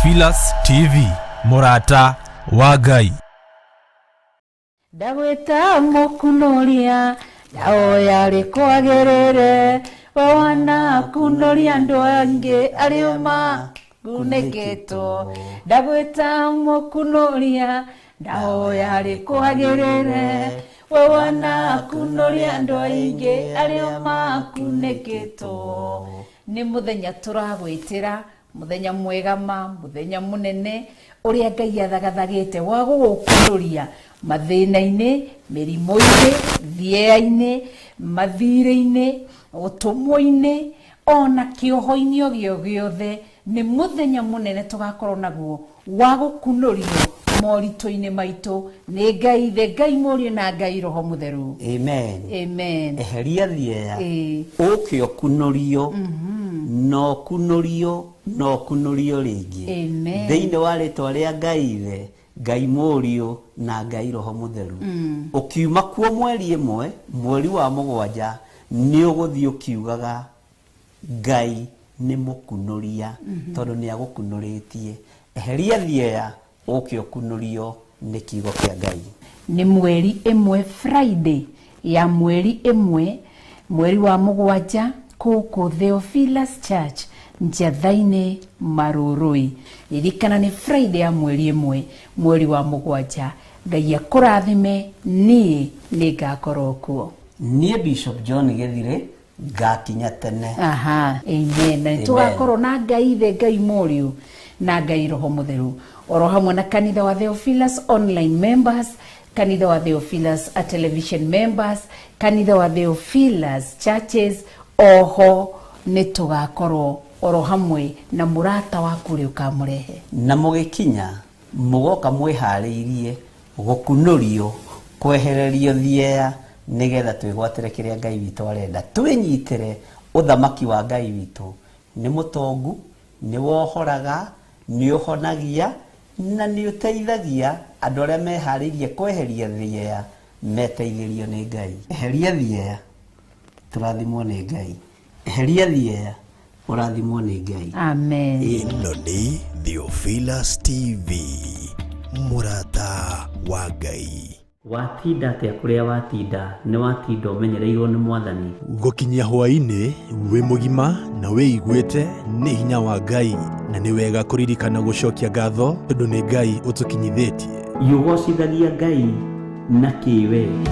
Theophilus TV, Murata wa Ngai. Ndagweta mukunoria ndaoya rikwagerere wana kunoria ndo ange arioma kuneketo. Ndagweta mukunoria ndaoya rikwagerere wana kunoria ndo ange arioma kuneketo. Ni muthenya turagwitira muthenya mwegama muthenya munene uria Ngai athagathagite wa gukunoria mathina-ini mirimo-ini thieya-ini mathire-ini utumwo-ini ona kioho-ini o giothe. Ni muthenya munene tugakorwo naguo wa gukunorio morito-ini maitu ni Ngai the Ngai Murio na Ngai Roho Mutheru. Amen. Amen. Eheria thieya ukio kunorio no kunorio ringi. Amen. Thiini wa ritwa ria Ngai the Ngai Murio na Ngai Roho Mutheru. Ukiuma kuo mweri imwe mweri wa mugwanja ni uguthii ukiugaga Ngai ni mukunoria tondu ni agukunuritie. Eheria thieya ukio kunorio ni kiugo kia Ngai. Ni mweri imwe Friday ya mweri imwe mweri wa mugwanja kuku Theophilus Church Njathaini Marurui. Ririkana ni Friday ya mweri imwe mweri wa mugwanja. Ngai akurathime ni ngakorwo kuo. Nie Bishop John Gethire ngakinya tene. Aha, amen. Na tugakorwo na Ngai the Ngai Murio na Ngai Roho Mutheru. Oro hamwe na kanitha wa Theophilus online members, kanitha wa Theophilus television members, kanitha wa Theophilus churches. Oho ni tugakorwo oro hamwe na murata waku ri ukamurehe na mugikinya mugoka mwihariirie gukunorio kwehererio thieya nigetha twigwatire kiria Ngai witu arenda twinyitire uthamaki wa Ngai witu. Ni mutongu, ni wohoraga, ni uhonagia na ni uteithagia andu aria mehariirie kweheria thieya meteithirio ni Ngai. Eheria thieya turathimwo ni Ngai. Eheria thieya urathimwo ni Ngai. Amen. Ino ni Theophilus TV, Murata wa Ngai. Watinda atia kuria watinda ni watinda umenyereirwo ni Mwathani. Gukinyia hwaini wi mugima na wiiguite ni hinya wa Ngai na ni wega kuririkana gucokia ngatho tondu ni Ngai utukinyithitie. Yugocithagia Ngai na kiwendi.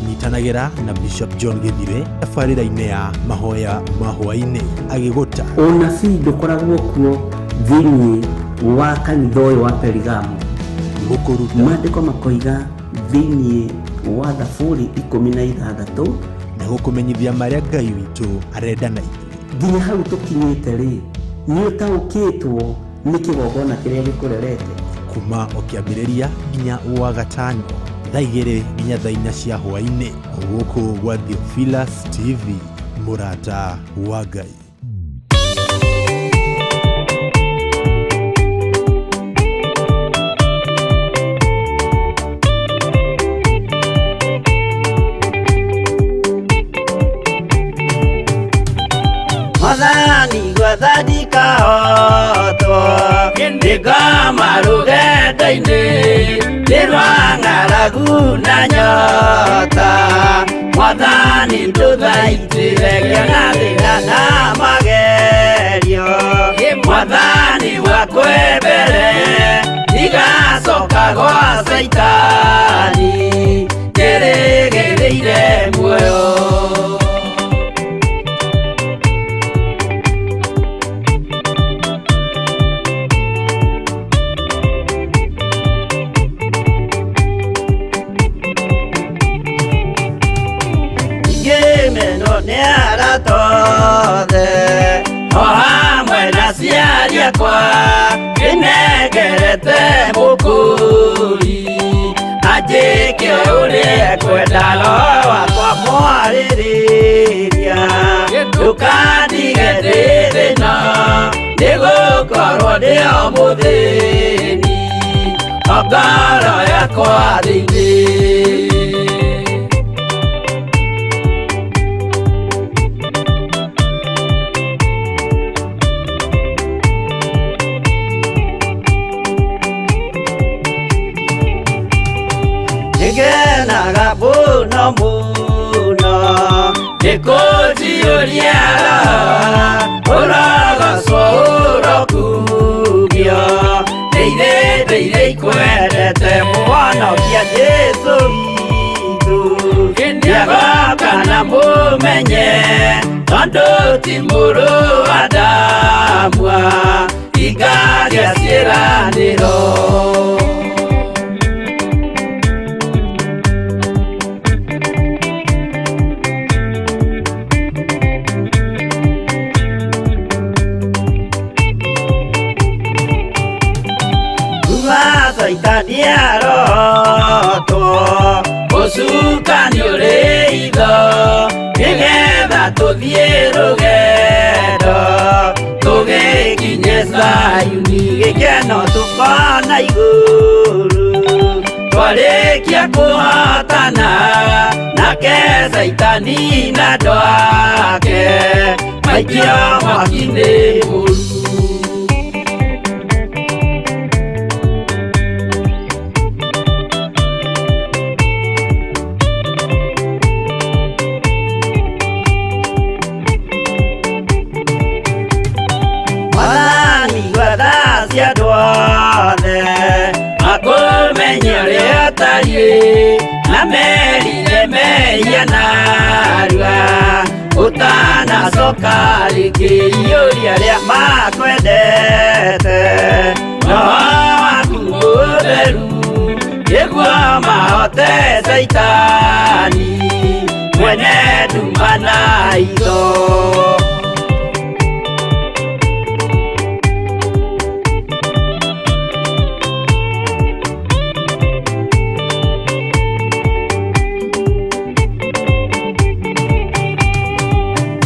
Nyitanagira na Bishop John Gethire tabarĩra-inĩ ya mahoya ma hwainĩ agiguta Unabii ndukoragwo kuo thiini wa kanitha ũyũ wa Perigamu. gukuruta Maandĩko makoiga thiini wa Thaburi 16 na gukumenyithia marĩa Ngai witũ arenda na ithuĩ. nginya hau tũkinyĩte rĩ nĩ ũtaũkĩtwo nĩ kĩgongona kĩrĩa gĩkũrerete. kuma o kĩambĩrĩria nginya wa gatano thaa 2 nginya thaa 4 cia hwainĩ gũkũ gwa Theophilus TV, Murata wa Ngai. Mwathani gwathanika hoto ndikama rugendo-inĩ ndirwa ng'aragu na nyota. Mwathani nduthaitĩre na thĩna na magerio. Mwathani wakwe mbere igacoka gwa Saitani ndĩrĩgĩrĩire muoyo. O hamwe na ciari akwa kĩnengerete mũkũri anjĩke ũrĩa kwenda Roho wakwa mwarĩrĩria. Ndũkandige ndĩ thĩna nĩgũkorwo ndĩ o mũthĩni o ngoro yakwa thĩinĩ. Nikoti uliara Uraga soura kubia Deire kwendete mwana kia Jesu itu Ndiaga kana mumenye Tondo timuru adamwa Igagia siraniro Itaniaro to Osuka nyoreido Nigetha tuthiĩ rũgendo tũgĩkinye Zayuni gĩkeno tũkona igũrũ twarĩkia kũhotana nake Saitani na andũ ake maikio mwaki-inĩ mũru. Na merire meia narua Utana soka likiyuria ria makwendete No waku mutheru Nĩguo mahote Saitani Mwene nduma na itho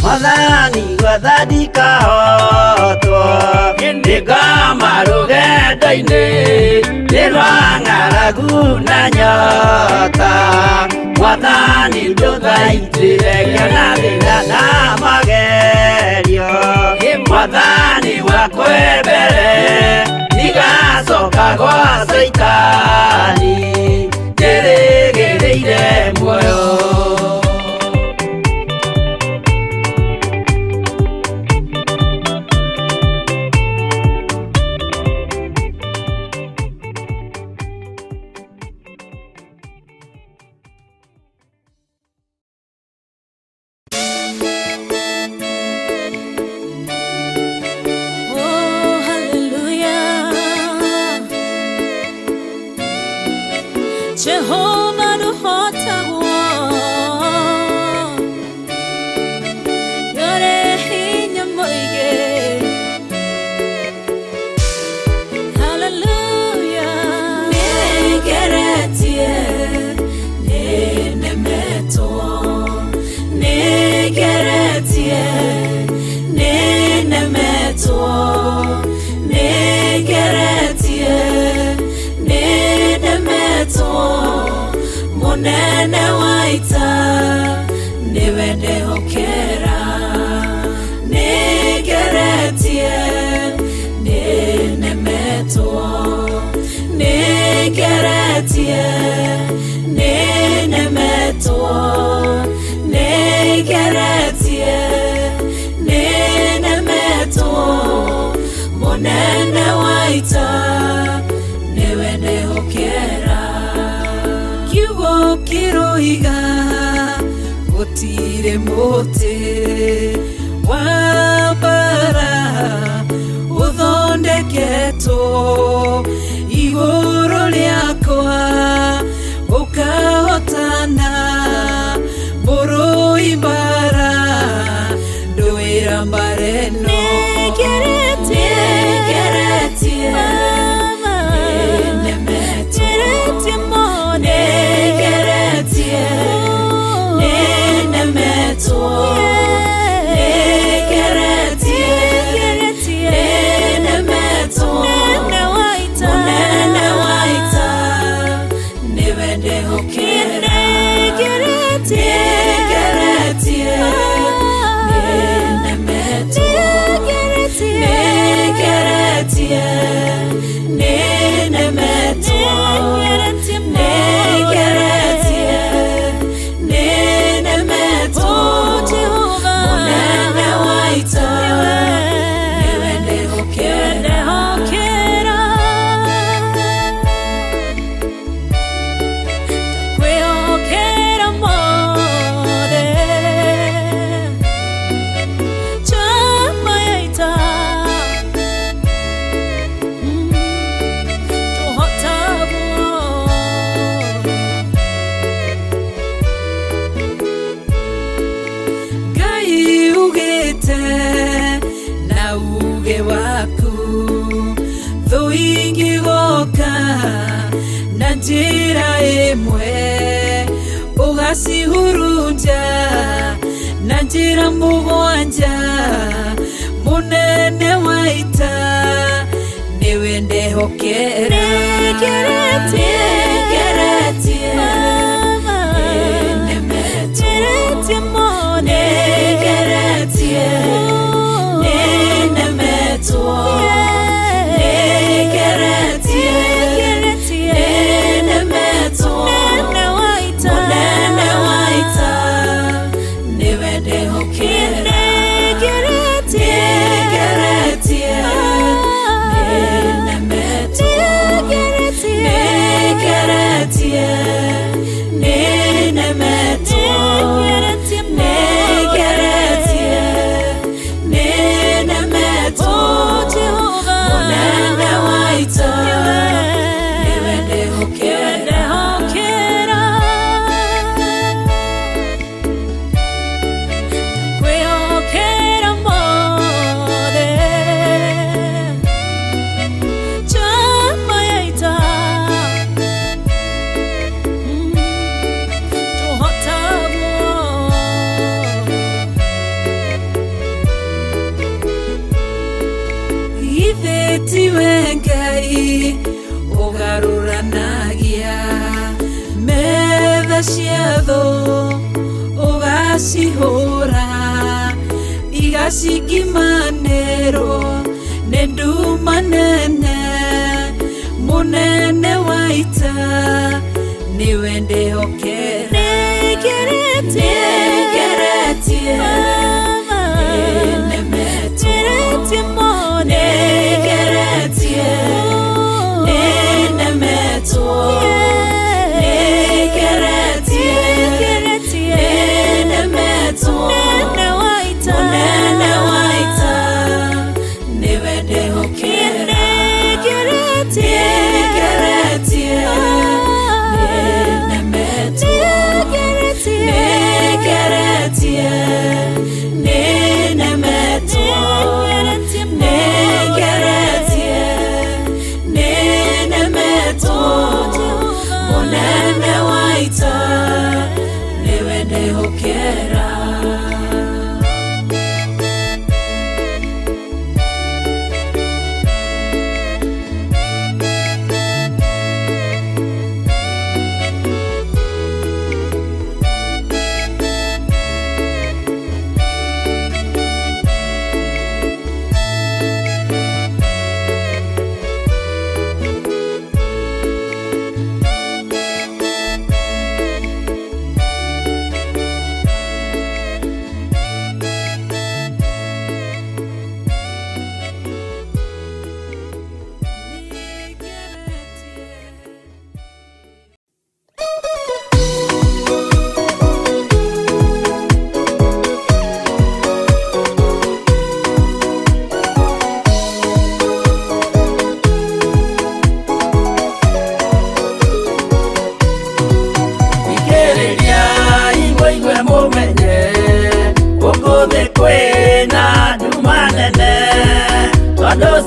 Madani gwathani kahotwo Ndigama rũgendo-inĩ Nĩrwa ng'aragu na nyota Mwathani ndũthaitĩre kĩona thĩna na magerio Mwathani wakwe mbere Ndigacoka gwa Saitani Ndĩrĩgĩrĩire muoyo Jehovah the hotter one, you're in your moige. Hallelujah. Negeretie, nenemeto. Negeretie, nenemeto. Negeretie, nenemeto. Monene waita niwe ndehokera Negeretie nenemetwo Negeretie nenemetwo Negeretie nenemetwo Monene waita niwe ndehokera Kiroiga gutire muti wa bara uthondeketwo iguru riakwa ukahotana buru imbara nduira mbareno Negeretie Negeretie njĩra ĩmwe ũgacihurunja na njĩra mũgwanja mũnene wa ita nĩwe ndehokera nĩngeretie nĩnemetie mone nĩngeretie nĩnemetwo nĩngeretie nĩnemetwo mũnene wa ita nĩwe ndehokera ũgarũranagia metha cia thũ ũgacihũra igacikimanĩrwo nĩ nduma nene mũnene wa ita nĩwe ndĩhokera nĩngeretie nĩnemetie mone nĩngeretie nĩnemetwo nĩngeretie nĩnemetwo mũnene wa ita nĩwe ndĩhokera nĩngeretie nĩnemetwo nĩngeretie nĩnemetwo munene wa ita niwe ndihokera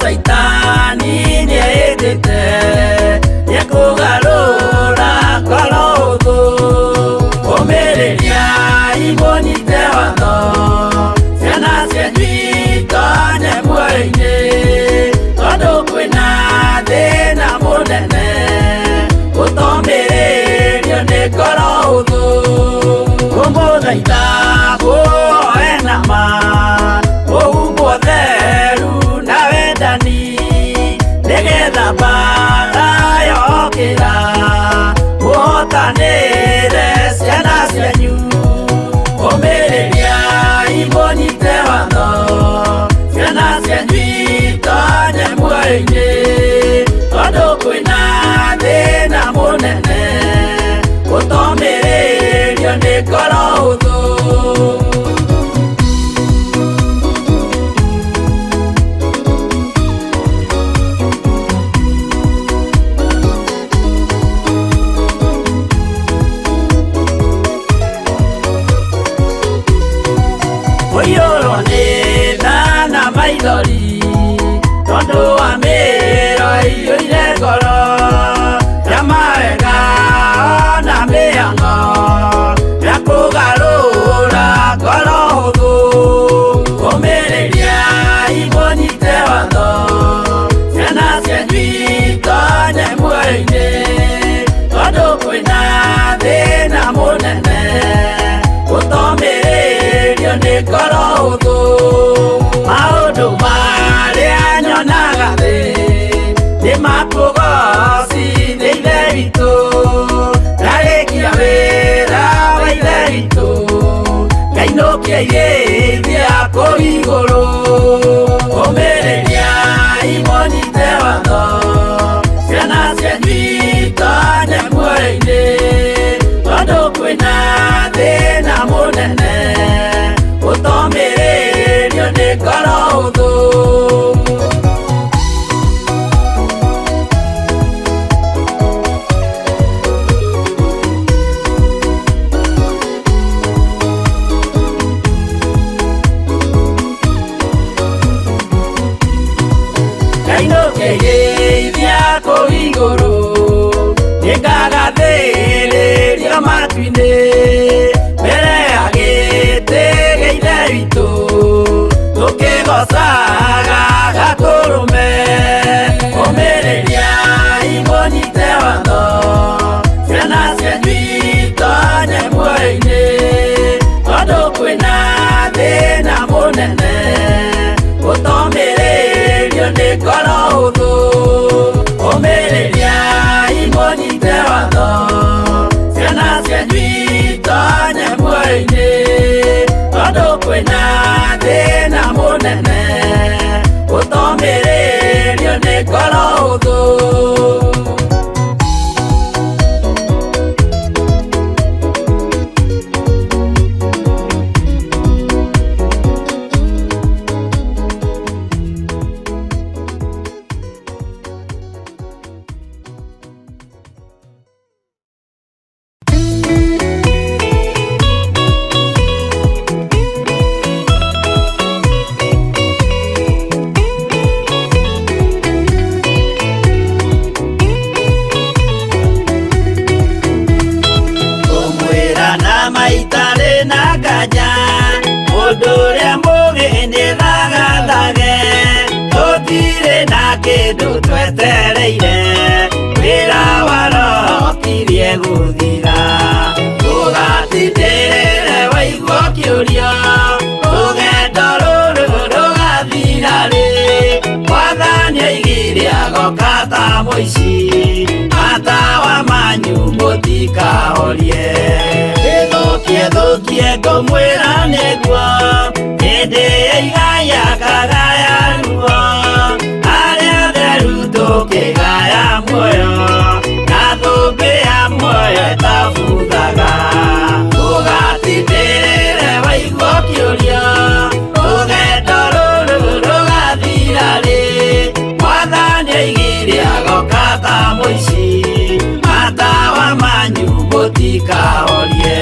Saitani niedete yekugarura kolodo omereria ibonite wano ciana cianjito nyemwene todo kwina thina munene utomererio ni kolodo kumuthaitha buoenama uhumbwo theru na wendani nigetha mbara yokĩra mũhotanĩre ciana cianyu ũmĩrĩria imũnyite watho ciana cianyu itonye muoyo-inĩ tondũ kwĩna thĩna mũnene ũtomĩrĩrio nĩ ngoro hũthũ. Maithori tondu wa mĩro ĩiyũire ngoro ya mawega ngoro hũthũ maũndũ marĩa nyonaga thĩ nĩ makũgocithia ithe witũ ndarĩkia wĩra wa ithe witũ ngainũkia irĩithia kũu igũrũ ũmĩrĩria imũnyite watho ciana cianyu itonye muoyo-inĩ tondũ kwĩna thĩna mũnene ũtomĩrĩrio nĩ ngoro hũthũ ngainũkĩirĩithia kũu igũrũ nĩngagathĩrĩria matu-inĩ mbere ya gĩtĩ gĩa ithe witũ tũkĩgocaga gakũrũme ũmĩrĩria imũnyite watho ciana cianyu itonye muoyo-inĩ tondũ kwĩna thĩna mũnene ũtomĩrĩrio nĩ ngoro hũthũ ũmĩrĩria imũnyite watho ciana cianyu itonye muoyo-inĩ tondũ kwĩna thĩna mũnene ũtomĩrĩrio nĩ ngoro hũthũ kĩndũ twetereire wĩra warotirie gũthira tũgatindĩrĩre waigua kĩũrio rũgendo rũrũ rũgathira rĩ mwathani aigire agoka ta mũici matawa manyu mũtikahorie thũkie ngũmwĩra nĩguo hĩndĩ ya igaya kagaya ruo tũkĩgaya muoyo na thũmbĩ ya muoyo ĩtabuthaga tũgatindĩrĩre waigua kĩũrio rũgendo rũrũ rũgathira rĩ mwathani aigire agoka ta mũici matawa manyu mũtikahorie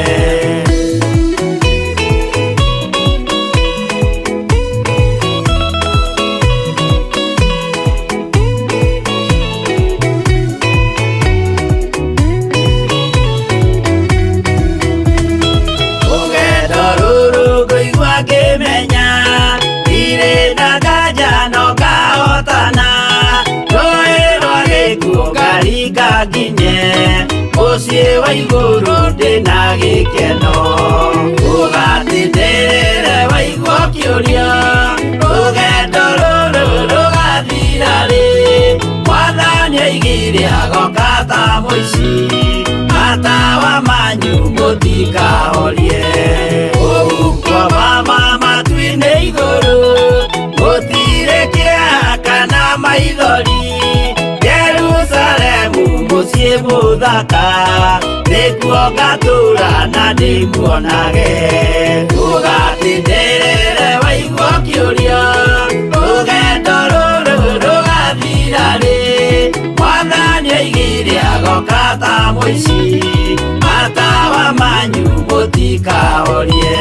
nginye mũciĩ wa igũrũ ndĩna gĩkeno ũgatindĩrĩre waigua kĩũrio rũgendo rũrũ rũgathira rĩ mwathani aigire agoka ta mũici matawa manyu mũtikahorie ũgukwo mama matu-inĩ igũrũ gũtirĩ kĩeha kana maithori mũciĩ mũthaka nĩkuo ngatũũra na ndĩmuonage ũgatindĩrĩre waigua kĩũrio rũgendo rũrũ rũgathira rĩ mwathani aigire agoka ta mũici matawa manyu mũtikahorie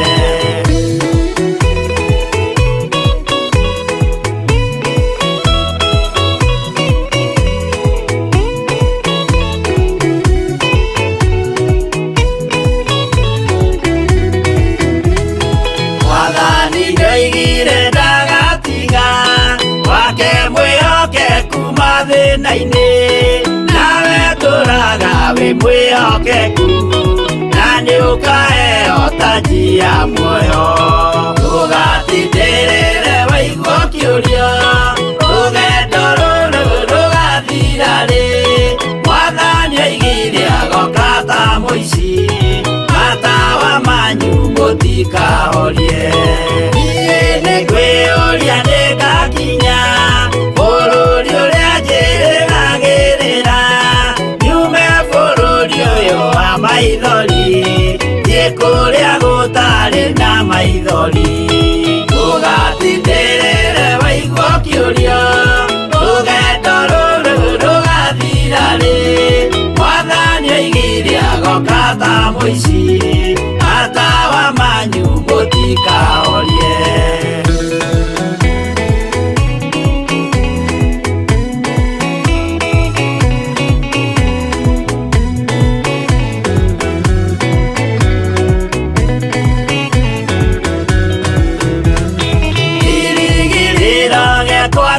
thĩna-inĩ nawe tũraga wĩ mwĩhokeku na nĩ ũkaheo taji ya muoyo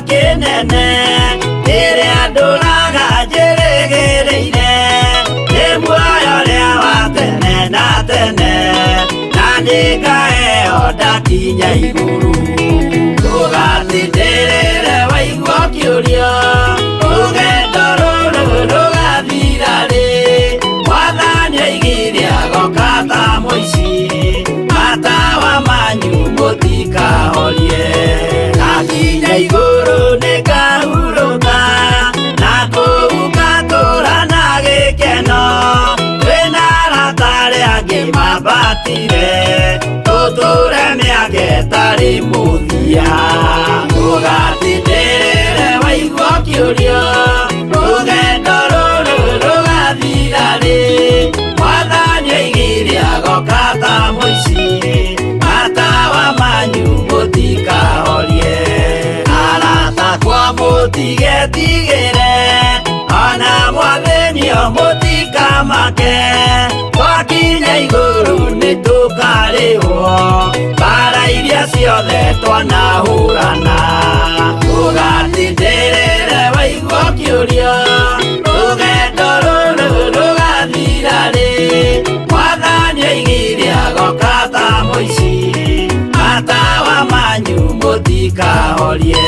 kinene iria nduraga njirigireire ni muoyo ria wa tene na tene na ndingaheo ndakinya iguru tugatindĩrĩre waigua kĩũrio rũgendo rũrũ rũgathira rĩ mwathani aigire agoka ta mũici matawa manyu mũtikahorie ngakinya igũrũ nĩngahurũka na kũu ngatũũra na gĩkeno twĩna arata arĩa angĩ mambatire tũtũũre mĩaka ĩtarĩ mũthia tũgatindĩrĩre waigua kĩũrio rũgendo rũrũ rũgathira rĩ mwathani aigire agoka ta mũici matawa manyu mũtikahorie arata kwa mũtigetigĩre ona mwathenio mũtikamake twakinya igũrũ nĩtũkarĩhwo mbara iria ciothe twanahũrana tũgatindĩrĩre waigua kĩũrio rũgendo rũrũ rũgathira rĩ mwathani aigire agoka ta mũici matawa manyu mũtikahorie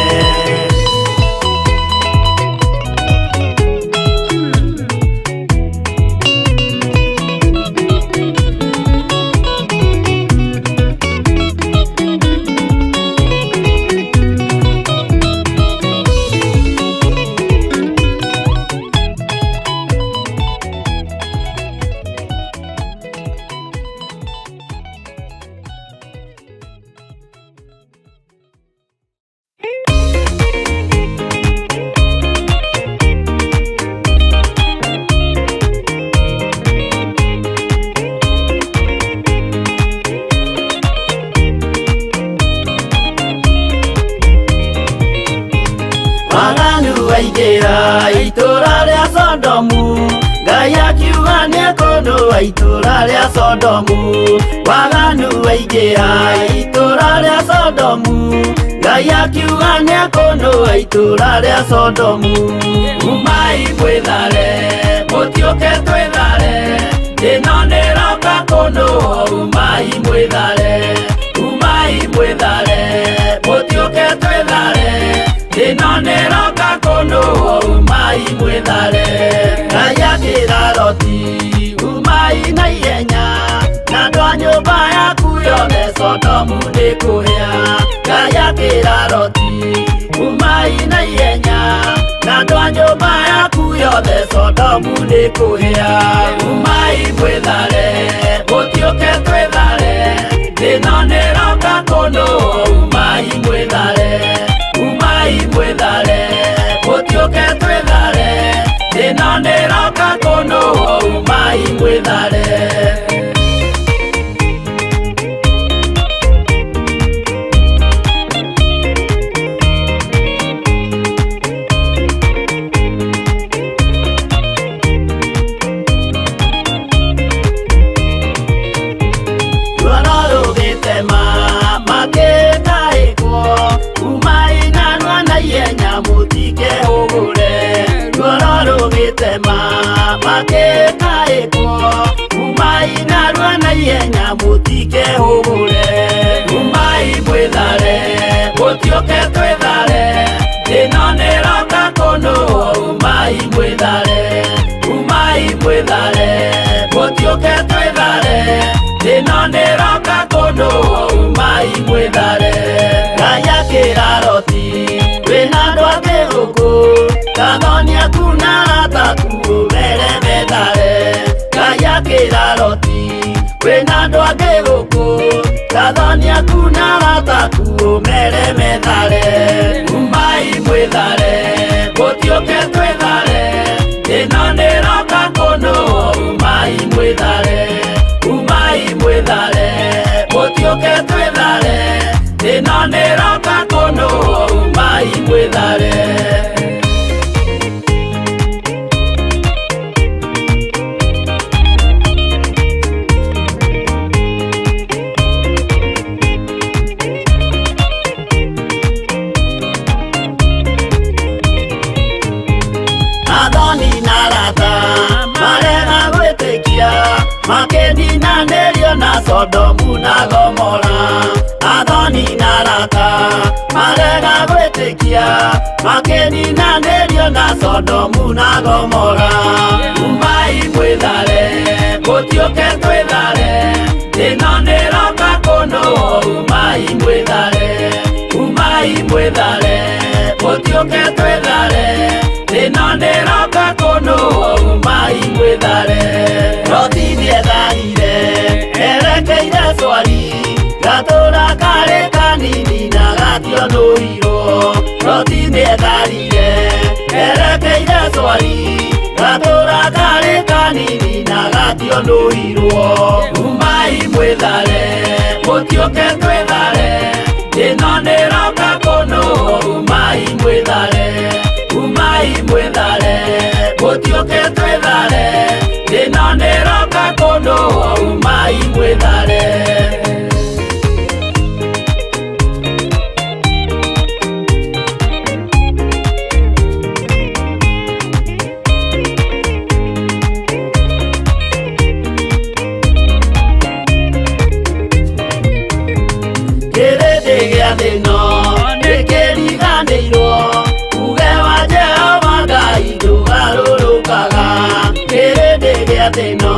itũra rĩa Sodomu Ngai akiuga nĩekũndũa itũra rĩa Sodomu waganu waingĩra itũra rĩa Sodomu Ngai akiuga nĩekũndũa itũra rĩa Sodomu umai mwĩthare mũtiũke twĩthare ĩno nĩroka kũndũa umai mwĩthare mũtiũke twĩthare ĩno nĩroka kũndũa umai mwĩthare Ngai akĩra Loti umai na ihenya na andũ a nyũmba yaku yothe Sodomu nĩkũhĩa Ngai akĩra Loti umai na ihenya na andũ a nyũmba yaku yothe Sodomu nĩkũhĩa umai mwĩthare mũtiũke twĩthare ĩno nĩroka kũndũa umai mwĩthare mũtiũke twĩthare ĩno nĩroka kũndũa umai mwĩthare makekaekwo umai narua na ihenya mũtikehũgũre umai mwĩthare mũtiũke twĩthare ĩno nĩroka kũndũa umai mwĩthare mũtiũke twĩthare ĩno nĩroka kũndũa umai mwĩthare Ngai akĩra Loti wĩna andũ angĩ gũkũ kathonia kuna ataku mere methare Ngai akĩra Loti wĩna andũ angĩ gũkũ kathonia kuna ataku mere methare umai mwĩthare mũtiũke twĩthare ĩno nĩroka kũndũa umai mwĩthare mũtiũke twĩthare ĩno nĩroka kũndũa umai mwĩthare na Gomora athoni na rata marega gwĩtĩkia makĩninanĩrio na Sodomu na Gomora. Umai mwĩthare gũtiũke twĩthare ĩno nĩroka kũnũ. Umai mwĩthare gũtiũke twĩthare ĩno nĩroka kũnũ. Umai mwĩthare Roti nĩetharire erekeire Swari gatũra karĩ kanini na gationũirwo. Roti nĩetharire erekeire Swari gatũra karĩ kanini na gationũirwo. Umai mwĩthare gũtiũke twĩthare ĩno nĩroka kũnũ. Umai mwĩthare gũtiũke twĩthare ĩno nĩroka kũnũ. Umai mwĩthare. Kĩrĩndĩ gĩa thĩ ĩno nĩkĩriganĩirwo uge wa Jehova Ngai ndũgarũrũkaga. Kĩrĩndĩ gĩa thĩ ĩno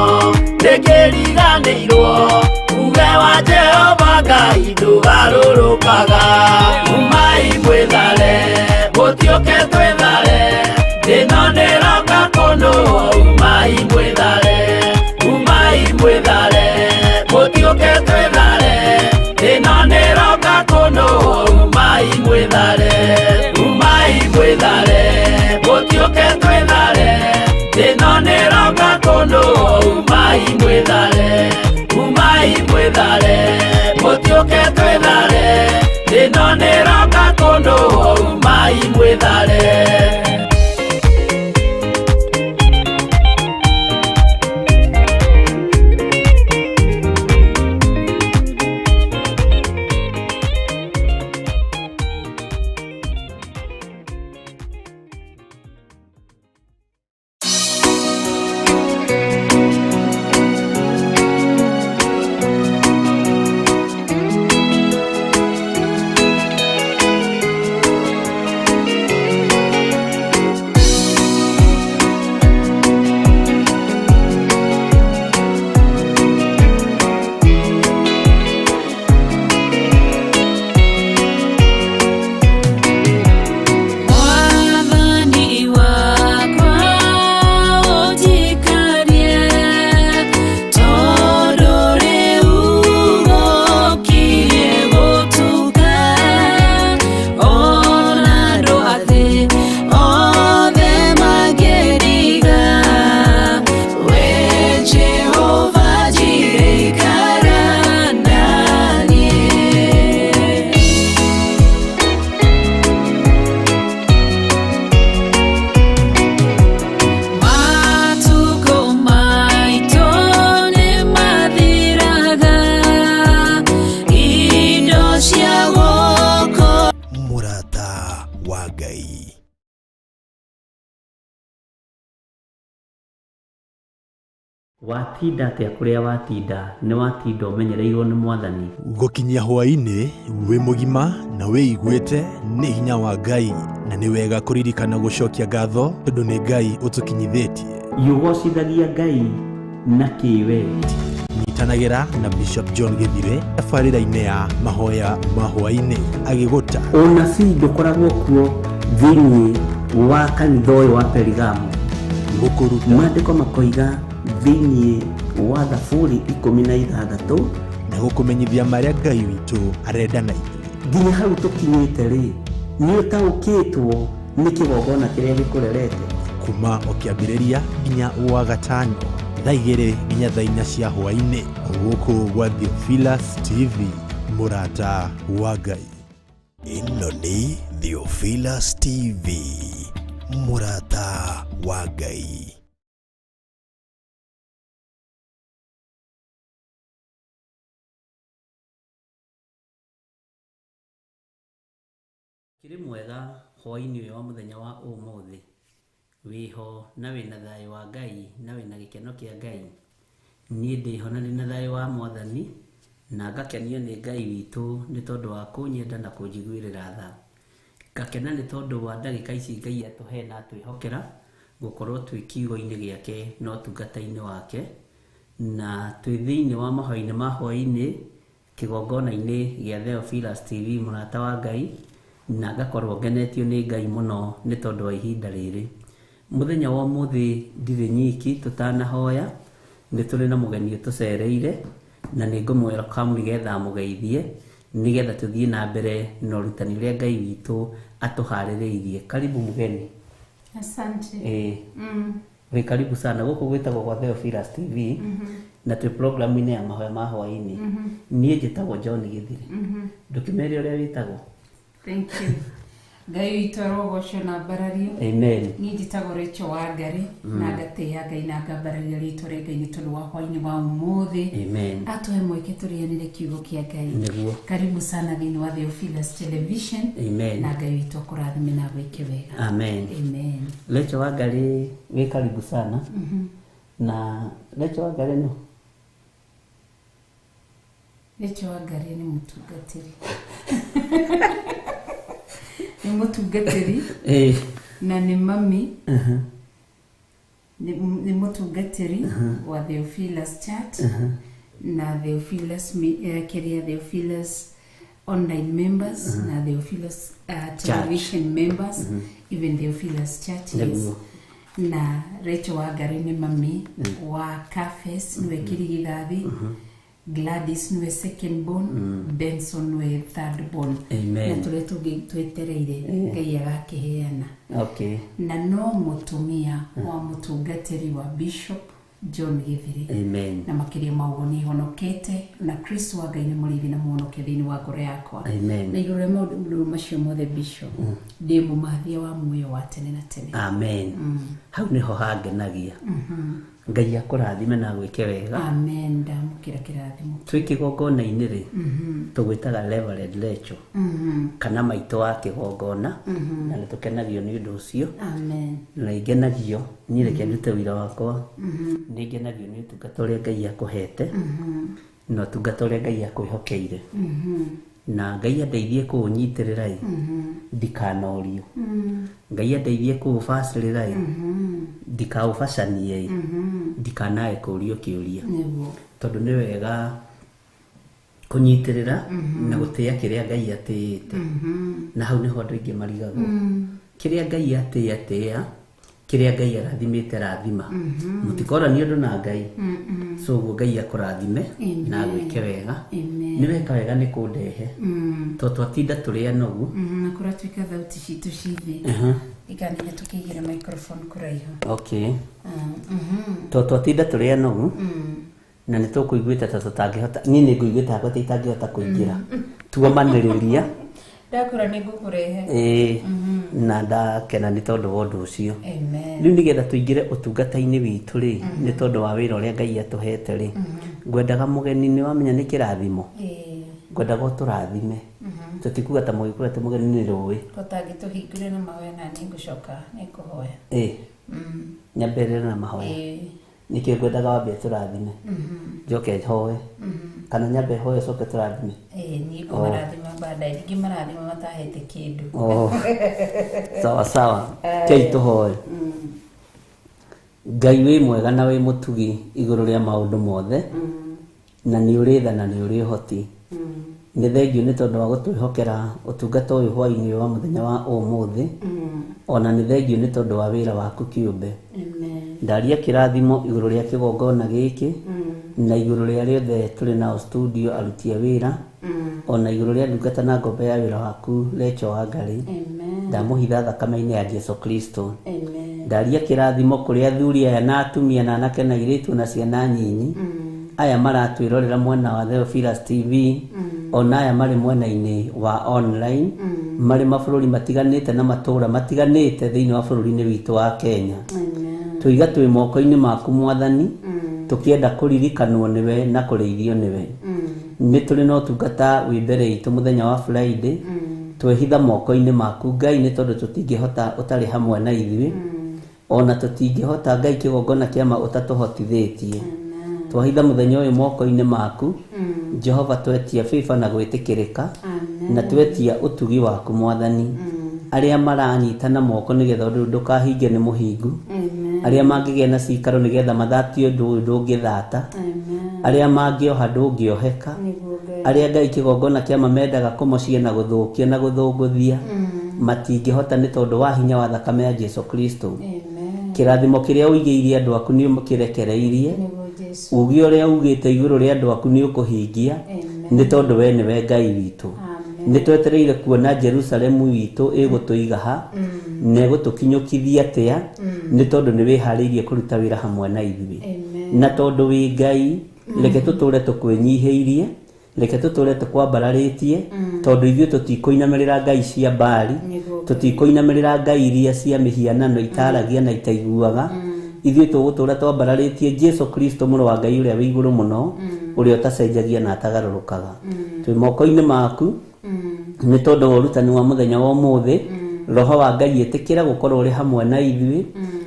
nĩkĩriganĩirwo uge wa Jehova Ngai ndũgarũrũkaga. Umai mwĩthare gũtiũke twĩthare ĩno nĩroka kũnũ. Umai mwĩthare gũtiũke twĩthare ĩno nĩroka kũnũ. Umai mwĩthare gũtiũke twĩthare ĩno nĩroka kũnũ. Umai mwĩthare gũtiũke twĩthare ĩno nĩroka kũnũ. Umai mwĩthare. Watinda atĩa kũrĩa watinda nĩ watinda ũmenyereirwo nĩ Mwathani. Gũkinyia hwaĩ-inĩ wĩ mũgima na wĩiguĩte nĩ hinya wa Ngai, na nĩ wega kũririkana gũcokia ngatho tondũ nĩ Ngai ũtũkinyithĩtie. Yũgocithagia Ngai na kĩwendi. Nyitanagĩra na Bishop John Gĩthire tabarĩra-inĩ ya mahoya ma hwaĩ-inĩ agĩgũta. Ũnabii ndũkoragwo kuo thĩinĩ wa kanitha ũyũ wa Perigamu. Gũkũruta maandĩko makoiga thĩinĩ wa Thaburi 16 na gũkũmenyithia marĩa Ngai witũ arenda na ithuĩ. Nginya hau tũkinyĩte rĩ, nĩ ũtaũkĩtwo nĩ kĩgongona kĩrĩa gĩkũrerete. Kuma o kĩambĩrĩria nginya wa gatano thaa 2 nginya thaa 4 cia hwaĩ-inĩ gũkũ gwa Theophilus TV, mũrata wa Ngai. Ĩno nĩ Theophilus TV, mũrata wa Ngai. Kĩrĩ mwega hwaĩ-inĩ ũyũ wa mũthenya wa ũmũthĩ, wĩho na wĩna thayũ wa Ngai na wĩna gĩkeno kĩa Ngai. Niĩ ndĩho na ndĩna thayũ wa Mwathani, na ngakenio nĩ Ngai witũ nĩ tondũ wa kũnyenda na kũnjiguĩrĩra tha. Ngakena nĩ tondũ wa ndagĩka ici Ngai atũhe na twĩhokera gũkorwo twĩ kiugo-inĩ gĩake na ũtungata-inĩ wake, na twĩ thĩinĩ wa mahoya-inĩ ma hwaĩ-inĩ kĩgongona-inĩ gĩa Theophilus TV mũrata wa Ngai, na ngakorwo ngenetio nĩ Ngai mũno nĩ tondũ wa ihinda rĩrĩ. Mũthenya wa ũmũthĩ ndirĩ nyiki tũtanahoya, nĩ tũrĩ na mũgeni ũtũcereire na nĩ ngũmwelcome nĩgetha mũgeithie nĩgetha tũthiĩ na mbere na ũrutani ũrĩa Ngai witũ atũharĩrĩirie. Karibu mũgeni. Asante. We karibu sana gũkũ gwĩtagwo gwa Theophilus TV na twĩ programu-inĩ ya mahoya ma hwaĩ-inĩ. Niĩ njĩtagwo John Gĩthiri. Ndũkĩmere ũrĩa wĩtagwo. Thank you. Ngai witũ arogocwo na mbarario. Amen. Niĩ njĩtagwo Rachel Wangari na ngatĩĩa Ngai na ngambararia rĩtwa rĩa Ngai nĩ tondũ wa hwaĩ-inĩ wa ũmũthĩ. Amen. Atũhe mweke tũrĩanĩre kiugo kĩa Ngai. Nĩguo. Karibu sana thĩinĩ wa Theophilus Television. Amen. Na Ngai witũ akũrathime na gwĩke wega. Amen. Amen. Rachel Wangari wĩ karibu sana. Na Rachel Wangari no? Rachel Wangari nĩ mũtungatĩri. Nĩ mũtungatĩri na nĩ mami. Nĩ mũtungatĩri wa Theophilus Church na Theophilus Theophilus online members na Theophilus television members, even Theophilus churches. Na Rachel Wangari nĩ mami wa Cafes nĩwe Kĩrigithathi, Gladys nĩwe second born, Benson nĩwe third born. Na tũrĩa tũngĩ twetereire Ngai agakĩheana. Okay. Na no mũtumia wa mũtungatĩri wa Bishop John Gĩthiri. Amen. Na makĩria maũguo nĩ honokete na Kristo wa Ngai nĩ mũrĩithi na mũhonokia thĩinĩ wa ngoro yakwa. Amen. Na igũrũ rĩa maũndũ macio mothe Bishop ndĩ mũmathia wa muoyo wa tene na tene. Amen. Hau nĩho hangenagia. Ngai akũrathime na gwĩke wega. Amen. Ndamũkĩra kĩrathimo. Twĩ kĩgongona-inĩ rĩ tũgwĩtaga Reverend Rachel kana maitũ wa kĩgongona, na nĩ tũkenagio nĩ ũndũ ũcio. Amen. Na ingenagio niĩ reke ndute wĩra wakwa, nĩ ngenagio nĩ ũtungata ũrĩa Ngai akũhete na ũtungata ũrĩa Ngai akwĩhokeire. Na Ngai andeithie kũũnyitĩrĩra ndikanorio. Ngai andeithie kũũbacĩrĩra ndikaũbacanie, ndikanae kũũrio kĩũria, tondũ nĩ wega kũnyitĩrĩra na gũtĩa kĩrĩa Ngai atĩĩte. Na hau nĩho andũ aingĩ marigagwo. Kĩrĩa Ngai atĩa kĩrĩa Ngai arathimĩte rathima. Mũtikorania ũndũ na Ngai. So ũguo Ngai akũrathime na gwĩke wega. Nĩ weka wega nĩ kũndehe tondũ twatinda tũrĩ anogu na kũratuĩka thauti citũ cithi ikanĩnya tũkĩigĩra microphone kũraihu. Okay. Tondũ twatinda tũrĩ anogu na nĩ tũkũiguĩte ta tũtangĩhota, niĩ nĩ ngũiguĩte hakwa ta itangĩhota kũingĩra tuomanĩrĩria. Ndakũra nĩ ngũkũrehe. Na ndakena nĩ tondũ wa ũndũ ũcio. Amen. Rĩu nĩgetha tũingĩre ũtungata-inĩ witũ rĩ, nĩ tondũ wa wĩra ũrĩa Ngai atũhete rĩ, ngwendaga mũgeni nĩ wamenya nĩ kĩrathimo. Ngwendaga ũtũrathime. Tũtikuga ta mũgĩkũyũ atĩ mũgeni nĩ rũĩ. Tũtangĩtũhingũre na mahoya na nĩ ngũcoka nĩ kũhoya. Nyambĩrĩre na mahoya. Nĩkĩo ngwendaga wambe tũrathime. Njoke hoe. Kana nyambe hoe coke tũrathime. Niĩ ngũmarathima baadaye, ingĩ marathima matahete kĩndũ. Sawa sawa. Kei tũhoe. Ngai wĩ mwega na wĩ mũtugi igũrũ rĩa maũndũ mothe, na nĩ ũrĩ tha na nĩ ũrĩ ũhoti. Nĩ thengiũ nĩ tondũ wa gũtwĩhokera ũtungata ũyũ hwaĩ-inĩ wa mũthenya wa ũmũthĩ, ona nĩ thengiũ nĩ tondũ wa wĩra waku kĩũmbe. Ndaria kĩrathimo igũrũ rĩa kĩgongona gĩkĩ na igũrũ rĩa rĩothe tũrĩ nao studio aruti a wĩra, ona igũrũ rĩa ndungata na ngombe ya wĩra waku Rachel Wangari. Ndamũhitha thakame-inĩ ya Jesũ Kristo. Ndaria kĩrathimo kũrĩ athuri aya na atumia na anake na airĩtu na ciana nyinyi aya maratwĩrorera mwena wa Theophilus TV, ona aya marĩ mwena-inĩ wa online, marĩ mabũrũri matiganĩte na matũũra matiganĩte thĩinĩ wa bũrũri-inĩ witũ wa Kenya. Tũiga twĩ moko-inĩ maku Mwathani, tũkĩenda kũririkanwo nĩwe na kũrĩithio nĩwe. Nĩ tũrĩ na ũtungata wĩ mbere itũ mũthenya wa Friday, twehitha moko-inĩ maku Ngai nĩ tondũ tũtingĩhota ũtarĩ hamwe na ithuĩ, ona tũtingĩhota Ngai kĩgongona kĩama ũtatũhotithĩtie. twahitha muthenya uyu moko-ini maku Jehova twetia fifa na gwitikirika na twetia utugi waku mwathani aria maranyitana moko nigetha ndukahinge ni muhingu aria mangigia na cikaro nigetha mathatio ndungithata aria mangioha ndungioheka aria Ngai kigongona kia mamendaga kumocie na guthukia na guthunguthia matingihota ni tondu wa hinya wa thakame ya Jesu Kristo. Kirathimo kiria uigeirie andu aku ni mukirekereirie ugi uria ugite iguru ria andu aku ni ukuhingia ni tondu we ni we Ngai witu. Ni twetereire kuona Jerusalemu witu igutuiga ha na igutukinyukithia atia ni tondu ni wihariirie kuruta wira hamwe na ithuĩ na tondu wi Ngai reke tuture tukwinyihiirie reke tuture tukwambararitie tondu ithuĩ tutikuinamirira Ngai cia mbari tutikuinamirira Ngai iria cia mihianano itaragia na itaiguaga ithuĩ tugutura twambararitie Jesu Kristo mũrũ wa Ngai uria wi iguru muno uria utacenjagia na atagarurukaga twi moko-ini maku ni tondu wa urutani wa muthenya wa umuthi roho wa Ngai etikira gukorwo uri hamwe na ithuĩ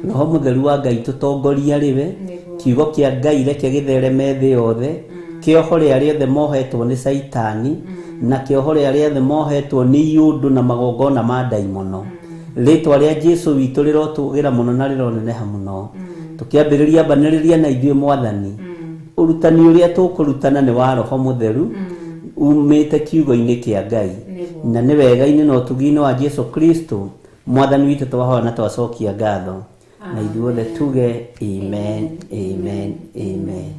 roho mutheru wa Ngai tutongoria riwe kiugo kia Ngai reke githereme thĩ yothe kiohore aria othe mohetwo ni Saitani na kiohore aria othe mohetwo ni iundu na magongona ma daimono ritwa ria Jesu witu rirotugira muno na rironeneha muno tukiambiriria baniriria na ithuĩ mwathani urutani uria tukurutana ni wa roho mutheru umite kiugo-ini kia Ngai na ni wega-ini na utugi-ini wa Jesu Kristo mwathani witu twahoya na twacokia ngatho na ithuothe tuge amen amen amen.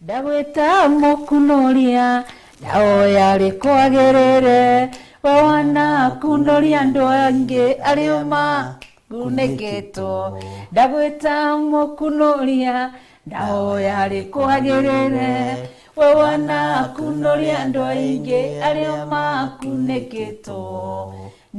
Ndagwĩta mũkunoria ndaoya rĩkwagĩrĩre we wanakunoria andũ aingĩ arĩa makunĩkĩtwo ndagwĩta mũkunoria ndaoya rĩkwagĩrĩre we wanakunoria andũ aingĩ arĩa makunĩkĩtwo.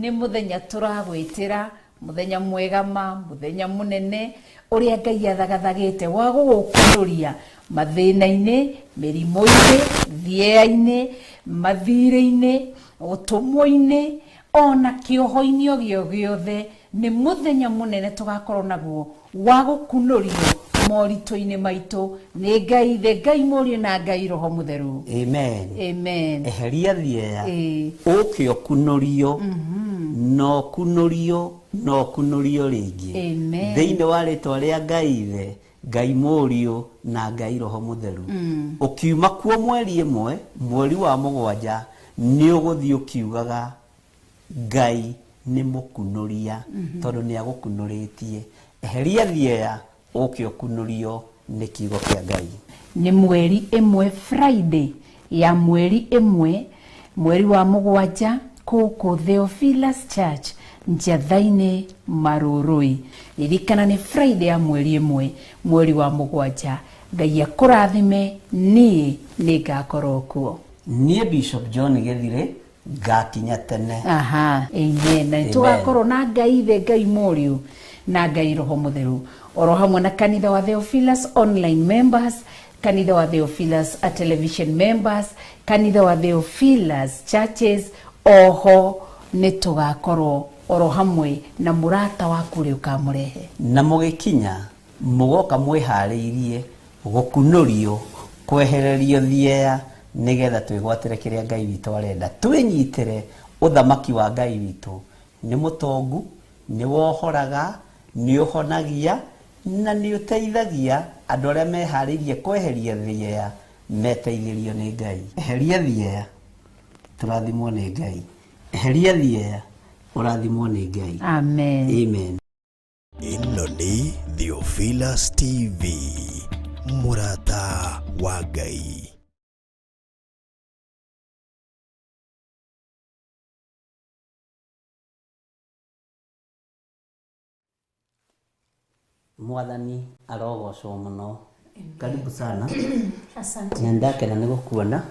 Nĩ mũthenya tũragwĩtĩra muthenya mwega muthenya munene uria Ngai athagathagite wa gukunoria mathina-ini mirimo-ini thieya-ini mathire-ini utumwo-ini ona kioho-ini o giothe ni muthenya munene tugakorwo naguo wa gukunorio morito-ini maitu ni Ngai the Ngai Mũriũ na Ngai Roho Mutheru. Amen amen. Eheria thieya ukio kunorio no kunorio ringi thiini wa ritwa ria Ngai the Ngai Mũriũ na Ngai Roho Mutheru. Ukiuma kuo mweri imwe mweri wa mugwanja ni uguthii ukiugaga Ngai ni mukunoria tondu ni agukunuritie. Eheria thieya ukio kunorio ni kiugo kia Ngai. Ni mweri imwe Friday ya mweri imwe mweri wa mugwanja kuku Theophilus Church Njathaini Marurui. Ririkana ni Friday ya mweri imwe mweri wa mugwanja. Ngai akurathime ni ngakorwo kuo. Ni Bishop John Gethire ngakinya tene. Aha, amen. Na tugakorwo na Ngai the Ngai Mũriũ na Ngai Roho Mutheru oro hamwe na kanitha wa Theophilus online members, kanitha wa Theophilus television members, kanitha wa Theophilus churches. Oho ni tugakorwo oro hamwe na murata waku ri ukamurehe na mugikinya mugoka mwihariirie gukunorio kwehererio thieya nigetha twigwatire kiria Ngai witu arenda twinyitire uthamaki wa Ngai witu. Ni mutongu ni wohoraga ni uhonagia na ni uteithagia andu aria mehariirie kweheria thieya meteithirio ni Ngai. Eheria thieya turathimwo ni Ngai. Eheria thieya urathimwo ni Ngai. Amen amen. Ino ni Theophilus TV murata wa Ngai. Mwathani arogocwo muno. Karibu sana. Asante. Nendakena ni gukuona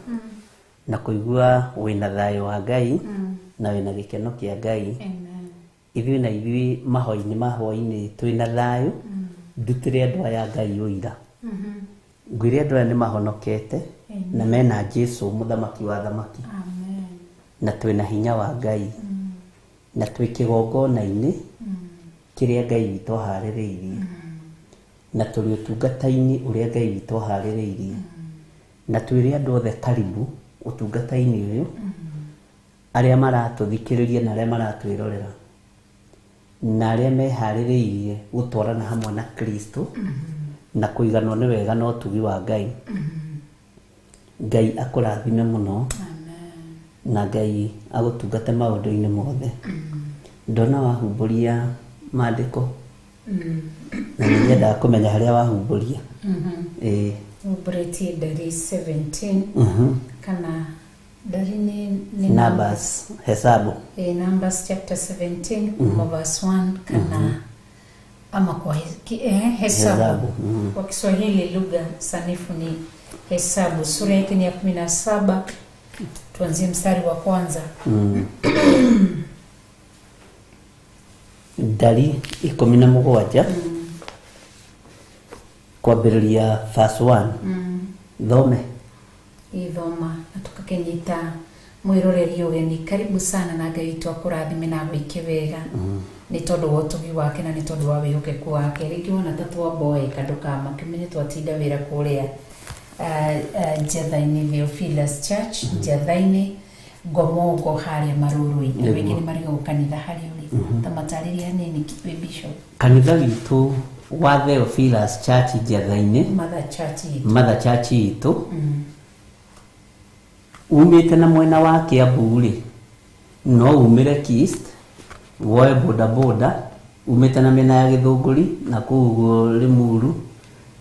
na kuigua wina thayo wa Ngai na wina gikeno kia Ngai. Amen. Ithuĩ na ithuĩ mahoini twina thayo ndutire andu aya Ngai uira. Ngwire andu aya ni mahonokete na mena Jesu muthamaki wa thamaki. Amen. Na twina hinya wa Ngai na twi kigongona-ini kiria Ngai witu haririirie na tũrĩ ũtungata-inĩ ũrĩa Ngai witũ aharĩrĩirie na twĩre andũ othe karibu ũtungata-inĩ ũyũ arĩa maratũthikĩrĩria na arĩa maratwĩrorera na arĩa meharĩrĩirie gũtwarana hamwe na Kristo na kũiganwo nĩ wega na ũtugi wa Ngai. Ngai akũrathime mũno na Ngai agũtungate maũndũ-inĩ mothe. Ndona wahumbũria maandĩko na nĩnyendaga kũmenya harĩa wahumbũria. Humbũrĩtie ndari 17 kana ndari nĩ Numbers, Hesabu. Numbers chapter 17 kuma verse 1 kana ama kwa Hesabu. Kwa Kiswahili lugha sanifu ni Hesabu sura yake ni ya 17, tuanzie mstari wa kwanza. Ndari 17 kwambĩrĩria verse 1. Thome. Ithoma na tukakenyita mwiroreri ũgeni. Karibu sana na Ngai witũ akũrathime na gwĩke wega nĩ tondũ wa ũtugi wake na nĩ tondũ wa wĩhokeku wake. Rĩngĩ wona ta twamboe kandũ kama kĩmenye twatinda wĩra kũrĩa Njatha-inĩ Theophilus Church, Njatha-inĩ Ngomongo harĩa Marũrũ-inĩ. Wengine nĩ marĩ kanitha harĩa ũrĩ ta matarĩria nini kipe bishop. Kanitha witũ wa Theophilus Church Njatha-inĩ, Mother Church itũ umĩte na mwena wa Kiambu rĩ, no umĩre Kist woe bodaboda umĩte na mĩena ya Gĩthũngũri na kũu Limuru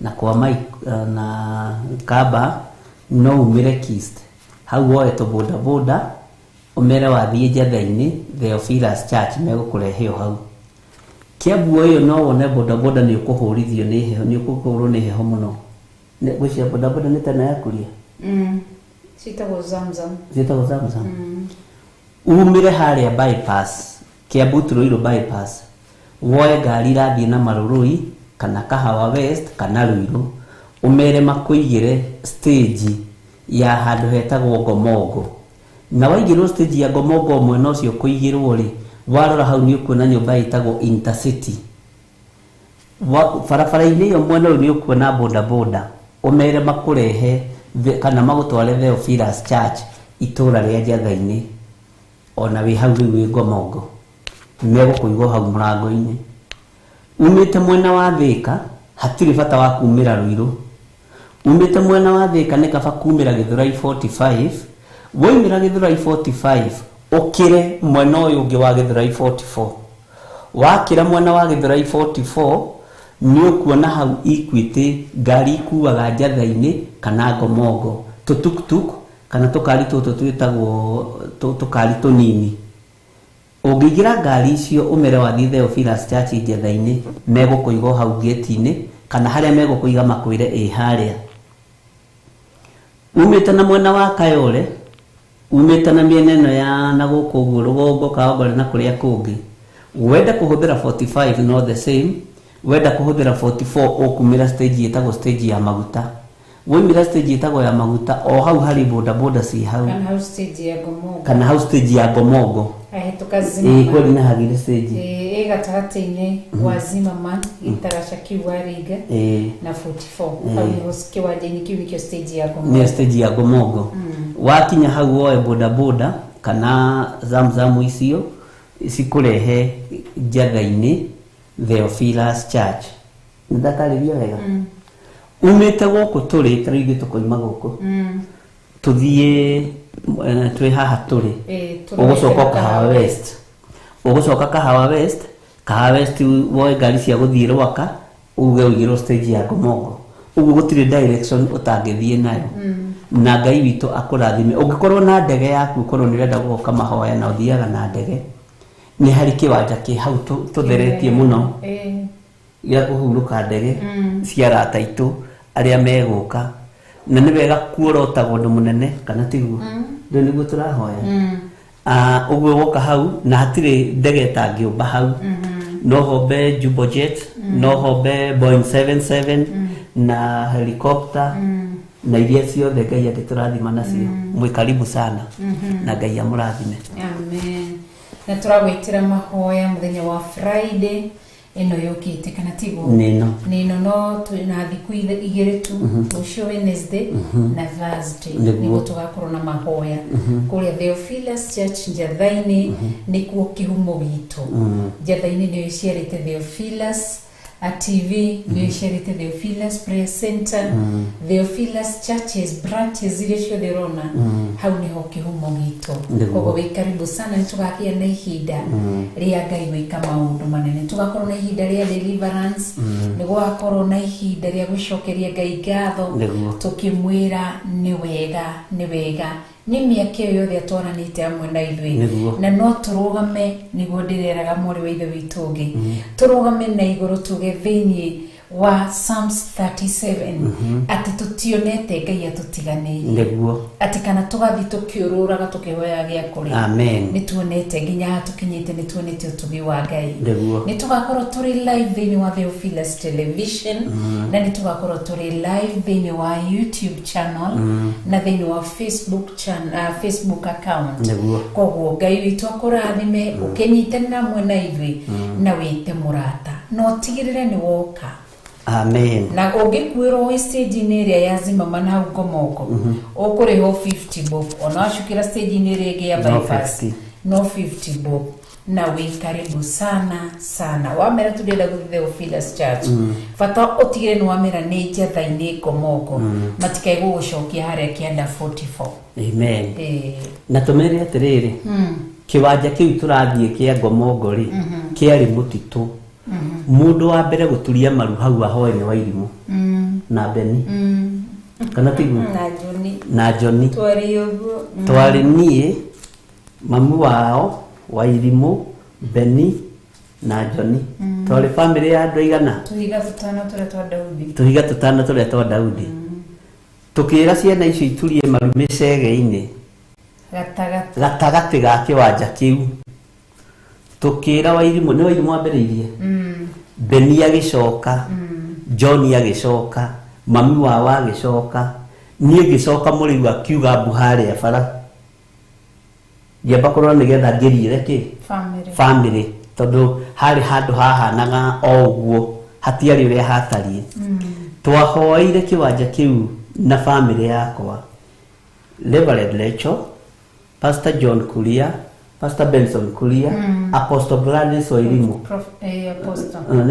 na kwa Mike na Kaba, no umĩre Kist hau woe to bodaboda umere wathiĩ Njatha-inĩ Theophilus Church megũkũrehe o hau. Kiambu ũyũ no wone bodaboda nĩ ũkũhũrithio nĩ heho, nĩ ũkũhũrwo nĩ heho mũno. Gwĩcia bodaboda nĩ tena yakuria Sitagwo Zamzam. Umire harĩa bypass, Kiambu Ruiru bypass, woe ngari irathiĩ na Marũrũi kana Kahawa West kana Ruiru, umere makũigĩre stage ya handũ hetagwo Ngomongo. Na waigĩrwo stage ya Ngomongo mwena ũcio kũigĩrwo rĩ, warora hau nĩ ũkuona nyũmba ĩtagwo Intercity. Barabara-inĩ ĩyo mwena ũyũ nĩ ũkuona bodaboda, umere makũrehe kana magũtware Theophilus Church itũra rĩa Njatha-inĩ, ona wĩ hau rĩu wĩ Ngomongo megũkũigwo hau mũrango-inĩ. Umĩte mwena wa Thĩka hatirĩ bata wa kumĩra Ruiru. Umĩte mwena wa Thĩka nĩ kaba kumĩra Gĩthũrai 45. Woimĩra Gĩthũrai 45 ũkĩre mwena ũyũ ũngĩ wa Gĩthũrai 44. Wakĩra mwena wa Gĩthũrai 44 nĩ ũkuona hau Equity ngari ikuaga Njatha-inĩ kana Ngomongo, tũtuktuk kana tũkari tũtũ twĩtagwo tũkari tũnini. Ũngĩingĩra ngari icio ũmere wathiĩ Theophilus Church Njatha-inĩ megũkũigwo hau gate-inĩ kana harĩa megũkũiga makwĩre harĩa. Umĩte na mwena wa Kayole, umĩte na mĩena ĩno ya na gũkũ ũguo rũgongo Kaongore na kũrĩa kũngĩ, wenda kũhũthĩra 45 no the same, wenda kũhũthĩra 44 ũkumĩra stage ĩtagwo stage ya Maguta. Woimĩra stage ĩtagwo ya Maguta o hau harĩ bodaboda ci hau kana hau stage ya Ngomongo, kana hau stage ya Ngomongo ahĩtũka Zimmerman kweli na hagire stage gatagatĩ-inĩ wa Zimmerman Itaraca Kiwaringa na 44 hau kĩwanja-inĩ kĩu nĩkĩo stage ya Ngomongo, nĩ stage ya Ngomongo. Wakinya hau woe bodaboda kana Zamzam icio cikũrehe Njatha-inĩ Theophilus Church. Nĩndakarĩria wega. Umĩte gũkũ tũrĩ tarĩ ithuĩ tũkoima gũkũ tũthiĩ twĩ haha tũrĩ ũgũcoka Kahawa West, ũgũcoka Kahawa West. Kahawa West woe ngari cia gũthiĩ Rwaka uge ũigĩrwo stage ya Ngomongo. Ũguo gũtirĩ direction ũtangĩthiĩ nayo. Na Ngai witũ akũrathime. Ũngĩkorwo na ndege yaku ũkorwo nĩ ũrenda gũka mahoya na ũthiaga na ndege, nĩ harĩ kĩwanja kĩ hau tũtheretie mũno gĩa kũhurũka ndege cia arata aitũ arĩa megũka, na nĩ wega kuorotagwo ũndũ mũnene kana tiguo. Rĩu nĩguo tũrahoya. Ũguo woka hau na hatirĩ ndege ĩtangĩũmba hau. No hombe Jumbojet, no hombe Boeing 77 na helicopter na iria ciothe Ngai atĩ tũrathima nacio. Mwĩ karibu sana na Ngai amũrathime. Amen. Na tũragwĩtĩra mahoya mũthenya wa Friday eno yokite kana tigo nino no twina thiku igire tu ucio Wednesday na Thursday nigo tugakorwo na mahoya kuria Theophilus Church Njathaini nikuo kihumo gitu Njathaini ni iciarite Theophilus TV ni iciarite Theophilus Prayer Center Theophilus Churches branches ile cio derona hau niho kihumo gitu kogo we karibu sana tugakia na ihinda ria Ngai wika maundu manene tugakorwo na ihinda ria deliverance nigo akorwo na ihinda ria gucokeria Ngai ngatho tukimwira ni wega ni miaka yothe atwaranite amwe na ithui na no turugame nigo ndireraga muri wa ithe witungi turugame na iguru tuge thiini wa Psalms 37 ati tutionete Ngai atutiganire ati kana tugathi tukiururaga tukihoya gia kuri amen ni tuonete nginya tukinyite ni tuonete utugi wa Ngai ni tugakorwo turi live thiini wa Theophilus Television na ni tugakorwo turi live thiini wa YouTube channel na thiini wa Facebook channel Facebook account koguo Ngai witu akurathime ukinyitana mwena ithui na wite murata no tigirire ni woka amen na ungikuirwo stage area ya zimama na ngomoko ukuriho 50 bob ona ashukira stage area ya bypass no 50 bob na we karibu sana wamera tudenda ku Theophilus Church fata otigire no wamera ni Njathaini ngomoko matikai gucokia haria kianda 44 amen na tumere atiriri kiwanja kiu turathie kia ngomongori kiari mutitu mundu wa mbere guturia maru hau ahoe ni Wairimu na Beni kana tigu na Joni twari nie mamu wao Wairimu Beni na Joni twari family ya andu igana tuhiga tutana tule twa Daudi tukira ciana icio iturie maru micege-ini gatagati ga kiwanja kiu tukira Wairimu ni Wairimu amberirie Beni agicoka John agicoka mami wao agicoka nie gicoka muri wa kiuga Buhari afara yamba korona nigetha ngiriire ki family tondu hari handu hahanaga oguo hatiari uria hatarie twahoire kiwanja kiu na family yakwa Reverend Lecho Pastor John Kuria Pastor Benson Kuria Apostle Gladys Wairimu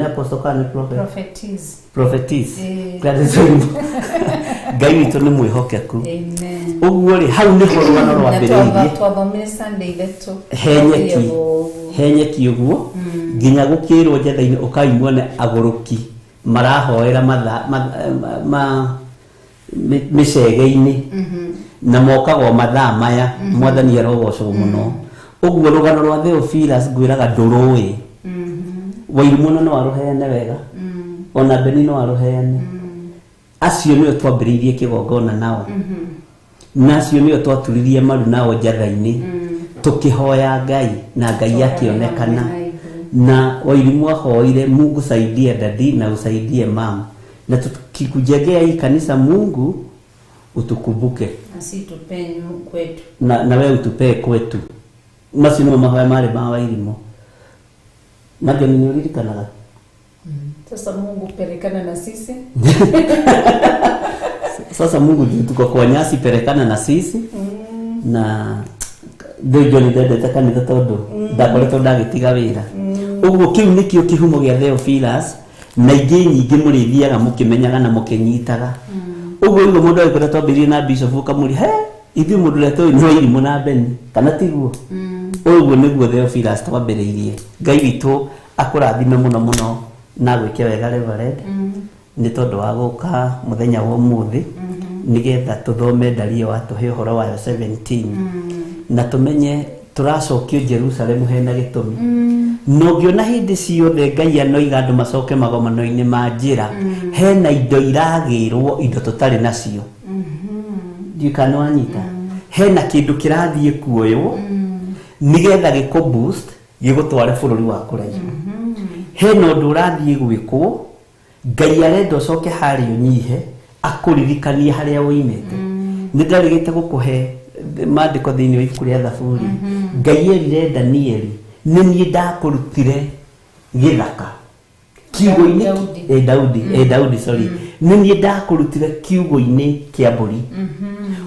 Apostle kan prophetess Gladys Wairimu Ngai witu ni mwihokeku amen uguo ri hau ni horwana rwambiririe twathomire Sunday thetu henyeki uguo nginya gukirwo Njathaini ukaimwone aguruki marahoera micege-ini na mokago mathaa maya mwathani arogocwo muno uguo rugano rwa Theophilus ngwiraga ndurui Wairimu no aruheane wega ona Beni no aruheane acio niyo twambiririe kigongona nao nacio niyo twaturirie maru nao Njathaini tukihoya Ngai na Ngai akionekana na Wairimu ahoire Mungu saidie dadi na usaidie mama na tukikujengea hii kanisa Mungu utukumbuke asitupenyu kwetu na wewe utupee kwetu masino mahoya mare ba Wairimu nabyo ninyuririkanaga sasa Mungu perekana na sisi sasa Mungu tuko kwa nyasi perekana na sisi na ndio ni dede takanitha tondu ndakoretwo ndagitiga wira uguo kiu nikio kihumo gia Theophilus na ingi nyingi murithiaga mukimenyaga na mukinyitaga uguo igo mundu aikora twambirie na bishop ukamuri he ithi mundu leto ni Wairimu na Beni kana tiguo uguo niguo Theophilus twambiriirie Ngai witu akurathime muno na gwike wega Reverend ni tondu wa guka muthenya wa umuthi nigetha tuthome ndari wa tuhe horo wa 17 na tumenye turacokio Jerusalem hena gitumi no giona hindi ciothe Ngai anoiga andu macoke magomano-ini ma njira hena indo iragirwo indo tutari nacio ndikano anyita hena kindu kirathie kuoyo nigetha giko boost gigutware bururi wa kuraihu hena undu urathie gwikwo Ngai arenda ucoke hari unyihe akuririkanie haria uimete nindarigite gukuhe mandiko thiini wa ibuku ria Thaburi Ngai erire Danieli nini ndakurutire githaka kiugo-inĩ Daudi sorry nĩ niĩ ndakũrutire kiugo-inĩ kĩa mbũri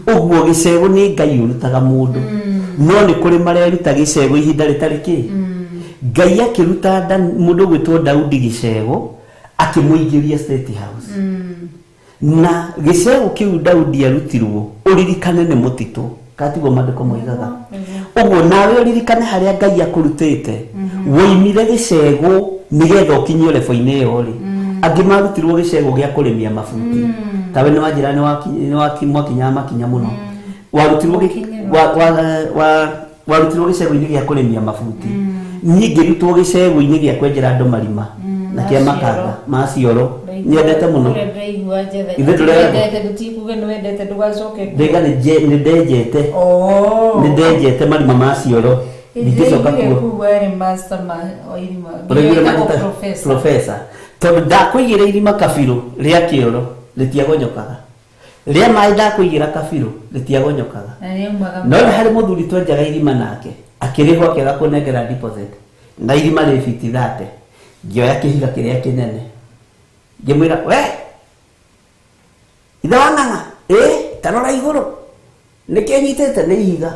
ũguo gĩcego nĩ Ngai ũrutaga mũndũ no nĩ kũrĩ mareruta gĩcego ihinda rĩtarĩ kĩ Ngai akĩruta mũndũ gwĩtwo Daudi gĩcego akĩmũingĩria State House na gĩcego kĩu Daudi arutirwo ũririkane nĩ mũtitũ katigwo maandĩko moigaga ũguo nawe ũririkane harĩa Ngai akũrutĩte woimire gĩcego nĩgetha ũkinyie level-inĩ ĩyo rĩ angĩ marutirwo gĩcego gĩa kũrĩmia mabuti tawe nĩ wanjĩra nĩ mwakinya makinya mũno warutirwo gĩcego-inĩ gĩa kũrĩmia mabuti niĩ ngĩrutwo gĩcego-inĩ gĩa kwenjera andũ marima na kĩa makanga macioro nyendete mũno nĩ ndenjete marima macioro ndĩcoka kuo professor tondũ ndakwĩgĩra irima kabirũ rĩa kĩoro rĩtiagonyokaga rĩa maĩ ndakwĩgĩra kabirũ rĩtiagonyokaga no nĩ harĩ mũthuri twenjaga irima nake akĩrĩhwo akĩaga kũnengera deposit na irima rĩ biti 30 ngĩoya kĩhiga kĩrĩa kĩnene ngĩmwĩra we ithe wa ng'ang'a tarora igũrũ nĩkĩnyitĩte nĩ ihiga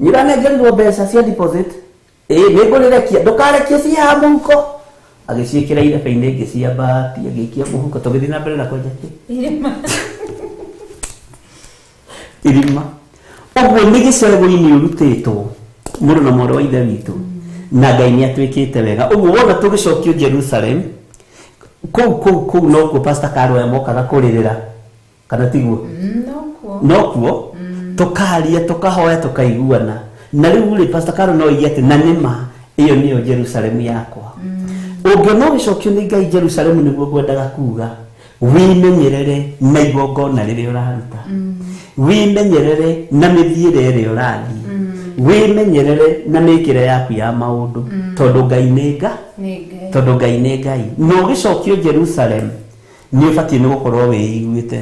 nĩũranengerirwo mbeca cia deposit nĩngũrĩrekia ndũkarekie ciĩ haha mũhuko agĩciĩkĩra irebe-inĩ ngĩciamba agĩikia mũhuko tũgĩthiĩ na mbere na kwenja irima ũguo nĩ gĩcego-inĩ ũrutĩtwo mũndũ na mwarĩ wa ithe witũ na Ngai nĩ atuĩkĩte wega ũguo wona tũgĩcokio Jerusalem kũu no kuo Pastor Karo mokaga kũrĩrĩra kana tiguo no kuo tũkaria tũkahoya tũkaiguana na rĩu rĩ Pastor Karo no oige atĩ na nĩma ĩyo nĩyo Jerusalem yakwa ũngĩona ũgĩcokio nĩ Ngai Jerusalem nĩguo ngwendaga kuga wĩmenyerere na igongona rĩrĩa ũraruta wĩmenyerere na mĩthiĩre ĩrĩa ũrathiĩ wĩmenyerere na mĩkĩre yaku ya maũndũ tondũ Ngai nĩ Ngai no ũgĩcokio Jerusalem nĩ ũbatiĩ nĩ gũkorwo wĩiguĩte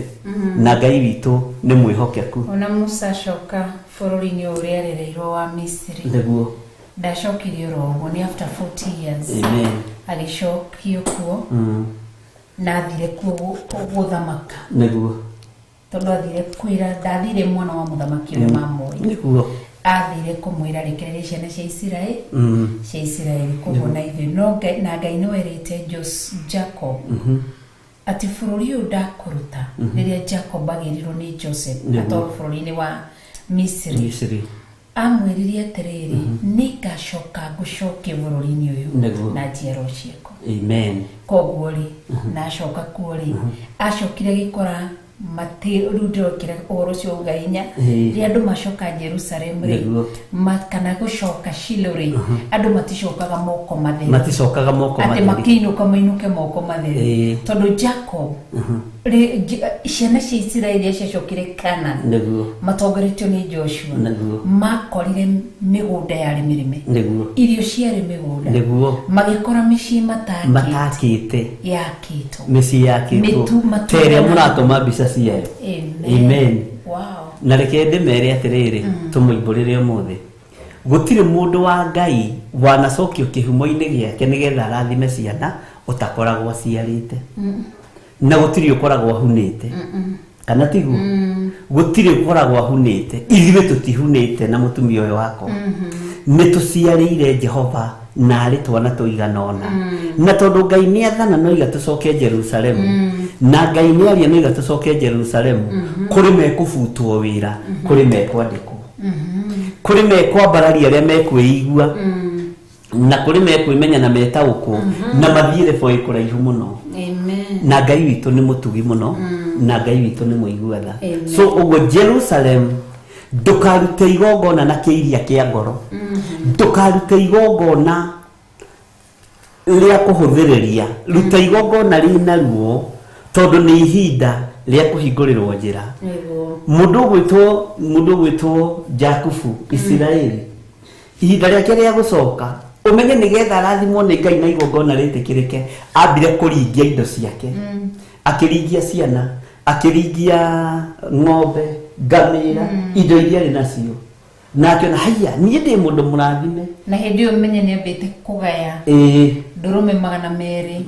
na Ngai witũ nĩ mwĩhokeku ona Musa acoka bũrũri-inĩ ũrĩa erereirwo wa Misiri nĩguo ndacokirie ũguo nĩ after 40 years agĩcokio kuo na athire kuo gũthamaka nĩguo tondũ athire kwĩra ndathire mwana wa mũthamaki ũrĩa mamũĩ nĩguo athire kũmwĩra rekereria ciana cia Isiraeli koguo na ithuĩ no na Ngai nĩ werĩte Jacob ati bũrũri ũyũ ndakũruta rĩrĩa Jacob agĩrirwo nĩ Joseph atwarwo bũrũri-inĩ wa Misiri amwĩrire atĩrĩrĩ nĩ ngacoka ngũcokie bũrũri-inĩ ũyũ na njiaro ciakwa koguo rĩ na acoka kuo rĩ acokire gĩkora rĩu ndĩrokĩra ũhoro ũcio ũgainya rĩrĩa andũ macoka Jerusalem rĩ kana gũcoka Shilo rĩ andũ maticokaga moko matheri atĩ makĩinũka mainũke moko matheri tondũ Jacob ciana cia Isiraeli ciacokire Canaan matongoretio nĩ Joshua makorire mĩgũnda yarĩ mĩrĩme irio ciarĩ mĩgũnda magĩkora mĩciĩ matakĩte yakĩtwo mĩciĩ yakĩtwo terĩa mũratũma mbica ciayo amen na reke ndĩmere atĩrĩrĩ tũmũimbũrĩre ũmũthĩ gũtirĩ mũndũ wa Ngai wanacokio kĩhumo-inĩ gĩake nĩgetha arathime ciana ũtakoragwo aciarĩte na gũtirĩ ũkoragwo ahunĩte kana tiguo gũtirĩ ũkoragwo ahunĩte ithuĩ tũtihunĩte na mũtumia ũyũ wakwa nĩ tũciarĩire Jehova na arĩ twana tũigana ona na tondũ Ngai nĩ athana no iga tũcoke Jerusalem na Ngai nĩ aria no iga tũcoke Jerusalem kũrĩ mekũbutwo wĩra kũrĩ mekwandĩkwo kũrĩ mekwambararia arĩa mekwĩigua na kũrĩ mekwĩmenya na metaũkwo na mathiĩre boĩ kũraihu mũno na Ngai witũ nĩ mũtugi mũno na Ngai witũ nĩ mũigua tha so ũguo Jerusalem ndũkarute igongona na kĩiria kĩa ngoro ndũkarute igongona rĩa kũhũthĩrĩria ruta igongona rĩna ruo tondũ nĩ ihinda rĩa kũhingũrĩrwo njĩra mũndũ gwĩtwo Jakubu Isiraeli ihinda rĩake rĩa gũcoka umenye nĩgetha arathimwo nĩ Ngai na igongona rĩtĩkĩrĩke ambire kũringia indo ciake akĩringia ciana akĩringia ng'ombe ngamĩra indo iria arĩ nacio na akiona haiya niĩ ndĩ mũndũ mũrathime na hĩndĩ ĩyo menye nĩ ambĩte kũgaya ndurume 200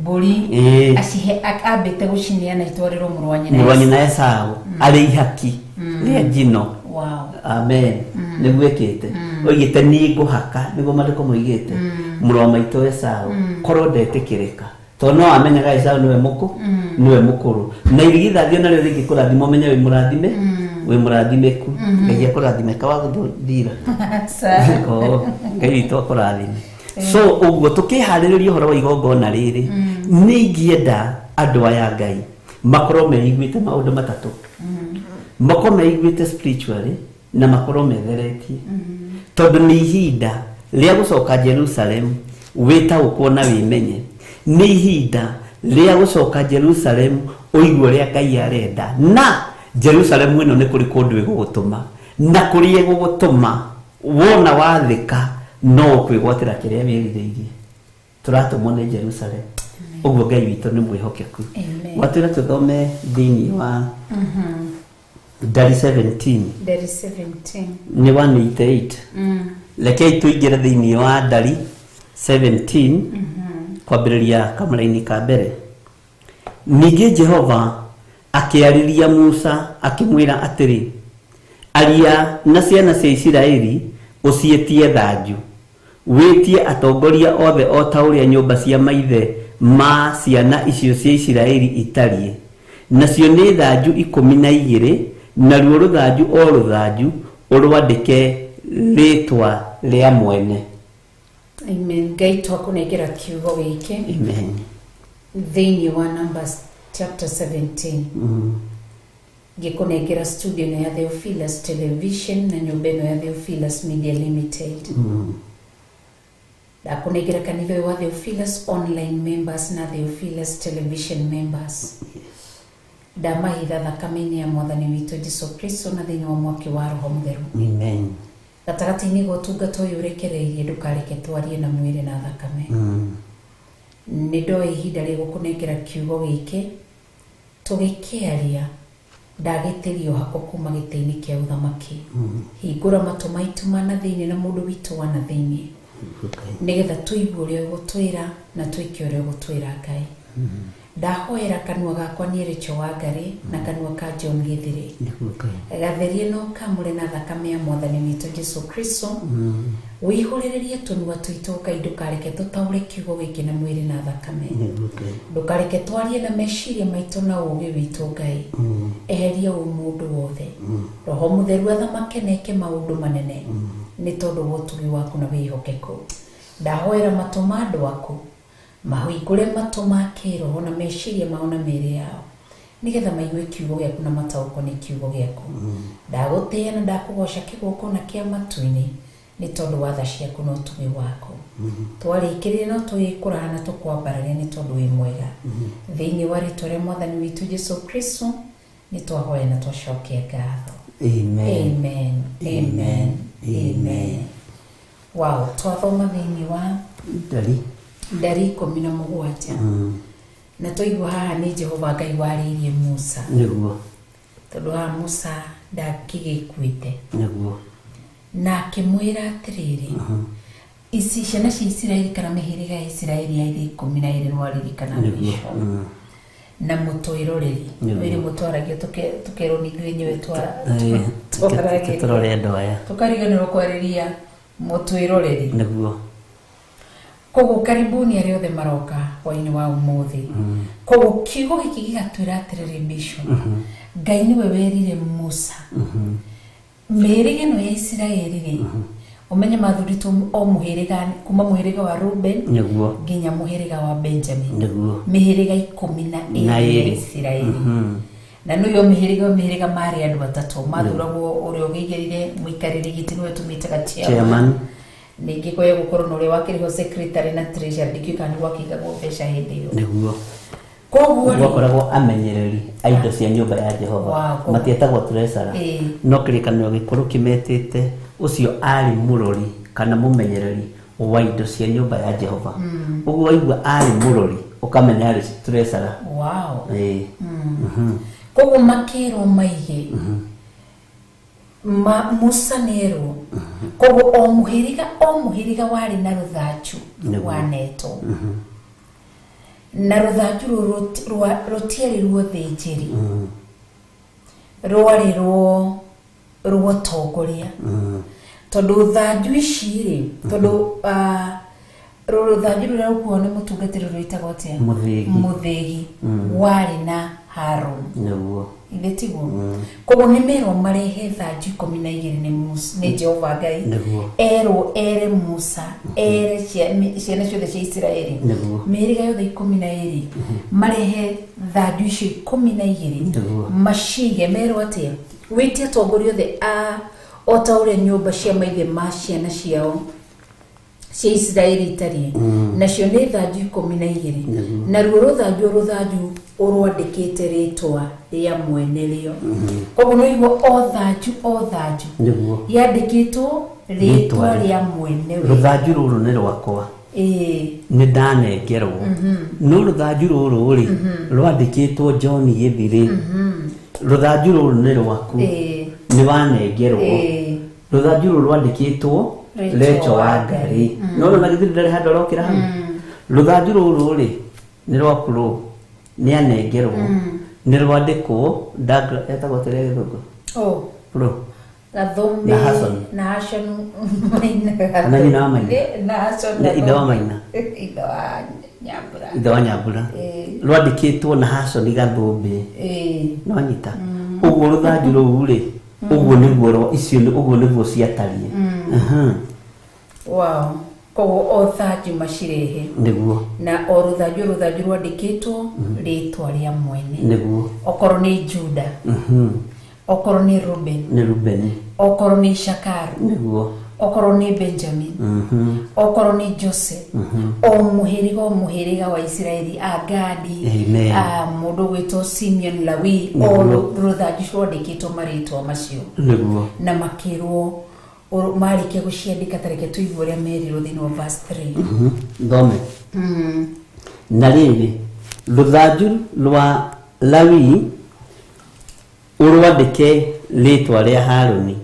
mburi acihe akambite guciniana itwariro murwanyina Esau ari ihaki ria njino. Wow. Amen. Nigwekete oigite ni guhaka nigo mariko muigite murwa maito Esau korwo ndetikirika to no amenyaga Esau niwe mukuru na irigithathio na rĩo rĩngĩ kũrathima ũmenye wĩ mũrathime wĩ mũrathimeku ngai akũrathimeka wa gũthira ngai witũ akũrathime. So uguo tukiharĩrĩria ũhoro wa igongona rĩrĩ nĩ ingĩenda andũ aya Ngai makorwo meiguĩte maũndũ matatũ, makorwo meiguĩte spiritually na makorwo metheretie tondũ nĩ ihinda rĩa gũcoka Jerusalem wĩtaũkwo na wĩmenye, nĩ ihinda rĩa gũcoka Jerusalem ũigua ũrĩa Ngai arenda. Na Jerusalem ĩno nĩ kũrĩ kũndũ ĩgũgũtũma na kũrĩ ĩgũgũtũma wona wathĩka no kwĩgwatĩra kĩrĩa wĩrirĩirie. Tũratũmwo nĩ Jerusalem. Ũguo Ngai witũ nĩ mwĩhokeku. Watwĩra tũthome thĩinĩ wa Ndari 17 nĩ 188. Rekei tũingĩre thĩinĩ wa Ndari 17 kwambĩrĩria kamũra-inĩ ka mbere. Ningĩ Jehova akĩarĩria Musa akĩmwĩra atĩrĩ, aria na ciana cia Isiraeli ũcietie thanju, wĩtie atongoria othe o ta ũrĩa nyũmba cia maithe ma ciana icio cia Isiraeli itariĩ. Nacio nĩ thanju 12, naruo rũthanju o rũthanju ũrwandĩke rĩtwa rĩa mwene. Amen. Ngai twakũnengera kiugo gĩkĩ. Amen. Thĩinĩ wa Numbers chapter 17. Ngĩkũnengera studio ya Theophilus Television na nyũmba ĩno ya Theophilus Media Limited. Ndakũnengera kanitha wa Theophilus Online Members na Theophilus Television Members. Ndamahitha thakame-inĩ ya Mwathani witũ Jesũ Kristo na thĩinĩ wa mwaki wa Roho Mũtheru. Amen. Gatagatĩ-inĩ ga ũtungata ũyũ ũrekereirie ndũkareke twarie na mwĩrĩ na thakame. Nĩ ndoe ihinda rĩa gũkũnengera kiugo gĩkĩ tũgĩkĩaria ndagĩtĩrio hako kuma gĩtĩ-inĩ kĩa ũthamaki. Hingũra matũ maitũ mana thĩinĩ na mũndũ witũ wa na thĩinĩ nĩgetha tũigue ũrĩa ũgũtwĩra na twĩke ũrĩa ũgũtwĩra Ngai. Ndahoera kanua gakwa nĩ Rachel Wangari na kanua ka John Githiri. Gatherie no kamũre na thakame ya Mwathani witũ Jesũ Kristo. Wĩihũrĩrĩrie tũnua tũitũ Ngai, ndũkareke tũtaũre kiugo gĩkĩ na mwĩrĩ na thakame. Ndũkareke twarie na meciria maitũ na ũũgĩ witũ Ngai. Eheria mũndũ wothe. Roho Mũtheru athamake na eke maũndũ manene nĩ tondũ wa ũtugi waku na wĩhokeku. Ndahoera matũ ma andũ aku mahingũre matũ ma kĩroho na meciria mao na mĩĩrĩ yao nĩgetha maigue kiugo gĩaku na mataũkwo nĩ kiugo gĩaku. Ndagũtĩĩa na ndakũgoca kĩgongona kĩa matu-inĩ nĩ tondũ wa tha ciaku na ũtugi waku. Twarĩkĩrĩre no tũgĩkũraha na tũkwambararia nĩ tondũ wĩ mwega. Thĩinĩ wa rĩĩtwa rĩa Mwathani witũ Jesũ Kristo nĩ twahoya na twacokia ngatho. Amen. Amen. Amen. Amen. Wow, twathoma thĩinĩ wa Ndari 17. Na tũigua haha nĩ Jehova Ngai warĩirie Musa. Nĩguo. Tondũ haha Musa ndakĩgĩkuĩte. Nĩguo. Na akĩmwĩra atĩrĩrĩ, ici ciana cia Isiraeli kana mĩhĩrĩga ya Isiraeli ya 12 nĩwaririkana mĩico na mũtwĩroreri. Wĩrĩ mũtwaragio tũkerwo nĩ ithuĩ enyewe tũrore andũ aya tũkariganĩrwo kwarĩria mũtwĩroreri. Nĩguo. Koguo karibuni arĩa othe maroka hwainĩ wa ũmũthĩ. Koguo kiugo gĩkĩ gĩgatwĩra atĩrĩrĩ Bishop, Ngai nĩwe werire Musa mĩhĩrĩga ĩno ya Isiraeli-rĩ, ũmenye mathurĩtwo o mũhĩrĩga kuma mũhĩrĩga wa Reuben nginya mũhĩrĩga wa Benjamin, mĩhĩrĩga 12 ya Isiraeli. Na nĩyo mĩhĩrĩga marĩ andũ atatũ mathuragwo ũrĩa ũgĩigĩrĩire mũikarĩri gĩtĩ nĩwe tũmĩtaga chairman. Ningĩ kwa gũkorwo na ũrĩa wakĩrĩho secretary na treasurer ndikĩka nĩ gwakĩigagwo mbeca hĩndĩ ĩyo. Nĩguo. Koguo gwakoragwo amenyereri a indo cia nyũmba ya Jehova matietagwo treasurer. No kĩrĩkanĩro gĩkũrũ kĩmetĩte ũcio arĩ mũrori kana mũmenyereri wa indo cia nyũmba ya Jehova. Ũguo waigua arĩ mũrori ũkamenya arĩ treasurer. Wow. Koguo makĩrwo maige Musa nero kogo o muhiriga wari na ruthanju wa neto na ruthanju rotieri ruothinjiri rwari rwo tongoria tondu thanju ici ri tondu ruthanju ruria rukuo ni mutungatiri rwitagwo atia muthigi wari na Harun Naguo Ibetiguo kogo nimero marehe thanju 12 ni Jehova Ngai ere Musa ere ciana ciothe cia Israeli meriga yothe 12 marehe thanju icio 12 mashige mero atia witie tongoria yothe o ta uria nyumba cia maithe ma ciana ciao cia Israeli tari nacio ni thanju 12 na ruo ruthanju urwandikite ritwa ria mwene rio koguo no igwo o thanju yandikitwo ritwa ria mwene we ruthanju ruru ni rwakwa ni ndanengerwo no ruthanju ruru ri rwandikitwo John Githiri ruthanju ruru ni rwaku ni wanengerwo ruthanju ruru rwandikitwo Lecho wa Ngai no na Githiri ndari handu rokira hau ruthanju ruru ri ni rwaku ni anengerwo ni rwandikwo ndagra etagwo tere githungu bro Gathombe na Hassan maina na nyina wa maina na Hassan na ithe wa maina ithe wa Nyambura rwandikitwo na Hassan Gathombe no nyita uguo ruthanju ruu ri uguo niguo icio uguo niguo ciatarie wow kogo o thanju macirehe niguo na o ruthanju rwandikitwo ritwa ria mwene niguo okorwo ni Juda okorwo ni Ruben okorwo ni Shakaru niguo okorwo ni Benjamin okorwo ni Joseph o muhiriga wa Israeli Agadi mundu gwitwo Simeon Lawi o ruthanju rwandikitwo maritwa macio niguo na makirwo marike guciandika tareke tuigwo ria merirwo thini wa verse 3 thome na riri ruthanju rwa Lawi urwandike ritwa ria Haruni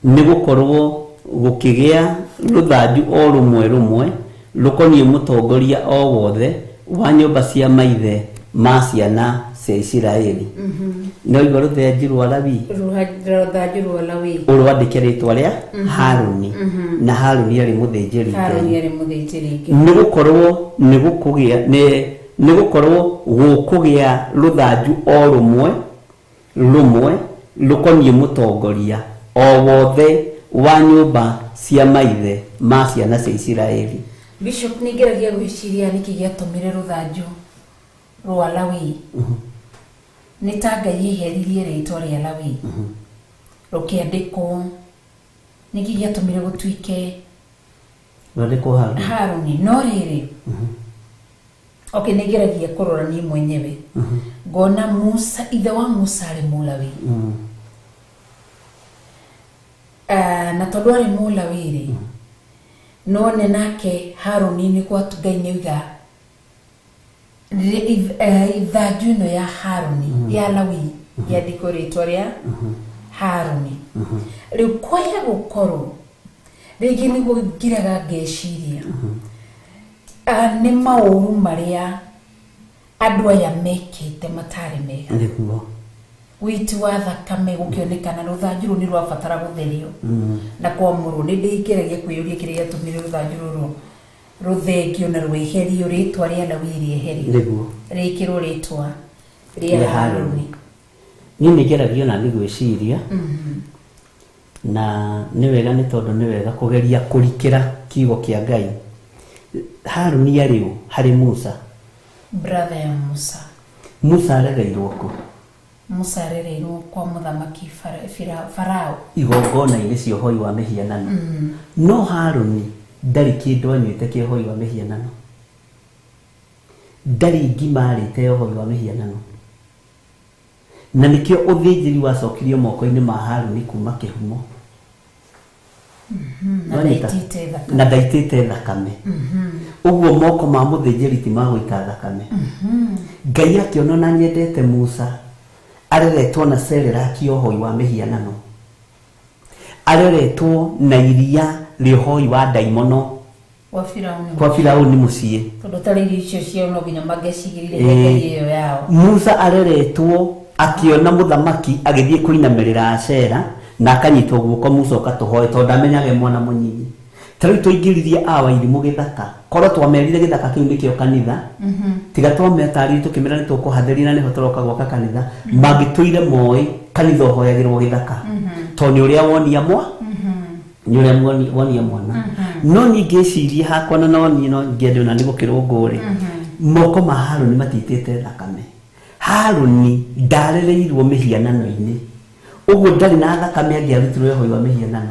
ni gukorwo gukigia ruthanju o rumwe rukonie mutongoria o wothe wa nyumba cia maithe ma ciana cia Israeli no igoro ruthanju rwa Lawi urwandike ritwa ria Haruni na Haruni ari muthinjiri ni gukorwo ni gukorwo gukugia ruthanju o rumwe rukonie mutongoria o wothe wa nyumba cia maithe ma ciana cia Israeli. Bishop nigeragia gwiciria niki giatumire ruthanju rwa Lawi ni ta Ngai iheririe ritwa ria Lawi rukiandikwo niki giatumire gutuike rwandikwo Haruni no riri okay nigeragia kurora ni mwenyewe ngona Musa ithe wa Musa ari Mulawi na tondu ari Mulawi ri none nake Haruni ni kwa tugaine wiga ithanju no ya Haruni ya Lawi ya dikoritwa ria Haruni riu kwaya gukoro rigi ni gugiraga ngeciria ni mauru maria andu aya mekite matari mega niguo witi wa thakame gukionekana ruthanju ni rwabatara gutherio na kwamuru ni ndikiragia kwiyuria kiria tumire ruthanju ruthengio na rweherio ritwa ria Lawi rieherio niguo rikirwo ritwa ria Haruni ni nigeragia na ndigwiciria na ni wega ni tondu ni wega kugeria kurikira kiugo kia Ngai. Haruni ariu hari Musa brother ya Musa arereirwo ku Musa arereirwo kwa muthamaki Farao igongona-inĩ cia ũhoi wa mĩhianano no Haruni ndari kĩndũ anyuĩte kĩa ũhoi wa mĩhianano ndari ngima arĩte ũhoi wa mĩhianano na nĩkĩo ũthĩnjĩri wacokirio moko-inĩ ma Haruni kuma kĩhumo na ndaitĩte thakame uguo moko ma mũthĩnjĩri ti magũita thakame Ngai akĩona na nyendete Musa areretwo na Serelaki ũhoi wa mĩhianano areretwo na iria rĩhoi wa daimono kwa Firauni muciĩ tondu tariri icio cio no nginya mangecigirire ngai iyo yao. Musa areretwo akiona muthamaki agithie kuinamirira Ashera na akanyitwo guoko Musa ukatuhoe tondu amenyage mwana munyinyi. Tari tuingiririe awa irimu githaka korwo twamerire githaka kiu nikio kanitha tiga twametari tukimera ni tukuhatheria na niho turoka gwaka kanitha magituire moi kanitha hoyagirwo githaka tondu uria wonia mwa nyure wonia mwana no ningeciria hakwa na no ngende na nigukirungure moko ma Haruni matitite thakame. Haruni ndarereirwo mihianano-ini uguo ndari na thakame angiarutirwo hoi wa mihianano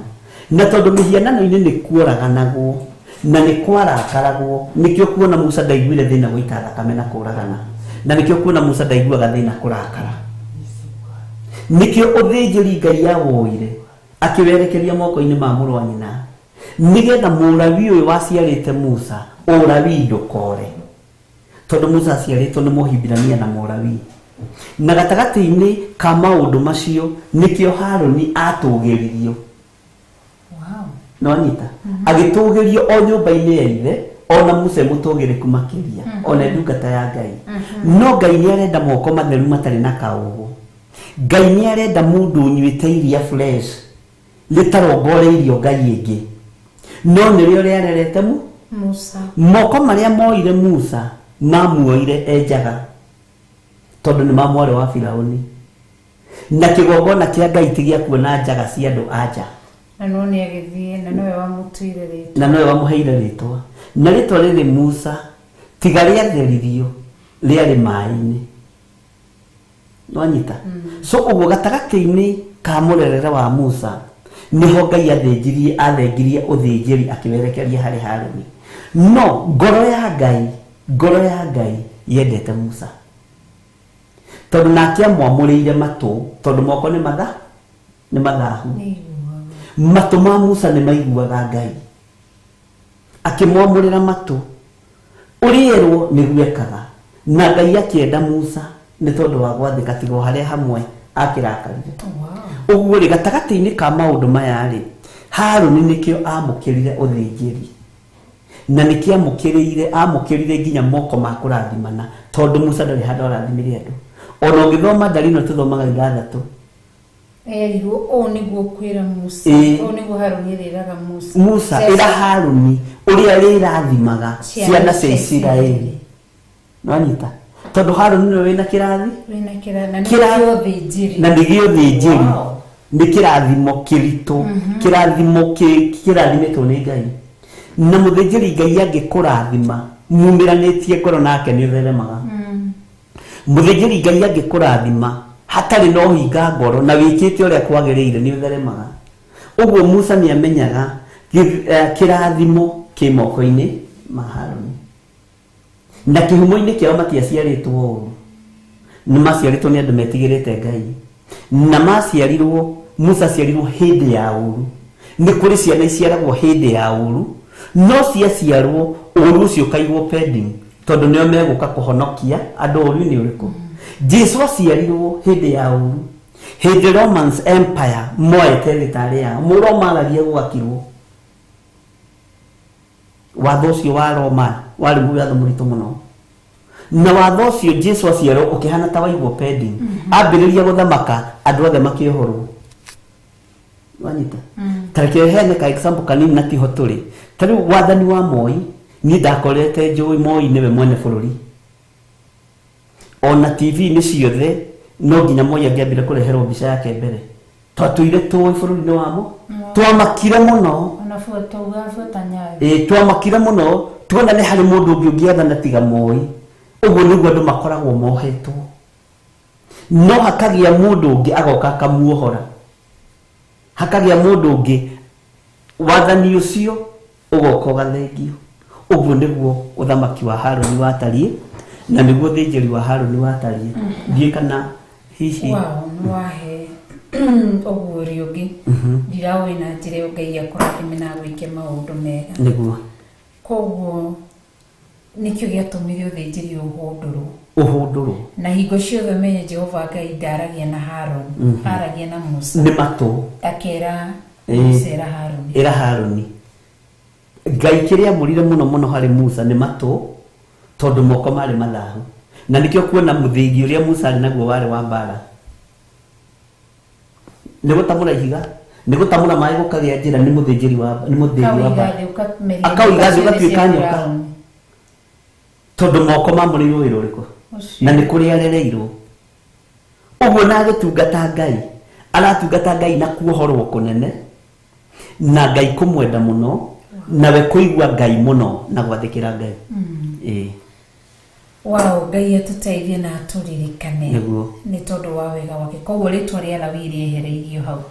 na tondu mihianano-ini ni kuoraganagwo na ni kwarakaragwo nikio kuona Musa ndaiguire thina guita thakame na kuragana na nikio kuona Musa ndaiguaga thina kurakara nikio uthinjiri Ngai awoire akiwerekeria moko-ini ma mũrũ wa nyina nigetha mũrawi uyu waciarite Musa ũrawi ndukore tondu Musa aciaritwo ni Mũhibirania na mũrawi na gatagati-ini ka maundu macio nikio Haruni atũgĩririo. No anyita agitũgĩrio o nyũmba-ini ya ithe ona Musa mũtũgĩrĩku makĩria ona ndungata ya Ngai no Ngai nĩ arenda moko matheru matarĩ na kaũgũ. Ngai nĩ arenda mũndũ ũnyuĩte iria fresh rĩtarongoreirio Ngai ĩngĩ no nĩrĩo rĩarerete Musa. Moko marĩa moire Musa mamuoire enjaga tondu nĩ mamware wa Firauni na kĩgongona kĩa Ngai tigia kuona njaga cia andũ anja na no nĩ agithie na nowe wamutuire rĩtwa na nowe wamuheire rĩtwa na rĩtwa rĩrĩ Musa tiga rĩatheririo rĩarĩ maĩ-inĩ. No anyita so uguo gatagati-ini ka mũrerere wa Musa niho Ngai athengirie ũthĩnjĩri akiwerekeria harĩ Haruni no ngoro ya Ngai yendete Musa tondu nake amwamũrĩire matũ tondu moko nĩ mathahu matũ ma Musa nĩ maiguaga Ngai akimwamũrĩra matũ ũrĩerwo nĩguo ekaga na Ngai akienda Musa nĩ tondu wa gwathĩka tigo harĩa hamwe akĩrakarire. Uguo rĩ gatagati-ini ka maundu maya rĩ Haruni nikio amũkĩrire ũthĩnjĩri na nikio amũkĩrire nginya moko ma kũrathimana tondu Musa ndarĩ handũ arathimire andũ ona ũngĩthoma Ndarino tuthomaga 6 erigwo o niguo kwira Musa o niguo Haruni rĩraga Musa ĩra Haruni ũrĩa rĩrathimaga ciana cia Isiraeli. No anyita tondu Haruni nĩwe wĩna kĩrathi na nĩgĩo thĩnjĩri nĩ kĩrathimo kĩritũ kĩrathimo kĩrathimitwo nĩ Ngai na mũthĩnjĩri Ngai angĩkũrathima mumiranĩtie ngoro nake nĩ ũtheremaga. Mũthĩnjĩri Ngai angĩkũrathima hatarĩ no hinga ngoro na wĩkĩte ũrĩa kwagĩrĩire nĩ ũtheremaga. Ũguo Musa nĩ amenyaga kĩrathimo kĩ moko-inĩ ma Haruni na kĩhumo-inĩ kĩao matiaciarĩtwo ũru nĩ maciarĩtwo nĩ andũ metigĩrĩte Ngai na maciarirwo Musa aciarirwo hĩndĩ ya ũru. Nĩ kũrĩ ciana iciaragwo hĩndĩ ya ũru no ciaciarwo ũru ũcio ũkaigwo pending tondu nĩo megũka kũhonokia andũ ũru-inĩ ũrĩkũ. Jesu aciarirwo hĩndĩ ya ũru hĩndĩ Romans Empire moete thitarĩ yao mũroma aragia gwakirwo watho ũcio wa Roma warĩ watho mũritũ mũno na watho ũcio Jesu aciarwo ũkĩhana ta waigwo pending ambĩrĩria gũthamaka andũ othe makĩohorwo. Wanyita tareke hene ka example kanini na tiho tũrĩ tarĩu wathani wa Moi ni ndakorete njũĩ Moi nĩwe mwene bũrũri ona TV-inĩ ciothe no nginya Moi angĩambire kũreherwo mbica yake mbere twatũire tũĩ bũrũri-inĩ wamo twamakire mũno twamakire mũno tuona nĩ harĩ mũndũ ũngĩ ũngĩathana tiga Moi. Ũguo nĩguo andũ makoragwo mohetwo no hakagĩa mũndũ ũngĩ agoka akamuohora hakagĩa mũndũ ũngĩ wathani ũcio ũgoka ũgathengio. Ũguo nĩguo ũthamaki wa Haruni watariĩ na nĩguo thĩnjĩri wa Haruni watariĩ. Thiĩ kana hihi wahe ũguo ũrĩ ũngĩ ndiraũĩ na njĩra Ngai akũrathime na gwĩke maũndũ mega nĩguo koguo nikio gĩatũmire ũthĩnjĩri ũhũndũrwo na hingo ciothe menye Jehova Ngai ndaragia na Haruni aragia na Musa nĩ matũ akera Musa Haruni era Haruni Ngai kiria murire muno hari Musa ni matu tondu moko mari mathahu na nikio kuona muthingi uria Musa ari naguo wari wa mbara ni gutamura ihiga ni gutamura mai gukagia njira ni muthinjiri wa mbara akauigathi ugatuika nyoka tondu moko mamurirwo wira uriku na ni kuria arereirwo uguo na agitungata Ngai aratungata Ngai na kuohorwo kunene na Ngai kumwenda muno nawe kuigwa Ngai muno na gwathikira Ngai wow Ngai atuteithie na aturirikane ni tondu wa wega wake koguo ritwa ria Lawi riehereirio hau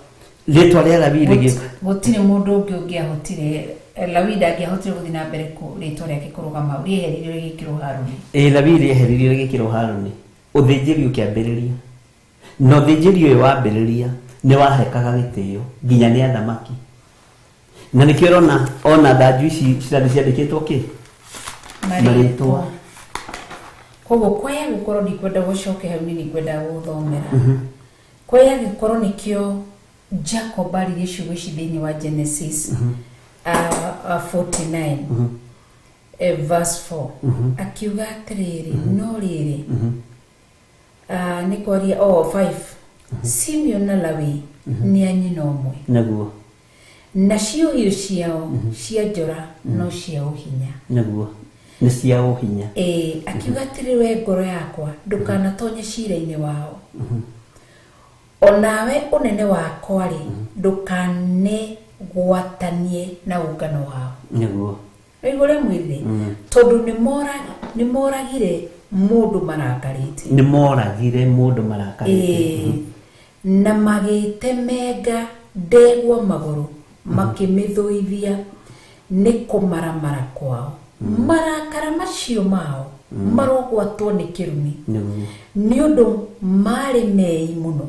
ritwa ria Lawi gutire mundu ungi ahotire Lawi ndangĩahotire gũthiĩ na mbere ritwa rĩake kũrũgama rĩeheririo rĩgĩkĩrwo Haruni Lawi rĩeheririo rĩgĩkĩrwo Haruni ũthĩnjĩri ũkĩambĩrĩria no ũthĩnjĩri ũyũ wambĩrĩria nĩ wahekaga gĩtĩo nginya nĩ athamaki na nĩkĩo ũrona ona thanju ici citarĩ ciandĩkĩtwo kĩ marĩtwa koguo kwaya gũkorwo ndikwenda gũcoke hau nĩ kwenda gũthomera kwaya gĩkorwo nĩkĩo Jacob aririe ciugo ici thĩinĩ wa Genesis 49 verse 4 akiuga atĩrĩrĩ no rĩrĩ nĩ kwaria 5 Simeon na Lawi nĩ anyina ũmwe naguo na ciũhio ciao cia njora no cia ũhinya naguo nĩ cia ũhinya akiuga atĩrĩrĩ we ngoro yakwa ndũkanatonye ciira-inĩ wao onawe unene wakwa rĩ ndũkane gwatanie na ũngano wao naguo igore mwĩrĩ tondu nĩ moragire mũndũ marakarĩte na magĩtemenga ndegwa magũrũ makĩmĩthũithia nĩ kũmaramara kwao marakara macio mao marogwatwo nĩ kĩrumi nĩ ũndũ marĩ mei mũno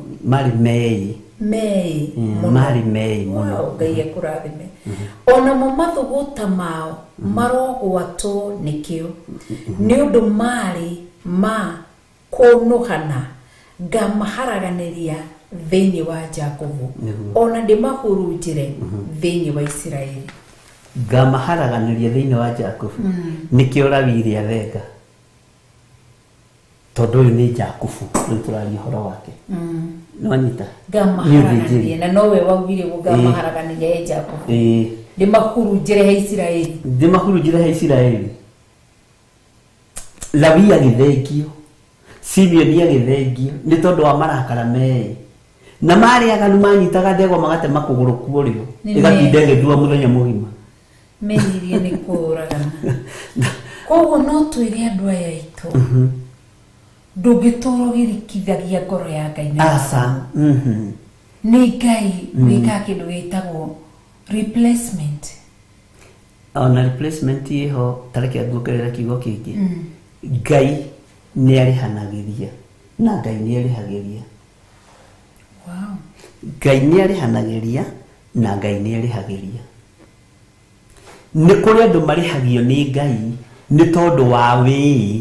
mei mũno Ngai akũrathime onamo mathũgũta mao marogwatwo nĩkĩo nĩ ũndũ marĩ ma kũnũhana ngamaharaganĩria thĩinĩ wa Jakobu ona ndĩmahurunjĩre thĩinĩ wa Isiraeli ngamaharaganĩria thĩinĩ wa Jakobu nĩkĩo Lawi rĩa thenga tondu uyu ni Jakubu rĩu tũraria ũhoro wake no anyita ngamaharaganĩria na nowe waugire ngamaharaganĩria Jakubu ndĩmahurunjĩre he Isiraeli Lawi agĩthengio Simeon agĩthengio nĩ tondu wa marakara mei na marĩ aganu manyitaga ndegwa magatema kũgũrũ kuorio ĩgatinda ĩgĩthua mũthenya mũgima menirie nĩ kũragana koguo no twĩre andũ aya aitũ ndũngĩtũũra ũgĩrikithagia ngoro ya Ngai asa nĩ Ngai gwĩka kĩndũ gĩtagwo replacement ona replacement ĩho tareke nguongerera kiugo kĩngĩ Ngai nĩ arĩhanagĩria na Ngai nĩ arĩhagĩria Ngai nĩ arĩhanagĩria na Ngai nĩ arĩhagĩria nĩ kũrĩ andũ marĩhagio nĩ Ngai nĩ tondũ wa wĩĩ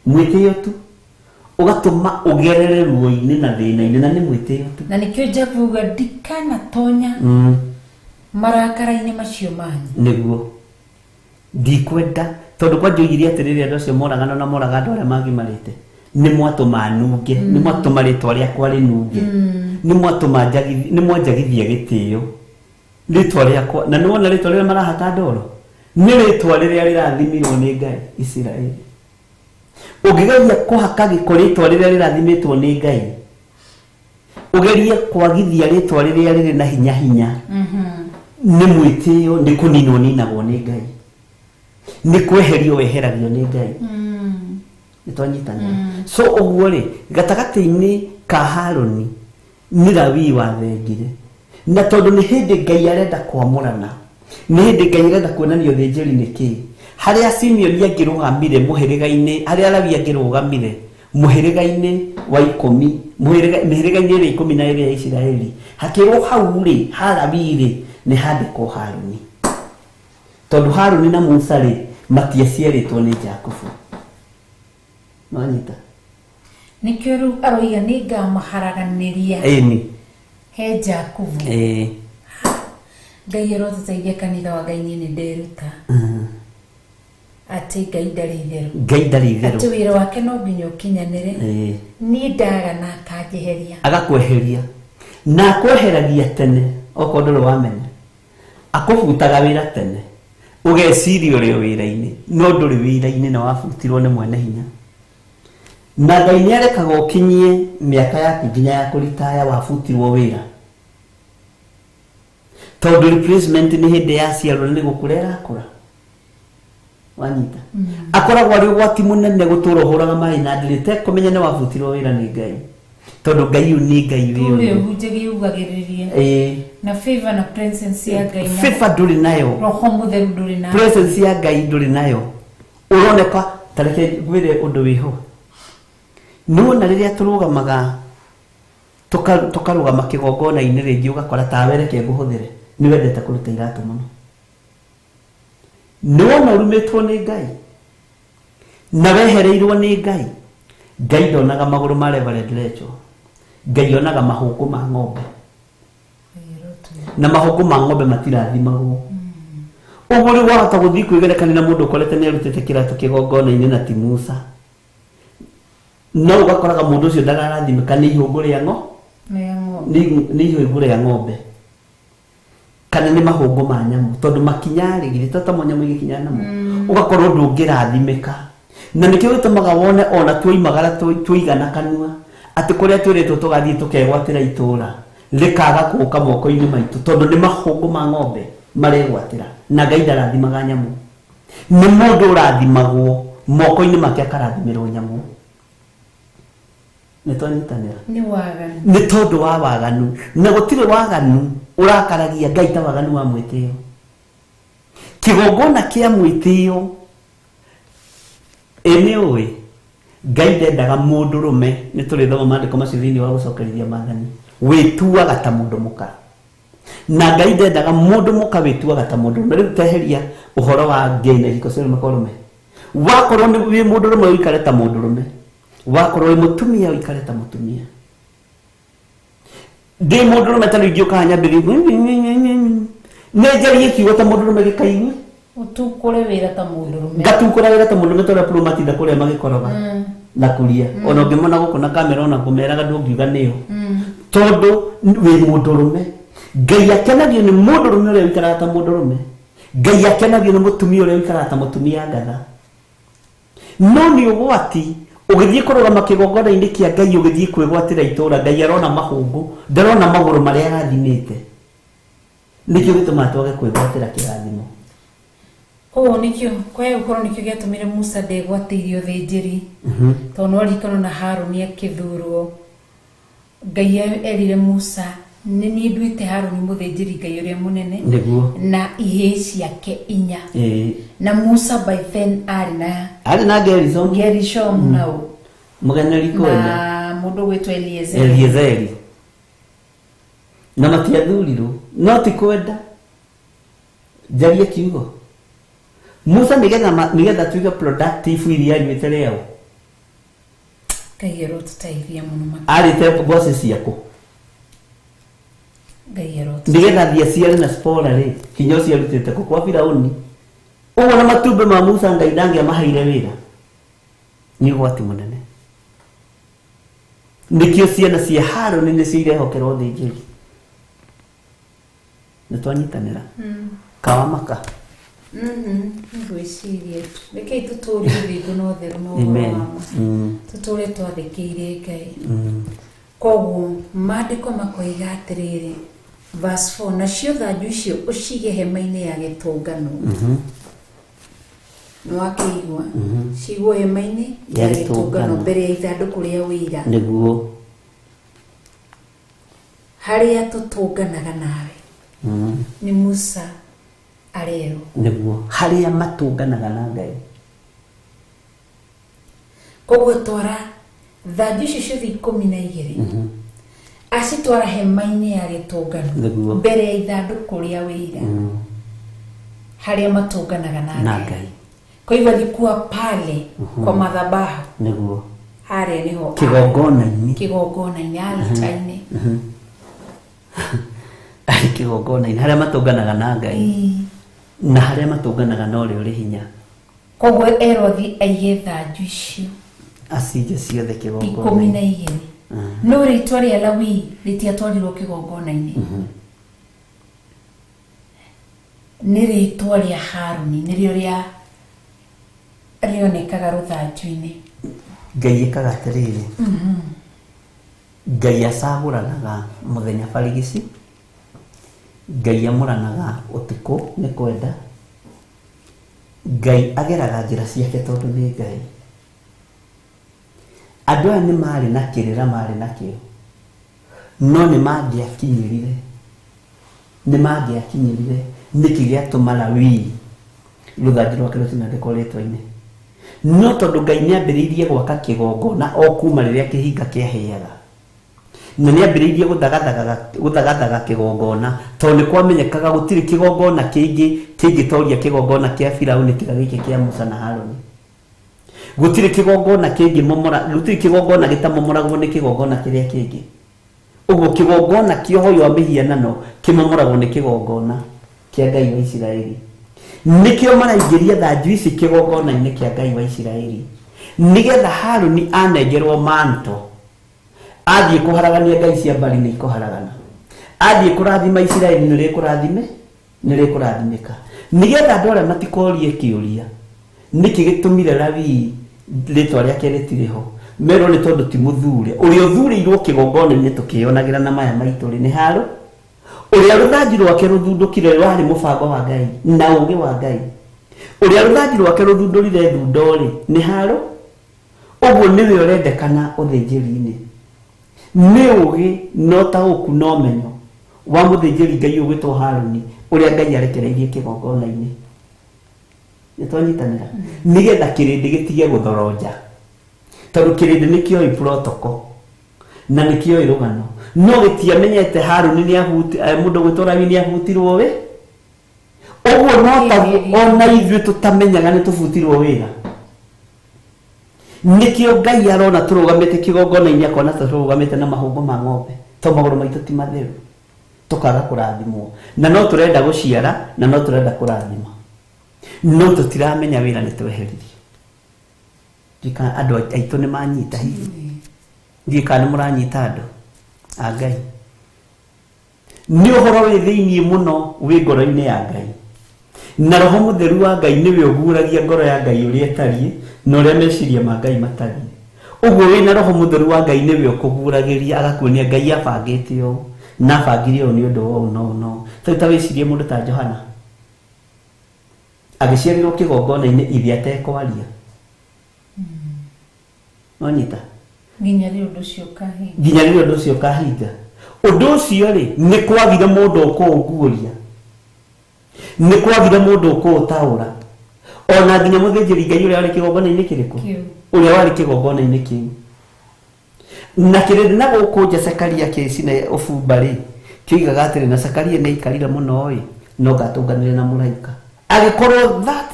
mwĩtĩo tu ugatuma ugerere ruo-inĩ na thĩna-inĩ na nĩ mwĩtĩo tu na nĩkĩo Jakuga ndikanatonya marakara-inĩ macio manyu nĩguo ndikwenda tondu kwanjũgirie atĩrĩrĩ andũ acio moragana na moraga andũ arĩa magimarĩte nĩ mwatũma nunge nĩ mwatũma rĩtwa rĩakwa rĩnunge nĩ mwanjagithia gĩtĩo rĩtwa rĩakwa na nĩwona rĩtwa rĩrĩa marahata ndoro nĩ rĩtwa rĩrĩa rĩrathimirwo nĩ Ngai Isiraeli ũngĩgeria kũhaka gĩko rĩtwa rĩrĩa rĩrathimĩtwo nĩ Ngai ũgerie kwagithia rĩtwa rĩrĩa rĩrĩ na hinya nĩ mwĩtĩo nĩ kũninwo ninagwo nĩ Ngai nĩ kweherio weheragio nĩ Ngai nĩtwanyitana so ũguo rĩ gatagatĩ-inĩ ka Haruni nĩ Lawi wathengire na tondu nĩ hĩndĩ Ngai arenda kwamũrana nĩ hĩndĩ Ngai arenda kuonanio thĩnjĩri nĩ kĩĩ harĩa Simeon angĩrũgamire mũhĩrĩga-inĩ harĩa Lawi angĩrũgamire mũhĩrĩga-inĩ wa 10 mĩhĩrĩga-inĩ ĩrĩa 12 ya Isiraeli hakĩrwo hau rĩ ha Lawi rĩ nĩ handĩkwo Haruni tondu Haruni na Musa rĩ matiaciarĩtwo nĩ Jakubu no anyita nĩkĩo rĩu aroiga nĩ ngamaharaganĩria ĩni he Jakubu Ngai aroteithia kanitha wa Ngai ni nderuta ati Ngai ndari theru ati wira wake no nginya ukinyanire ni ndaga na akanjeheria agakweheria na kweheragia tene okodoro wamenya akubutaga wira tene ugeciria uri wira-ini no nduri wira-ini na wabutirwo ni mwene hinya na Ngai ni arekaga ukinyie miaka yaku nginya ya kuritaya wabutirwo wira tondu replacement ni hindi ya ciarwo ni gukurera akura wanyita akoragwo ari ugwati munene gutura huraga mai na ndirite kumenya ni wabutirwo wira ni Ngai tondu Ngai ni Ngai wiyo hujegi ugagiririe na favor na presence ya Ngai favor nduri nayo roho mutheru nduri nayo presence ya Ngai nduri nayo uroneka tareke gwire undu wiho nuna riria turugamaga tukarugama kigongona ini ringi ugakora tawere ke nguhuthire ni wendete kuruta iratu muno nona urumitwo ni Ngai na wehereirwo ni Ngai Ngai ndonaga maguru ma Reverend Lecho Ngai onaga mahuku ma ng'ombe na mahuku ma ng'ombe matirathimagwo uburi wahota guthii kwigerekania na mundu ukorete ni arutite kiratu kigongona ini na ti Musa no ugakoraga mundu ucio ndagarathimika ni ihungu ria ni ihungu ria ng'ombe kana ni mahungu ma nyamu tondu makinyari githĩ tota monyamu igikinya namo ugakorwo ndungirathimika na nikio gitumaga wone ona twoimagara twoigana kanua ati kuria twiritwo tugathii tukegwatira itura rikaga kuka moko-ini maitu tondu ni mahungu ma ng'ombe maregwatira na Ngai ndarathimaga nyamu ni mundu urathimagwo moko-ini make akarathimirwo nyamu nitwanyitanira ni waganu ni tondu wa waganu na gutire waganu urakaragia Ngai ta waganu wa mwitio kigongona kia mwitio enewe Ngai ndendaga mundu rume ni turi thoma mandiko macithini wa gucokerithia mathani wituaga ta mundu muka na Ngai ndendaga mundu muka wituaga ta mundu rume riu teheria uhoro wa ngene hiko cio makorume wakorwo ni mundu rume uikare ta mundu rume wakorwo ni mutumia uikare ta mutumia ndi mundu rume tanu ingio kanya mbiri nejarie kiugo ta mundu rume gikaini utukure wira ta mundu rume ngatukura wira ta mundu rume tora pro matinda kuria magikoroga na kuria ona ngimona guko na kamera ona kumeraga ndungiuga niyo tondu wi mundu rume Ngai akenagio ni mundu rume uria uikara ta mundu rume Ngai akenagio ni mutumia uria uikara ta mutumia ngatha no ni ugwati ugithii kurugama kigongona-ini kia Ngai ugithii kwigwatira itura Ngai arona mahungu ndarona maguru maria arathimite nikio gituma twage kwigwatira kirathimo nikio kwa ukoro nikio giatumire Musa ndegwatirio thinjiri tondu arikano na Haruni akithurwo Ngai erire Musa ni nduite Haruni muthinjiri Ngai uria munene na ihe ciake 4 na Musa by then ari na Gerishom nao mugeneri kwene na mundu gwitwa Eliezeri na matiathurirwo no ti kwenda jaria kiugo Musa nigetha tuige productive iria nyuite leo Ngai arotutaithia muno ari te bosi ciako Ngai nigetha thia ciari na spora ri kinyo ciarutite kwa Firauni ugo na matumbe ma Musa Ngai ndangiamaheire wira ni gwati munene nikio ciana cia Haruni ni cirehokerwo thinjiri nitwanyitanira kawamaka ngwicirie rekei tuturie thingo no theru no amen tuture twathikiire Ngai koguo mandiko makoiga atiriri verse 4 nacio thanju icio ucige hema-ini ya gitungano nwakeigua cigwo hema-ini ya gitungano mbere ya ithanduku ria wira niguo haria tutunganaga nawe ni Musa arero niguo haria matunganaga na Ngai koguo twara thanju icio ciothe 12 acitwara hema-ini ya gitungano mbere ya ithanduku ria wira haria matunganaga na Ngai kwa hivyo alikuwa pale kwa madhabahu niguo haria niho kigongona-ini altar-ini arĩ kĩgongona-inĩ harĩa matũnganaga na Ngai na harĩa matũnganaga na ũrĩa ũrĩ hinya. Koguo Erothi aige thanju icio acinje ciothe kĩgongona 12 no rĩtwa rĩa Lawi rĩtiatwarirwo kĩgongona-inĩ. Nĩ rĩtwa rĩa Haruni nĩrĩo rĩa rĩonekaga rũthanju-inĩ. Ngai ekaga atĩrĩrĩ, Ngai acagũranaga mũthenya barigici, Ngai amũranaga ũtukũ nĩ kwenda, Ngai ageraga njĩra ciake tondũ nĩ Ngai. Andũ aya nĩ marĩ na kĩrĩra, marĩ na kĩo, no nĩ mangĩakinyĩrire nĩkĩ gĩatũma Lawi rũthanju rwake rũtinandĩkwo rĩtwa-inĩ. No tondũ Ngai nĩ ambĩrĩirie gwaka kĩgongona o kuma rĩrĩa kĩhinga kĩahĩaga, na nĩ ambĩrĩirie gũthagathaga kĩgongona tondũ nĩ kwamenyekaga gũtirĩ kĩgongona kĩngĩtoria kĩgongona kĩa Firaũni tiga gĩkĩ kĩa Musa na Harũni. Gũtirĩ kĩgongona gĩtamomoragwo nĩ kĩgongona kĩrĩa kĩngĩ. Ũguo kĩgongona kĩohoyo mĩhianano kĩmomoragwo nĩ kĩgongona kĩa Ngai wa Isiraeli. Nĩkĩo maraingĩria thanju ici kĩgongona-inĩ kĩa Ngai wa Isiraeli, nĩgetha Harũni anengerwo manto athiĩ kũharagania ngai cia mbari nĩ ikũharagana, athiĩ kũrathima Isiraeli nĩ rĩkũrathimĩka, nĩgetha andũ arĩa matikorie kĩũria nĩkĩ gĩtũmire Lawi rĩtwa rĩake rĩtirĩho, merwo nĩ tondũ ti mũthure. Ũrĩa ũthurĩirwo kĩgongona-inĩ tũkĩonagĩra na maya maitũ nĩ Harũ, ũrĩa rũthanju rwake rũthundũkire warĩ mũbango wa Ngai na ũũgĩ wa Ngai. Ũrĩa rũthanju rwake rũthundũrire thundo-rĩ nĩ Harũ. Ũguo nĩwe ũrendekana ũthĩnjĩri-inĩ, nĩ ũũgĩ no taũku no menyo wa mũthĩnjĩri Ngai ũgwĩtwo Harũni ũrĩa Ngai arekereirie kĩgongona-inĩ. Nĩtwanyitanĩra nĩgetha kĩrĩndĩ gĩtige gũthoronja, tondũ kĩrĩndĩ nĩkĩoĩ protocol na nĩkĩoĩ rũgano, no gĩtiamenyete Harũni mũndũ gwĩtwo Lawi nĩabutirwo wĩ. Ũguo no taguo ona ithuĩ tũtamenyaga nĩ tũbutirwo wĩra. Nĩkĩo Ngai arona tũrũgamĩte kĩgongona-inĩ akona tũrũgamĩte na mahũngũ ma ng'ombe tondũ magũrũ maitũ ti matheru, tũkaga kũrathimwo. Na no tũrenda gũciara na no tũrenda kũrathima, no tũtiramenya wĩra nĩ tweheririe. Ndika andũ aitũ nĩ manyita hihi, ndika nĩ mũranyita andũ a Ngai. Nĩ ũhoro wĩ thĩiniĩ mũno wĩ ngoro-inĩ ya Ngai, na Roho Mũtheru wa Ngai nĩwe ũguũragia ngoro ya Ngai ũrĩa ĩtariĩ na ũrĩa meciria ma Ngai matariĩ. Ũguo wĩna Roho Mũtheru wa Ngai nĩwe ũkũguũragĩria agakuonia Ngai abangĩte ũũ na abangire ũũ nĩ ũndũ wa ũũ no. Ta wĩcirie mũndũ ta Johana agĩciarirwo kĩgongona-inĩ ithe atekwaria. Wanyita nginya rĩu ũndũ ũcio ũkahinga. Ũndũ ũcio-rĩ nĩ kwagire mũndũ ũkũũguũria, nĩ kwagire mũndũ ũkũũtaũra, ona nginya mũthĩnjĩri Ngai ũrĩa warĩ kĩgongona-inĩ kĩrĩkũ, ũrĩa warĩ kĩgongona-inĩ kĩu. Na kĩrĩndĩ na gũkũ nja Zekaria kĩcina ũbumba-rĩ kĩoigaga atĩrĩ na Zekaria nĩ aikarire mũno-ĩ no ngatũnganĩre na mũraika. Agĩkorwo that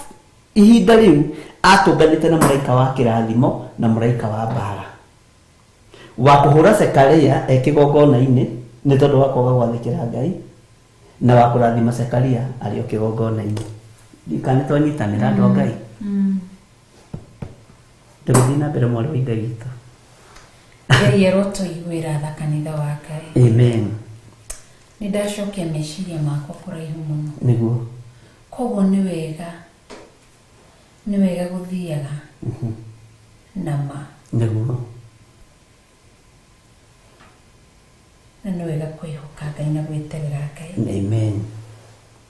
ihinda rĩu atũnganĩte na mũraika wa kĩrathimo na mũraika wa mbara wa kũhũra Zekaria kĩgongona-inĩ nĩ tondũ wa kwaga gwathĩkĩra Ngai, na wa kũrathima Zekaria arĩ o kĩgongona-inĩ. Ndikane twanyitanĩra andũ a Ngai. Tũgĩthiĩ na mbere mwarĩ wa ithe witũ. Ngai erotũiguĩra tha kanitha wa Ngai. Amen. Nĩ ndacokia meciria makwa kũraihu mũno. Nĩguo. Koguo nĩ wega gũthiaga na ma. Nĩguo. Na nĩ wega kwĩhoka Ngai na gwĩterera Ngai. Amen.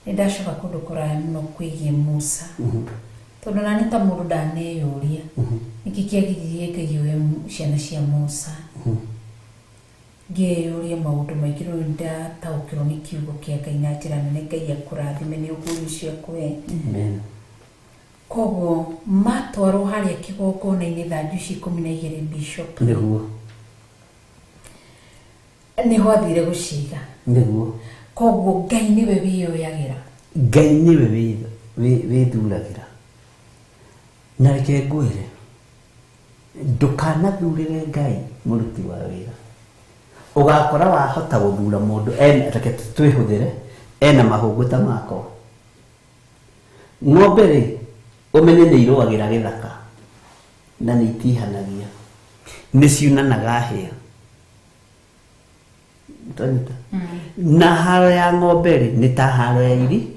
Nĩ ndacoka kũndũ kũraya mũno kwĩgiĩ Musa, tondũ nani ta mũndũ ndaneyũria nĩkĩ kĩagiririe Ngai oe ciana cia Musa. Ngĩyũria maũndũ maingĩ rĩu ndataũkĩrwo nĩ kiugo kĩa Ngai na njĩra nene. Ngai akũrathime nĩ ũguo ũcio akũhe. Amen. Koguo matwarwo harĩa kĩgongona-inĩ thanju ici 12 bishop. Nĩguo. Nĩho athire gũciga. Nĩguo. Koguo Ngai nĩwe wĩyoyagĩra. Ngai nĩwe wĩthuragĩra. Na reke ngwĩre ndũkanathurĩre Ngai mũruti wa wĩra. ugakora wahota guthura mundu reke twihuthire ena mahunguta mako ng'ombe ri umenye ni iruagira githaka na ni itihanagia ni ciunanaga hĩa tonita na haro ya ng'ombe ri ni ta haro ya iri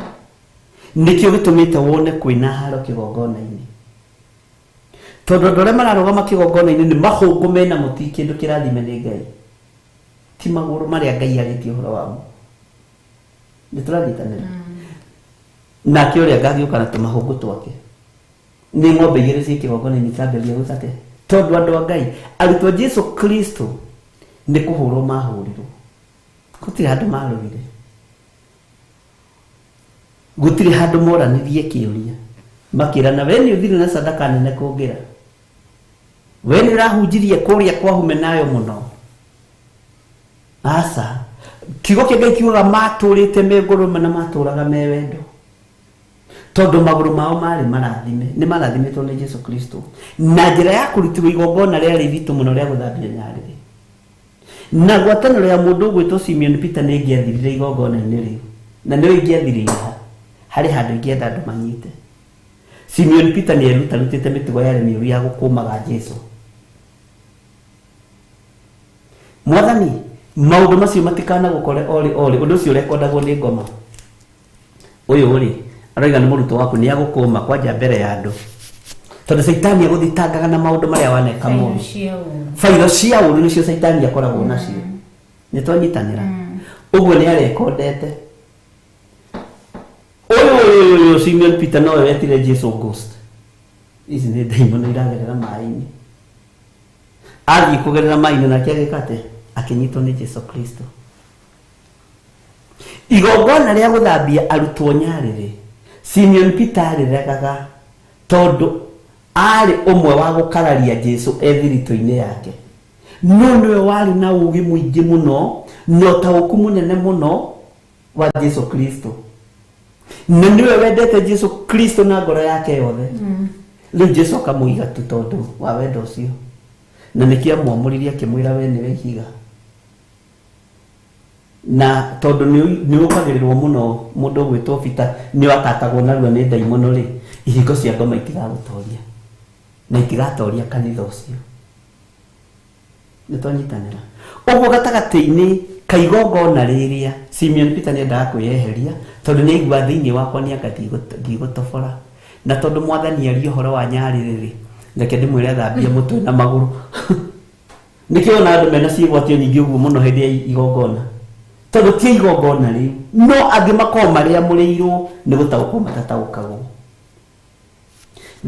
nikio gitumite wone kwina haro kigongona-ini tondu ndore mararugama kigongona-ini ni mahungu mena muti kindu kirathime ni Ngai ti maguru maria Ngai aritie horo wamo ni turathitanira na kioria ngagiuka na tumahungu twake ni ng'ombe igiri cia kigongona-ini tamberia gutate tondu andu a Ngai arutwo Jesu Kristo ni kuhurwo mahurirwo gutiri handu marugire gutiri handu moranirie kiuria makirana we ni uthire na sadaka nene kungira we ni rahunjirie kuria kwahume nayo muno asa kigo kia Ngai kiuga maturite me nguruma na maturaga me wendo tondu maguru mao mari marathime ni marathimitwo ni Jesu Kristo na njira ya kurutirwo igongona ria ritu muno ria guthambia nyariri na gwataniro ya mundu gwitwo Simeon Peter ni ngiathirire igongona-ini riu na ni ngiathirire hari handu ngienda andu manyite Simeon Peter ni erutarutite mitugo yari miuru ya gukumaga Jesu mwathani maundu macio matikana gukore oli undu ucio rekondagwo ni ngoma uyu uri aroiga ni murutwo waku ni agukuma kwanja mbere ya andu tondu Saitani aguthitangaga na maundu maria waneka mo fairo cia uru nicio Saitani akoragwo nacio ni twanyitanira uguo ni arekondete uyu Simeon Peter no wetire Jesu Ghost ici ni daimono iragerera mai-ini athi kugerera mai-ini na kiagikate akinyitwo ni Jesu Kristo igongona ria guthambia arutwo nyariri Simeon Peter ariregaga tondu ari umwe wa gukararia Jesu ethirito-ini yake no niwe wari na ugi muingi muno no tauku munene muno wa Jesu Kristo na niwe wendete Jesu Kristo na ngoro yake yothe riu Jesu akamuiga tu tondu wa wendo ucio na nikia mwamuriria akimwira we niwe ihiga na tondu ni ukagirirwo muno mundu gwitwo Peter ni wakatagwo narua ni daimono ri ihingo cia ngoma itigagutoria na itigatoria kanitha ucio ni twanyitanira uguo gatagati-ini kaigongona riria Simeon Peter ni endaga kwiyeheria tondu ni igua thiini wakwa ni anga ndigutobora na tondu mwathani ari uhoro wa nyariri reke ndimwire athambie mutwe na maguru nikio na andu mena ciigwatio nyingi uguo muno hindi ya igongona tondu ti igongona riu no angi makoo maria mureirwo ni gutaguka matatagukagwo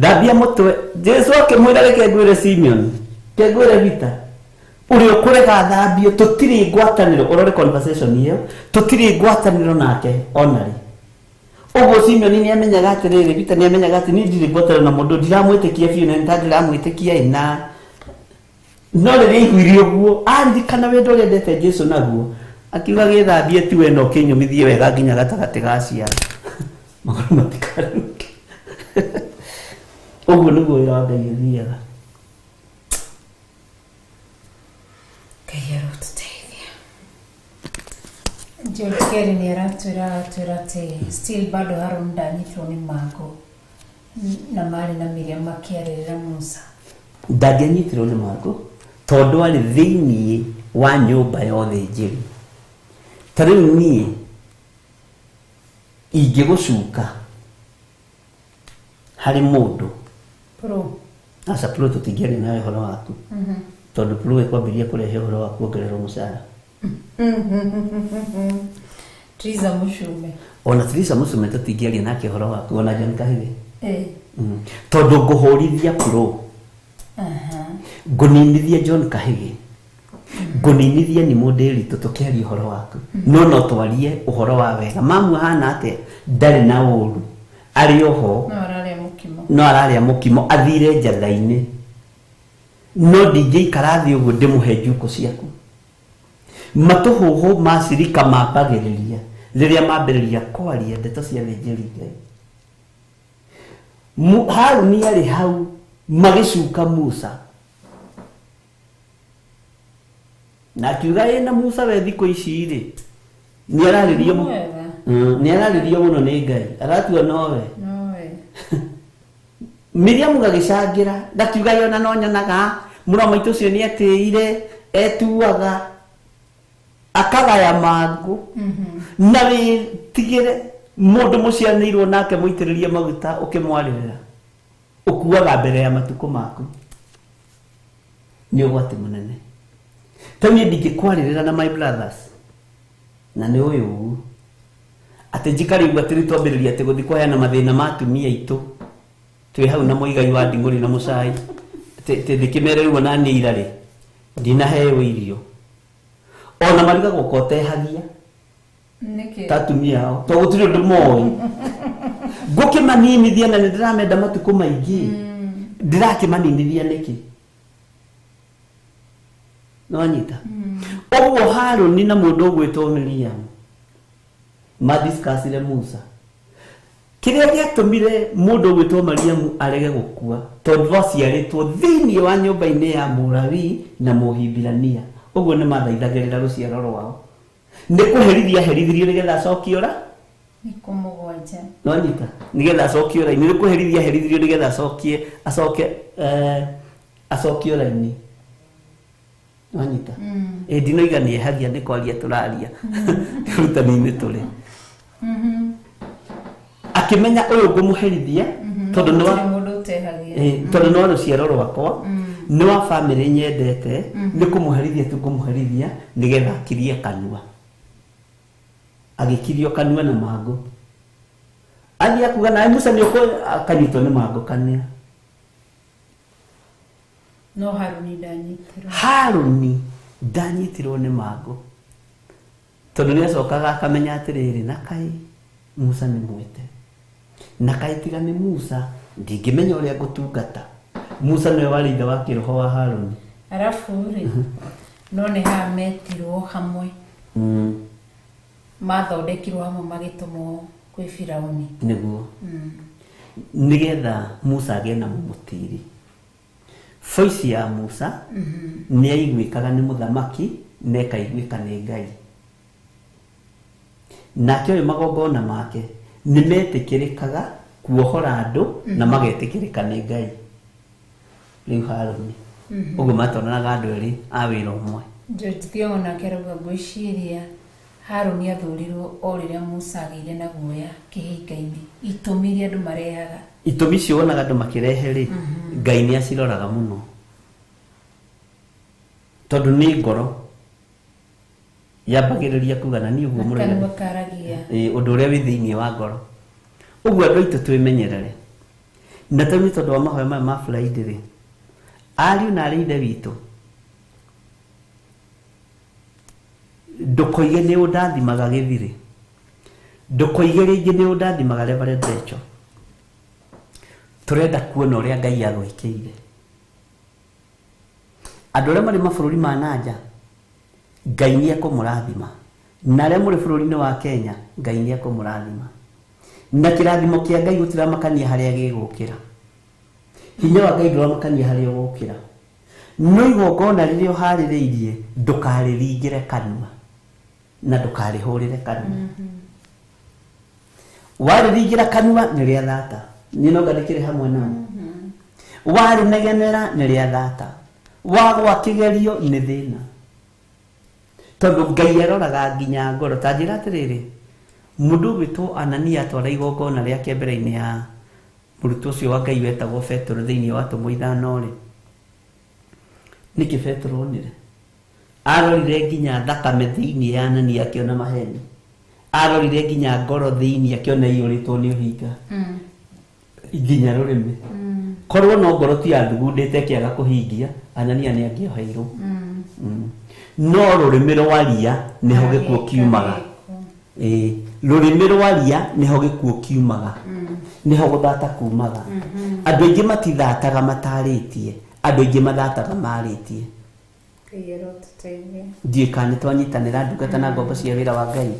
thambia mutwe Jesu akimwira reke ngwire Simeon ke ngwire Peter uri ukurega thambio tutiri ngwataniro urore conversation iyo tutiri ngwataniro nake onari uguo Simeon ni amenyaga atiriri Peter ni amenyaga ati ni ndiri ngwataniro na mundu ndiramwitikia biu na ndiramwitikia ina no riri igwiri uguo arikana wendo rendete Jesu naguo akiuga githambie ti we no kinyumithie wega nginya gatagati gacia maguru matikaruke uguo niguo wira wa Ngai uthiaga Ngai arotuteithia George Kerry ni aratwira ati still bado Harun ndanyitwo ni mago na mari na Miriam makiarĩrĩra Musa ndangianyitirwo ni mago tondu ari thiini wa nyumba yothe njiri tariu nie ingigucuka hari mundu pro asa pro tutingiari nawe horo waku tondu pro ekwambiria kurehe horo wa kuongererwo mucara Triza Mushume ona Triza Mushume tutingiari nake horo waku ona John Kahire tondu nguhurithia pro nguninithia John Kahire nguninithia ni mundiri tutukiaria horo waku no twarie uhoro wa wega mamu hana ate ndari na uru ari oho no araria mukimo athire njatha-ini no ndingĩikara thĩ ũguo ndĩmũhe njuko ciaku matũhũhũ macirika mambagĩrĩria rĩrĩa mambĩrĩria kwaria ndeto cia thĩnjĩri Ngai Haruni arĩ hau magĩcuka Musa na kiuga ena Musa we thiko ici ri ni araririo mu ni araririo muno ni Ngai aratua nowe Miriam gagicangira ndakiuga yona no nyonaga mũroma itu cio ni atĩire etuaga akagaya mangu na witigire mundu mucianĩirwo nake muitĩrĩrie maguta ukimwarĩrĩra ukuaga mbere ya matuko maku ni ũgwati mũnene tani ndingĩkwarĩrĩra na my brothers na nĩ ũyũ atĩ njikari atĩrĩ twambĩrĩria atĩ gũthi kũheana mathĩna ma atumia aitũ twĩ hau na mũigai wa nding'ũri na mũcai ndĩkĩmererwo na niĩ irarĩ ndinaheo irio ona marigagwo kotehagia tatumia ao to gũtirĩ ũndũ moĩ ngũkĩmaninithia na nĩndĩramenda matukũ maingĩ ndĩrakĩmaninithia nĩkĩ nonyita ũguo Harũni na mũndũ ũgwĩtwo Miriam madiscussire Musa kĩrĩa gĩatũmire mũndũ ũgwĩtwo Mariam arege gũkua tondũ aciarĩtwo thĩinĩ wa nyũmba-inĩ ya Mũlawi na Mũhibirania ũguo nĩ mathaithagĩrĩra rũciaro rwao nĩ kũherithia herithirio nĩgetha acokio ra nĩ kũmũgwanja nonyita nĩgetha acokio ra nĩ kũherithia herithirio nĩgetha acokio ra-inĩ nonyita ndinoiga nĩ ehagia nĩ kwaria tũraria rutani-inĩ tũrĩ akimenya ũyũ ngũmũherithia tondũ nĩ wa rũciaro rwakwa nĩ wa family nyendete nĩ kũmũherithia tu kũmũherithia nĩgetha akirie kanua agĩkirio kanua na mangu athia kuga na Musa nĩ akanyitwo nĩ mangu kanua no Harũni ndanyitirwo nĩ mangu tondũ nĩ acokaga akamenya atĩrĩrĩ na kaĩ Musa nĩ mwĩte na kaĩ tiga nĩ Musa ndingĩmenya ũrĩa ngũtungata Musa nĩwe warĩ ithe wa kĩroho wa Harũni arafu rĩ no nĩ haha metirwo hamwe mathondekirwo hamwe magĩtũmwo kwĩ Firaũni nĩguo nĩgetha Musa agĩe na mũmũtĩri voice ya Musa nĩ aiguĩkaga nĩ mũthamaki na ĩkaiguĩka nĩ Ngai nake ũyũ magongona make nĩ metĩkĩrĩkaga kuohora andũ na magetĩkĩrĩka nĩ Ngai rĩu Harũni ũguo matonanaga andũ erĩ a wĩra ũmwe George onake arauga ngwĩciria Harũni athurirwo o rĩrĩa Musa agĩire na guoya kĩhinga-inĩ itũmi iria andũ marehaga itũmi icio wonaga andũ makĩrehe rĩ Ngai nĩ aciroraga mũno tondũ nĩ ngoro yambagĩrĩria kuga na niĩ ũguo mũrega ũndũ ũrĩa wĩ thĩinĩ wa ngoro ũguo andũ aitũ twĩmenyerere na tondũ wa mahoya maya ma Friday rĩ ariũ na arĩ ithe witũ ndũkoige nĩ ũndathimaga gĩthirĩ ndũkoige rĩngĩ nĩ ũndathimaga Reverend Rachel tũrenda kuona ũrĩa Ngai agwĩkĩire andũ arĩa marĩ mabũrũri ma nanja Ngai nĩ ekũmũrathima na arĩa mũrĩ bũrũri-inĩ wa Kenya Ngai nĩ ekũmũrathima na kĩrathimo kĩa Ngai gũtiramakania harĩa gĩgũkĩra hinya wa Ngai ndũramakania harĩa ũgũkĩra no igongona rĩrĩa ũharĩrĩirie ndũkarĩringĩre kanua na ndũkarĩhũrĩre kanua warĩringĩra kanua nĩ rĩa thata niĩ no nganĩkĩre hamwe nao warĩnegenera nĩ rĩa thata wagwa kĩgerio nĩ thĩna tondũ Ngai aroraga nginya ngoro ta njĩra atĩrĩrĩ mũndũ ũgwĩtwo Anania atwara igongona rĩake mbere-inĩ ya mũrutwo ũcio wa Ngai wetagwo Petero thĩinĩ wa Atũmwo 5 nĩkĩ Petero onire arorire nginya thakame thĩinĩ ya Anania akĩona maheni arorire nginya ngoro thĩinĩ akĩona iyũrĩtwo nĩ ũhinga nginya rũrĩmĩ korwo no ngoro ti athugundĩte kĩaga kũhingia Anania nĩ angĩoheirwo no rũrĩmĩ rwaria nĩho gĩkuũ kiumaga rũrĩmĩ rwaria nĩho gĩkuũ kiumaga nĩho gũthata kumaga andũ aingĩ matithataga matarĩtie andũ aingĩ mathataga marĩtie ndiĩ kana twanyitanĩra ndungata na ngombo cia wĩra wa Ngai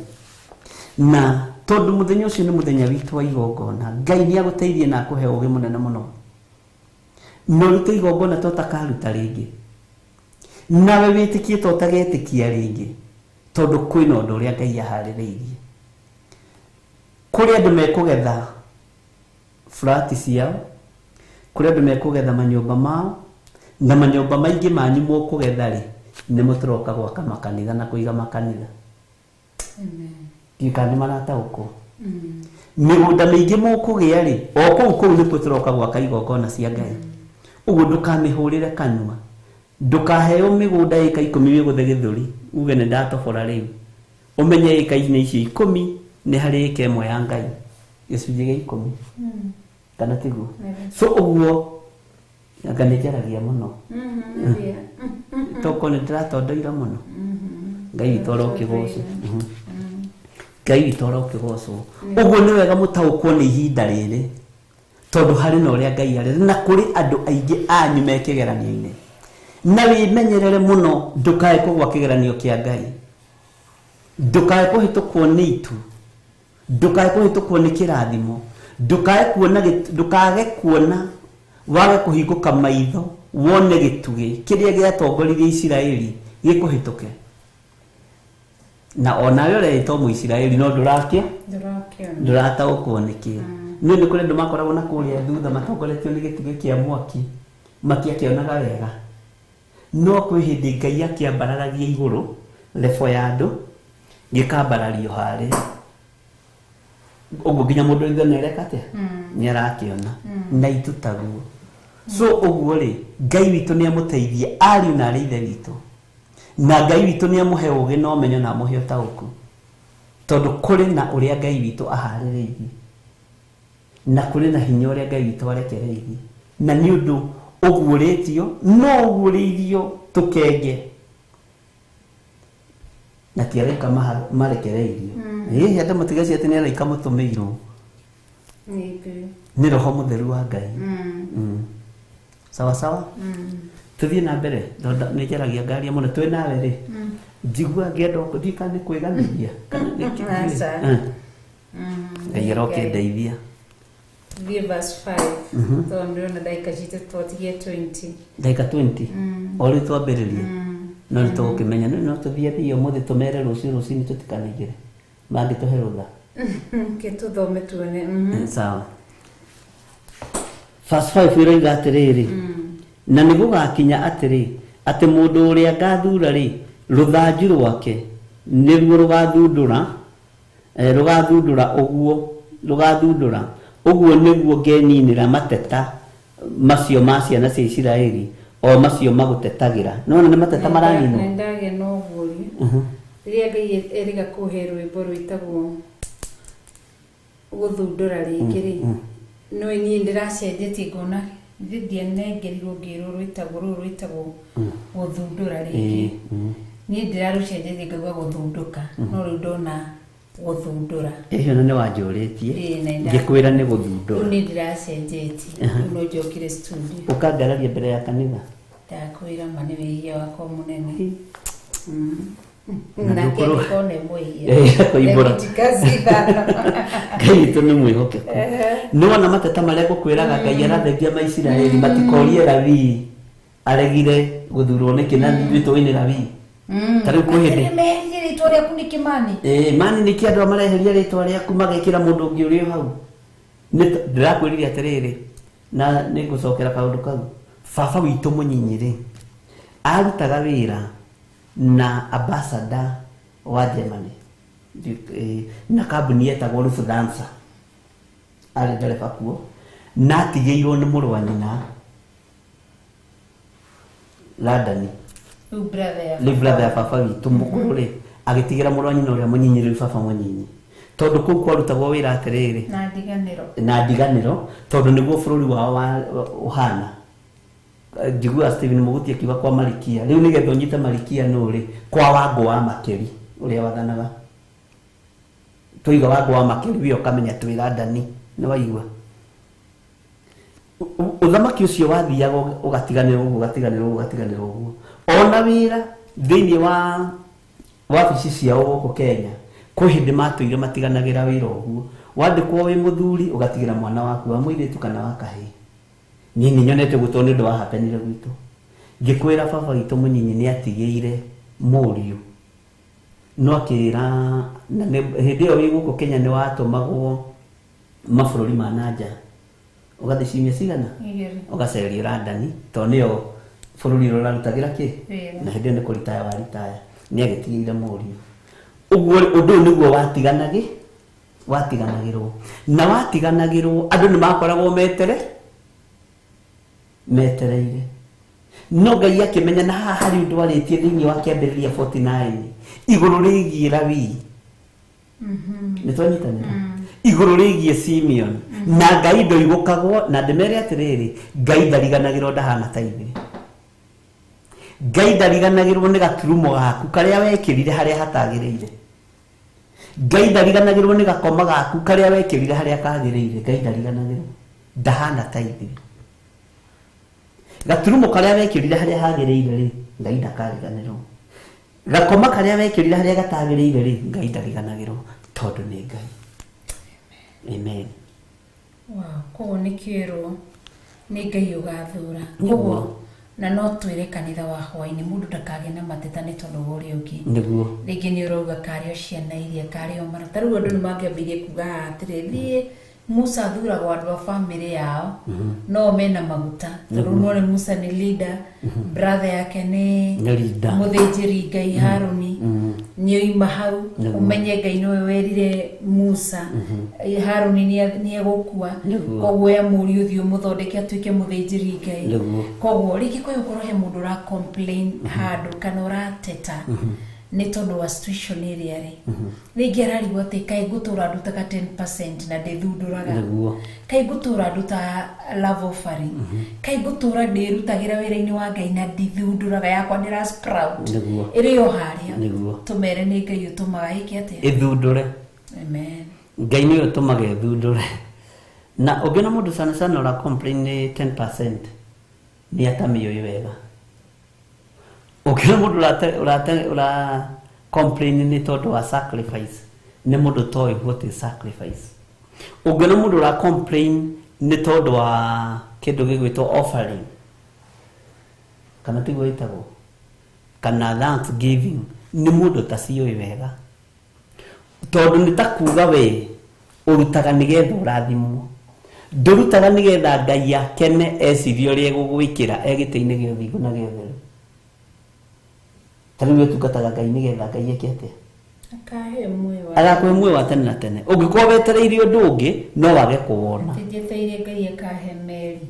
na tondũ mũthenya ũcio nĩ mũthenya witũ wa igongona Ngai nĩ agũteithie na akũhe ũgĩ mũnene mũno no rute igongona tũtakaruta rĩngĩ nawe wĩtĩkie to tagetĩkia rĩngĩ tondũ kwĩna ũndũ ũrĩa Ngai aharĩrĩirie. Kũrĩ andũ mekũgetha flat ciao, kũrĩ andũ mekũgetha manyũmba mao, na manyũmba maingĩ manyu mũkũgetha rĩ nĩ mũtũroka gwaka makanitha na kũiga makanitha. Gĩkani marataũkwo. Mĩgũnda mĩingĩ mũkũgĩa rĩ o kũu nĩkuo tũroka gwaka igongona cia Ngai. Ũguo ndũkamĩhũrĩre kanua, ndũkaheo mĩgũnda ĩka 10 wĩgũthe gĩthũri uge nĩ ndatobora rĩu. Ũmenye ĩka-inĩ icio 10 nĩ harĩ ĩka ĩmwe ya Ngai, gĩcunjĩ gĩa 10 kana tiguo. So ũguo anga nĩ njaragia mũno toko nĩ ndĩratondoira mũno. Ngai witũ arokĩgocwo, Ngai witũ arokĩgocwo. Ũguo nĩ wega mũtaũkwo nĩ ihinda rĩrĩ tondũ harĩ na ũrĩa Ngai arĩ na kũrĩ andũ aingĩ anyu me kĩgeranio-inĩ, na wĩmenyerere mũno ndũkae kũgwa kĩgeranio kĩa Ngai, ndũkae kũhĩtũkwo nĩ itu, ndũkae kũhĩtũkwo nĩ kĩrathimo, ndũkage kuona wage kũhingũka maitho wone gĩtugĩ kĩrĩa gĩatongoririe Isiraeli gĩkũhĩtũke. Na onawe ũretwo Mũisiraeli no ndũrataũkwo nĩkĩ. Nĩ kũrĩ andũ makoragwo na kũrĩa thutha matongoretio nĩ gĩtugĩ kĩa mwaki matiakĩonaga wega, no kwĩ hĩndĩ Ngai akĩambararagia igũrũ lebo ya andũ gĩkambarario harĩ ũguo nginya mũndũ withe nĩereka atĩa nĩ arakĩona na itutaguo. So ũguo rĩ Ngai witũ nĩ amũteithie ariũ na arĩ ithe witũ, na Ngai witũ nĩ amũhe ũgĩ na ũmenyo na amũhe ũtaũku tondũ kũrĩ na ũrĩa Ngai witũ aharĩrĩirie na kũrĩ na hinya ũrĩa Ngai witũ arekereirie, na nĩ ũndũ ũguũrĩtio no ũguũrĩirio tũkenge na ti araika marekereirio. Andũ mũtigeci atĩ nĩ araika mũtũmĩirwo nĩ Roho Mũtheru wa Ngai. Sawa sawa, tuthiĩ na mbere nĩ njaragia ngaria mũno twĩ nawe rĩ njigua ngĩenda gũthiĩ kana nĩ kwĩganĩria kana nĩ Ngai arokĩndeithia. Verse 5 tondũ na dakika citũ tũtigie 20 dakika 20 o rĩu twambĩrĩrie no nĩ tũgũkĩmenya no tũthiĩ ũmũthĩ tũmere rũciinĩ tũtikanĩigĩre mangĩtũhe rũtha kĩtũthome tuone. Sawa. Verse 5 ĩroiga atĩrĩrĩ, na nĩ gũgakinya atĩrĩ atĩ mũndũ ũrĩa ngathura rĩ rũthanju rwake nĩruo rũgathundũra ũguo nĩguo ngeninĩra mateta macio ma ciana cia Isiraeli o macio magũtetagĩra. Nona nĩ mateta maraninwo. Nĩ ndagĩa na ũguũrio rĩrĩa Ngai erĩga kũhe rwĩmbo rwĩtagwo gũthundũra rĩngĩ rĩ no niĩ ndĩracenjetie ngona ndianengerirwo ngĩrwo rwĩtagwo gũthundũra rĩngĩ. Niĩ ndĩrarũcenjetie ngaigua gũthundũka no rĩu ndona gũthundũra. Ĩyo nĩ wanjũrĩtie ngĩkwĩra nĩ gũthundũra. Nĩ ndĩracenjetie no njokire studio ũkangararia mbere ya kanitha ndakwĩra ma nĩ wĩhia wakwa mũnene na kone mwĩhia Ngai witũ nĩ mwĩhokeku. Nĩ wona mateta marĩa ngũkwĩraga Ngai arathengia Maisiraeli matikorie Lawi aregire gũthurwo nĩkĩ na thitũinĩ Lawi. Tarĩu kwĩ hĩndĩ meherie rĩtwa rĩaku nĩ kĩmani mani nĩ kĩ andũ amareheria rĩtwa rĩaku magekĩra mũndũ ũngĩ ũrĩ hau. Ndĩrakwĩrire atĩrĩrĩ na nĩ ngũcokera kaũndũ kau. Baba witũ mũnyinyi rĩ arutaga wĩra na ambassador wa Germany na kambuni yetagwo Lufthansa arĩ ndereba kuo na atigĩirwo nĩ mũrũ wa nyina London. Rĩu brother ya baba witũ mũkũrũ rĩ agĩtigĩra mũrũ wa nyina ũrĩa mũnyinyi rĩu baba mũnyinyi tondũ kũu kwarutagwo wĩra atĩrĩrĩ na ndiganĩro tondũ nĩguo bũrũri wao ũhana. Njigua Stephen Mũguti akiuga kwa Malikia rĩu nĩgetha ũnyite Malikia no rĩ kwa Wangũ wa Makeri ũrĩa wathanaga tũiga Wangũ wa Makeri wĩyo kamenya twĩ London nĩ waigua. Ũthamaki ũcio wathiaga ũgatiganĩrwo ũguo ona wĩra thĩinĩ wa wabici ciao gũkũ Kenya kwĩ hĩndĩ matũire matiganagĩra wĩra ũguo wandĩkwo wĩ mũthuri ũgatigĩra mwana waku wa mũirĩtu kana wa kahĩĩ. Niĩ nĩ nyonete gũtwo nĩ ũndũ wa hapenire gwitũ ngikwira baba witũ mũnyinyi nĩ atigĩire mũriũ no akĩra na hĩndĩ ĩyo wĩ gũkũ Kenya nĩ watũmagwo mabũrũri ma nanja ũgathiĩ ciumia cigana ũgaceria London tondũ nĩyo bũrũri ũrĩa ũrarutagĩra kĩ na hĩndĩ ĩyo nĩ kũritaya waritaya nĩ agĩtigĩire mũriũ ũguo ũndũ nĩguo watiganagĩrwo na watiganagĩrwo andũ nĩ makoragwo metereire no Ngai akĩmenya na haha harĩ ũndũ warĩtie thĩinĩ wa kĩambĩrĩria 49 igũrũ rĩgiĩ Lawi nĩ twanyitanĩra igũrũ rĩgiĩ Simeon na Ngai ndoigũkagwo na ndĩmere atĩrĩrĩ Ngai ndariganagĩrwo ndahana ta ithuĩ Ngai ndariganagĩrwo nĩ gaturumo gaku karĩa wekĩrire harĩa hatagĩrĩire Ngai ndariganagĩrwo nĩ gakoma gaku karĩa wekĩrire harĩa kagĩrĩire Ngai ndariganagĩrwo ndahana ta ithuĩ gaturumo karĩa wekĩrire harĩa hagĩrĩire rĩ Ngai ndakariganĩrwo gakoma karĩa wekĩrire harĩa gatagĩrĩire rĩ Ngai ndariganagĩrwo tondũ nĩ Ngai amen koguo nĩ kĩrwo nĩ Ngai ũgathura koguo na no twĩre kanitha wa hwainĩ mũndũ ndakagĩa na mateta nĩ tondũ wa ũrĩa ũngĩ nĩguo rĩngĩ nĩ ũrauga karĩo ciana iria karĩo mara ta rĩu andũ nĩ mangĩambirie kuga atĩrĩ thiĩ Musa athuragwo andũ a bamĩrĩ yao no mena maguta tondũ nĩ Musa nĩ leader brother yake nĩ mũthĩnjĩri Ngai Harũni nĩ oima hau ũmenye Ngai nĩwe werire Musa Harũni nĩ egũkua koguo ya mũriũ ũthiĩ ũmũthondeke atuĩke mũthĩnjĩri Ngai koguo rĩngĩ kwa ũkorwo he mũndũ ũra complain handũ kana ũrateta nĩ tondũ wa situation ĩrĩa rĩ rĩngĩ ararigwo atĩ kaĩ ngũtũra ndutaga 10% na ndĩthundũraga kaĩ ngũtũra nduta love offering kaĩ ngũtũra ndĩrutagĩra wĩra-inĩ wa Ngai na ndĩthundũraga yakwa ndĩra sprout ĩrĩ o harĩa tũmere nĩ Ngai ũtũmaga ĩke atĩa ĩthundũre amen Ngai nĩ ũtũmaga ĩthundũre na ũngĩ na mũndũ sana ũra complain 10% nĩ atamĩoĩ wega ũkĩra mũndũ ũra complain nĩ tondũ wa sacrifice nĩ mũndũ toĩ what is sacrifice ũngĩ na mũndũ ũra complain nĩ tondũ wa kĩndũ gĩgwĩtwo offering kana tiguo ĩtagwo kana thanksgiving nĩ mũndũ taciũĩ wega tondũ nĩ ta kuga we ũrutaga nĩgetha ũrathimwo ndũrutaga nĩgetha Ngai akene ecirie ũrĩa egũgwĩkĩra egĩtĩ-inĩ gĩa ũthingu na gĩa ũtheru tarĩu wetungataga Ngai nĩgetha Ngai eke atĩa agakũhe muoyo wa tene na tene ũngĩkorwo wetereire ũndũ ũngĩ no wage kũwona Ngai akahe meri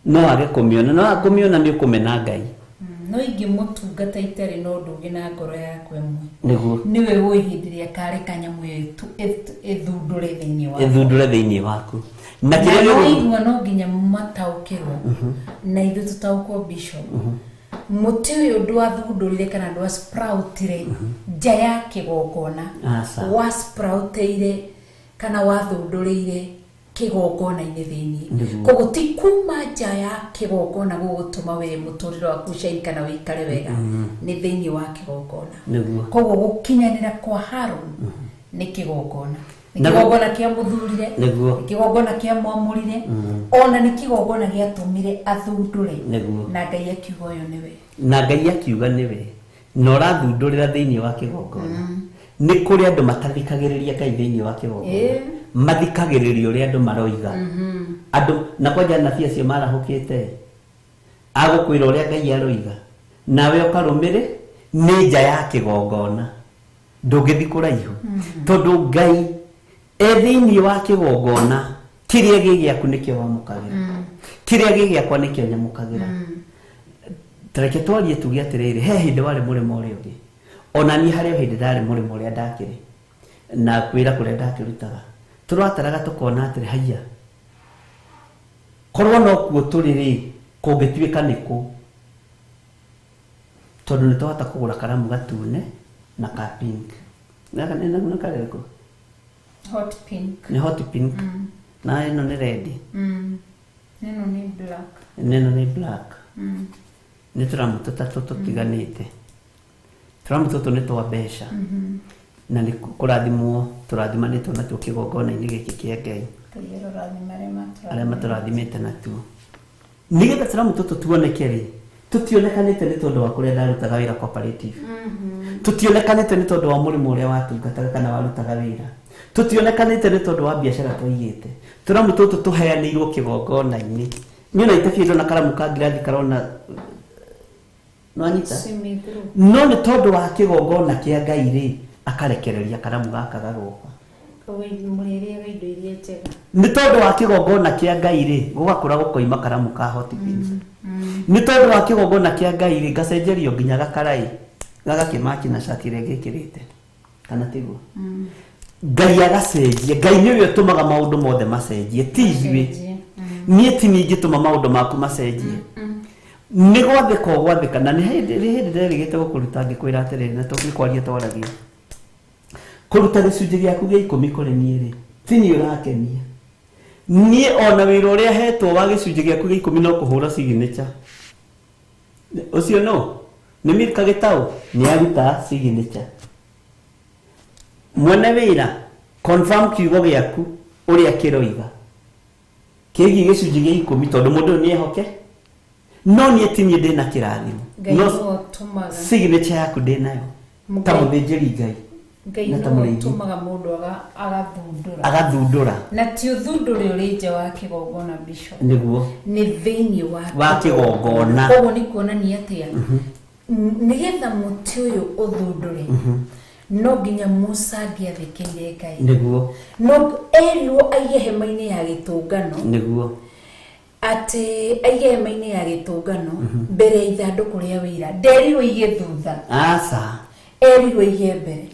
no wage kũmĩona no wage kũmĩona nĩ ũkũmena Ngai no ingĩmũtungata itarĩ na ũndũ ũngĩ na ngoro yakwa ĩmwe nĩguo nĩwe ũĩ hĩndĩ ĩrĩa kareka nyamũ ĩyo ĩthundũre thĩinĩ waku na kĩrĩa no nginya mataũkĩrwo na ithuĩ tũtaũkwo bishop mũtĩ ũyũ ndwathundũrire kana ndwasproutire nja ya kĩgongona wasproutĩire kana wathundũrĩire kĩgongona-inĩ thĩinĩ koguo ti kuma nja ya kĩgongona gũgũtũma we mũtũrĩre waku ũcaine kana wĩikare wega nĩ thĩinĩ wa kĩgongona koguo gũkinyanĩra kwa Harũni nĩ kĩgongona kĩgongona kĩa mũthurire kĩgongona kĩa mwamũrire ona nĩ kĩgongona gĩatũmire athundũre na Ngai akiuga ũyũ nĩwe na Ngai akiuga nĩwe na ũrathundũrĩra thĩinĩ wa kĩgongona nĩ kũrĩ andũ matathikagĩrĩria Ngai thĩinĩ wa kĩgongona mathikagĩrĩria ũrĩa andũ maroiga andũ na kwanja nabii acio marahũkĩte agũkwĩra ũrĩa Ngai aroiga nawe ũkarũmĩrĩ nĩ nja ya kĩgongona ndũngĩthi kũraihu tondũ Ngai thĩinĩ wa kĩgongona kĩrĩa gĩ gĩaku nĩkĩo wamũkagĩra kĩrĩa gĩ gĩakwa nĩkĩo nyamũkagĩra tareke twarie tuge atĩrĩrĩ he hĩndĩ warĩ mũrĩmo ũrĩa ũngĩ ona niĩ harĩ hĩndĩ ndarĩ mũrĩmo ũrĩa ndakĩrĩ na kwĩra kũrĩa ndakĩrutaga tũrataraga tũkona atĩrĩ haiya korwo no kuo tũrĩ kũngĩtuĩka nĩkũ tondũ nĩ twahota kũgũra karamu gatune na ka pink na kareko hot pink nĩ hot pink na ĩno nĩ red ĩno nĩ black nĩ tũramu tũtatũ tũtiganĩte tũramu tũtũ nĩ twa mbeca na nĩ kũrathimwo tũrathimanĩtwo natuo kĩgongona-inĩ gĩkĩ kĩa Ngai arĩa matũrathimĩte natuo nĩgetha tũramu tũtũ tuoneke rĩ tutionekanite ni tondu wa kuria ndarutaga wira cooperative tutionekanite ni tondu wa murimu uria watungataga kana warutaga wira tutionekanite ni tondu wa biashara twaigite turamu tutu tuheanirwo kigongona-ini nyona itafindo na karamu ka ngirathi karona nwanyita no ni tondu wa kigongona kia Ngai ri akarekereria karamu gaka gagoka ni tondu wa kigongona kia Ngai ri gugakura gukoima karamu ka hot beans ni tondu wa kigongona kia Ngai ri gacenjerio nginya gakarai gagakimaki na shati rege kirite kana tiguo Ngai agacenjie Ngai niwe utumaga maundu mothe macenjie tijwe nie tiningituma maundu maku macenjie ni gwathika gwathika na ni hindi nderigite gukuruta ngikwira atiriri na tungikwaria twaragia kuruta gicunji giaku gia 10 kuri nie ri tini urakenia nie ona wira uria hetwo wa gicunji giaku gia 10 no kuhura signature ucio no ni Milka Gitau ni aruta signature mwene wira confirm kiugo giaku uria kiroiga kigi gicunji gia 10 tondu mundu ni ehoke no nie tini ndina kirathimo no signature yaku ndinayo ta muthinjiri Ngai Ngai no tumaga mundu agathundura na ti uthundure uri nja wa kigongona bishop niguo ni thiini wa kigongona koguo ni kuonania atia nigetha muti uyu uthundure no nginya Musa ngiathikire Ngai niguo no erirwo aige hema-ini ya gitungano niguo ati aige hema-ini ya gitungano mbere ithanduku ria wira nderirwo ige thutha asa erirwo ige mbere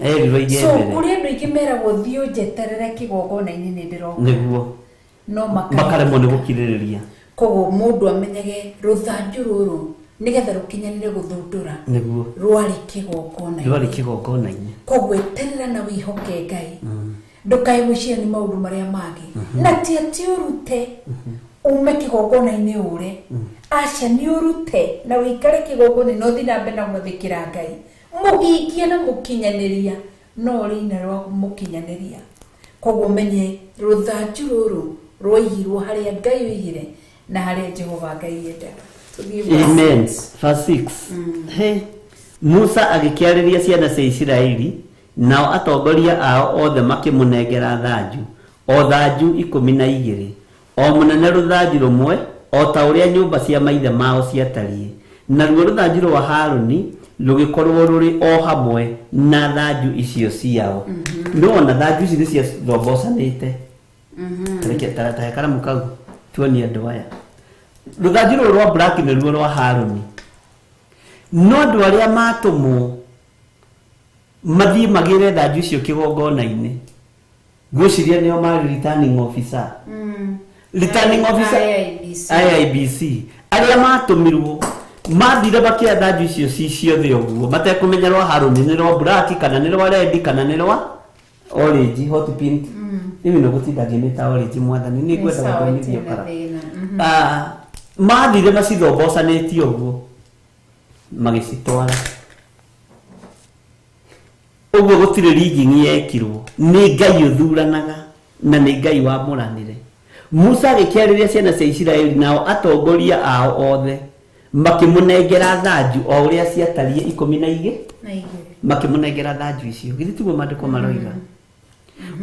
so kuri andu ingi meragwo thio njeterere kigongona-ini ni ndiro niguo no makaremwo ni gukiririria koguo mundu amenyage ruthanju ruru nigetha rukinyanire guthundura niguo rwari kigongona-ini koguo eterera na wihoke Ngai ndukaigucia ni maundu maria mangi na ti ati urute ume kigongona-ini ure aca ni urute na wikare kigongona no thina mbe na muthikira Ngai muhingie na mukinyaniria no rina rwa mukinyaniria koguo menye ruthanju ruru rwaigirwo haria Ngai oigire na haria Jehova Ngai endaga amen verse 6 hey Musa agikiariria ciana cia Isiraeli nao atongoria ao othe makimunengera thanju o thanju 12 o munene ruthanju rumwe o ta uria nyumba cia maithe mao ciatarie na ruo ruthanju rwa Haruni rugikorwo ruri o hamwe na thanju icio ciao no na thanju ici ni cia thombocanite tareke tarata karamu kau tuoni andu aya ruthanju rwa black ni ruo rwa Haruni no andu aria matumwo mathie magire thanju icio kigongona-ini gwiciria nio mari returning officer IIBC aria matumirwo mathire bakia thanju icio ciothe uguo matekumenya rwa Haruni ni rwa black kana ni rwa red kana ni rwa orange hot pink ibi no gutindagia ni ta orange mwathani ni kwenda guthomithio kara mathire macithombocanĩtie uguo magicitwara uguo gutire rigging yekirwo ni Ngai uthuranaga na ni Ngai wa muranire Musa agikiariria ciana cia Isiraeli nao atongoria ao othe makimunengera thanju o uria ciatarie 12 makimunengera thanju icio githitiguo mandiko maroiga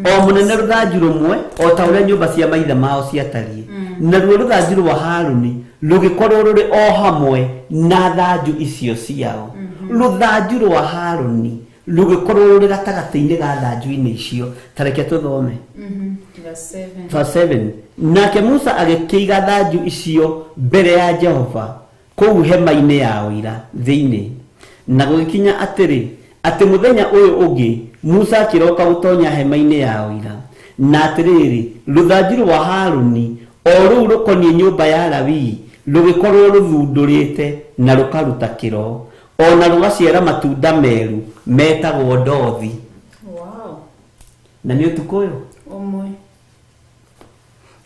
o munene ruthanju rumwe o ta uria nyumba cia maithe mao ciatarie na ruo ruthanju rwa Haruni rugikorwo ruri o hamwe na thanju icio ciao ruthanju rwa Haruni rugikorwo ruri gatagati-ini ga thanju-ini icio tareke tuthome verse 7 nake Musa agikiiga thanju icio mbere ya Jehova kou hema-ini ya uira thiini na gugikinya ati muthenya uyu ungi Musa akiroka gutonya hema-ini ya uira na atiriri ruthanju rwa Haruni o ruu rukonie nyumba ya Lawi rugikorwo ruthundurite na rukaruta kiro ona rugaciara matunda meru metagwo ndothi na ni utuko uyu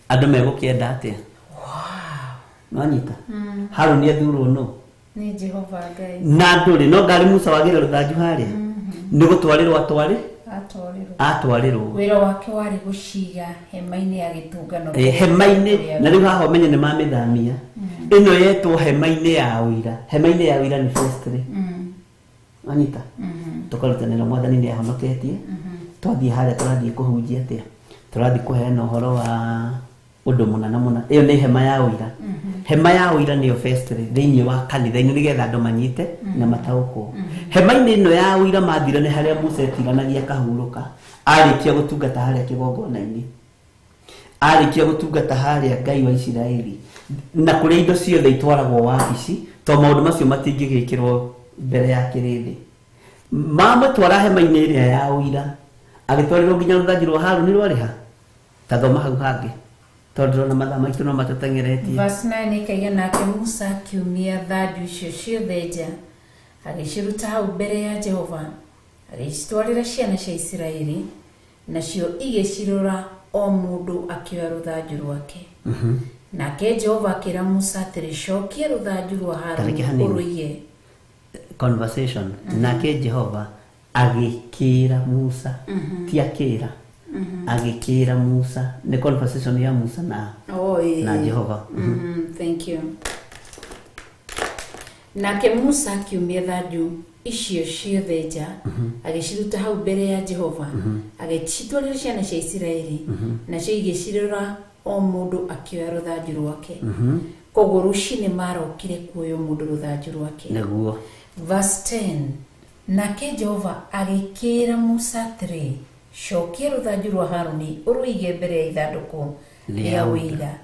andu megukienda atia nwanyita Haruni athurwo no ni Jehova Ngai na nduri no ngari Musa wagire ruthanju haria ni gutwarirwo atwari atwarirwo wira wake wari guciga hema-ini ya gitungano hema-ini na riu haha menye ni mamithamia ino yetwo hema-ini ya wira. Hema-ini ya wira ni firstly anita tukarutanira mwathani ni ahonoketie twathie haria turathie kuhunjia atia turathie kuheana uhoro wa undu munana muna. Iyo ni hema ya wira. Hema ya wira niyo firstly thiini wa kanitha-ini nigetha andu manyite na mataukwo. Hema-ini ino ya wira mathire ni haria Musa etiranagia kahuruka arikia gutungata haria kigongona-ini, arikia gutungata haria Ngai wa Isiraeli na kuria indo ciothe itwaragwo wabici to maundu macio matingigikirwo mbere ya kirindi. Mamutwara hema-ini iria ya wira agitwarirwo nginya ruthanju rwa Haruni rwariha tathoma hau hangi tondu na mathaa maitu no matatengeretie. Verse 9 ikaiga nake Musa akiumia thanju icio ciothe nja agiciruta hau mbere ya Jehova agicitwarira ciana cia Isiraeli nacio igicirora o mundu akioya ruthanju rwake. Nake Jehova akira Musa atiri cokia ruthanju rwa Haruni uruige conversation. Nake Jehova agikira Musa ti akira agikira Musa ni conversation ya Musa na Jehova. Thank you. Nake Musa akiumia thanju icio ciothe nja agiciruta hau mbere ya Jehova agicitwarira ciana cia Isiraeli nacio igicirora o mundu akioya ruthanju rwake. Koguo rucini marokire kuoya mundu ruthanju rwake naguo. Verse 10 nake Jehova agikira Musa atiri cokia ruthanju rwa Haruni uruige mbere ya ithanduku ria wira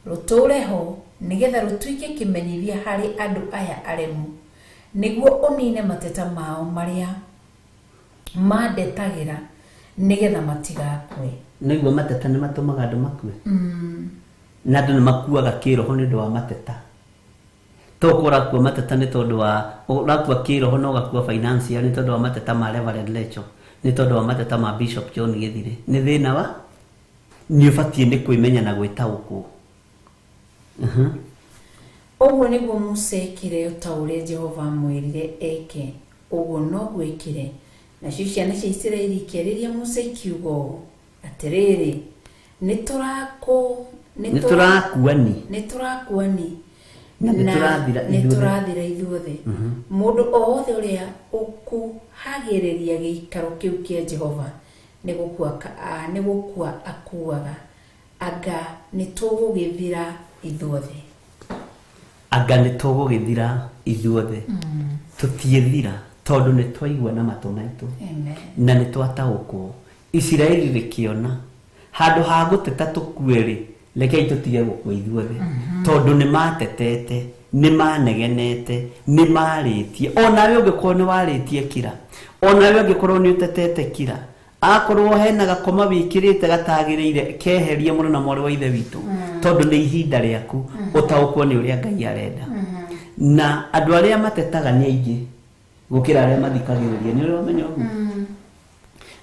rutureho nigetha rutuike kimenyithia hari andu aya aremu niguo unine mateta mao maria mandetagira nigetha matigakwe. Niguo mateta ni matumaga andu makue na andu ni makuaga kiroho ni undu wa mateta. Tokora kwa mateta ni tondu wa urakua kiroho no gakua financial ni tondu wa mateta ma Reverend Lecho ni tondu wa mateta ma Bishop John Githire. Ni thina wa ni ubatie ni kwimenya na gwitaukwo. Oguo niguo Musa ekire utaure Jehova mwirire eke. Oguo no gwikire nacio ciana cia Isiraeli ikĩarĩria Musa ikiugo atiriri niturakuani na niturathira ithuothe. Mundu o wothe uria ukuhagiriria giikaro kiu kia Jehova nigukua akuaga anga nitugugithira ithuothe. Anga nitugugithira ithuothe tutiethira tondu nitwaigua na matu maitu na nitwataukwo. Isiraeli rikiona handu ha guteta tukueri rekei tutige gukua ithuothe tondu ni matetete ni manegenete ni maritie. Onawe ungikorwo ni waritie kira, onawe ungikorwo ni utetete kira, akorwo hena gakoma wikirite gatagiriire keherie muno na mwari wa ithe witu tondu ni ihinda riaku utaukwo ni uria Ngai arenda. Na andu aria matetaga ni aingi gukira aria mathikagiriria. Ni uramenya uguo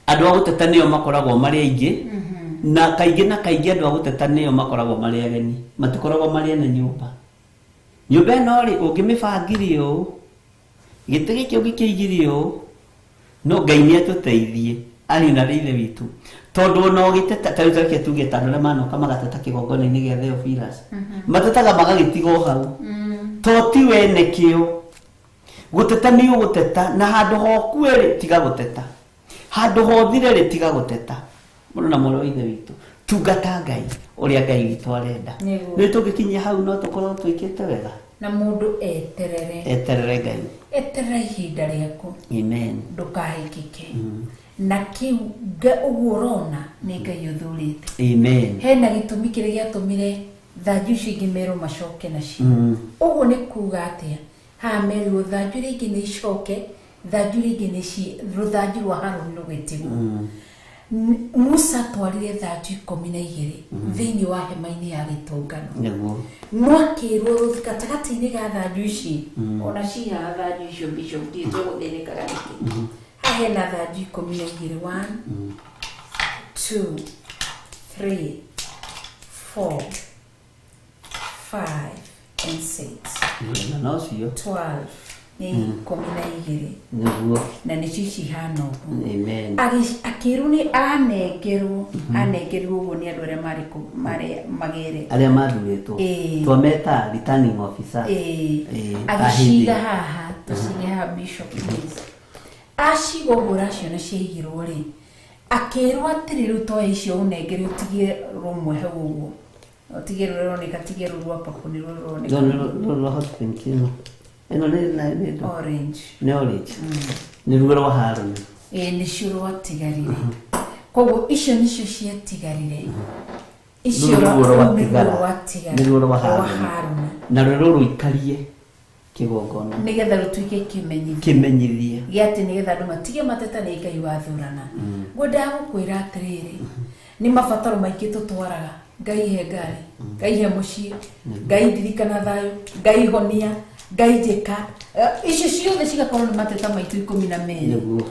andu a guteta nio makoragwo mari aingi na kaingi andu a guteta nio makoragwo mari ageni, matikoragwo mari ene nyumba ino ri ungimibangirie u giti giki ugikiigirie u no Ngai ni atuteithie ari na ithe witu tondu no giteta tarike tugeta andu aria manoka magateta kigongona-ini gia Theophilus matetaga magagitigo hau to ti wene kio guteta ni uguteta na handu hokuere tiga guteta, handu hothire ri tiga guteta. Muno na mwari wa ithe witu tungata Ngai uria Ngai witu arenda. Ni tugikinyia hau no tukorwo twikite wega na mundu eterere Ngai eterere ihinda riaku. Amen. Ndukahikike na kiu uguo urona ni Ngai uthurite. Amen. Hena gitumi kiria giatumire thanju icio ingi merwo macoke nacio. Uguo ni kuga atia ha merwo thanju iria ingi ni icoke, thanju iria ingi ni ruthanju rwa Haruni rugwitigwo. Musa twarire thanju 12 thiini wa hema-ini ya gitungano. No akirwo gatagati-ini ga thanju ici ona ciha thanju icio Bishop Tito guthirikaga niki hena thanju 12 1 2 3 4 5 and 6 na no cio 12 ni 12 niguo na ni cihana uguo amen akiru ni anegerwo uguo ni andu aria mari magere aria mathuritwo twameta returning officer agishiga haha tusinya bishop please ashigogora cio na ciigirwo ri akirwa atiriru to icio unengere utige rumwe hau uguo utige ruroneka tige rurwa papo ni ruroneka no hot pink eno ni orange ni ruoro wa Harun ni cio rwatigarire koguo icio nicio ciatigarire icio ruoro wa Harun na ruoro ikarie kigongona nigetha rutuike kimenyithie giati nigetha andu matige mateta ni Ngai wathurana ngwenda gukwira atiriri ni mabataro maingi tutwaraga Ngai he ngari Ngai he mucii Ngai ndirikana thayo Ngai honia Ngai jeka icio ciothe cigakorwo ni mateta maitu 12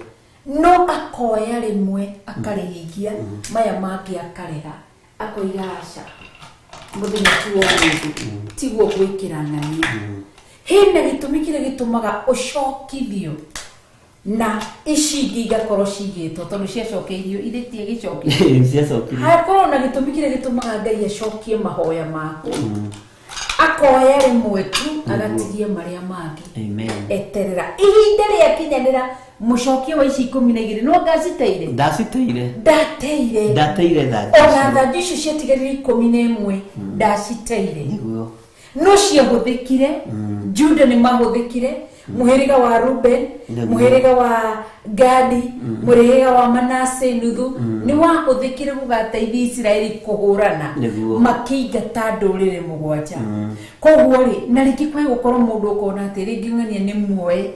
no akoya rimwe akarihingia maya mangĩ akarega akoiga aca muthenya tu wothe tiguo gwikira ng'ania hina gitumi kire gitumaga ucokithio na ici ingi igakorwo cigitwo tondu ciacokeirio iritie gicokio ciacokio hakorwo na gitumi kire gitumaga Ngai acokie mahoya maku akoya rimwe tu agatigie maria mangi amen eterera ihinda ria kinyanira mucokio wa ici 12 no ngaciteire ndateire ona thanju icio ciatigarire 11 ndaciteire no ciahuthikire Juda ni mahuthikire muhiriga wa Ruben muhiriga wa Gadi muhiriga wa Manase nuthu ni wahuthikire gugateithia Israeli kuhurana makingata ndurire mugwanja koguo ri na ringi kwa gukorwo mundu ukona ati ringi ng'ania ni muoe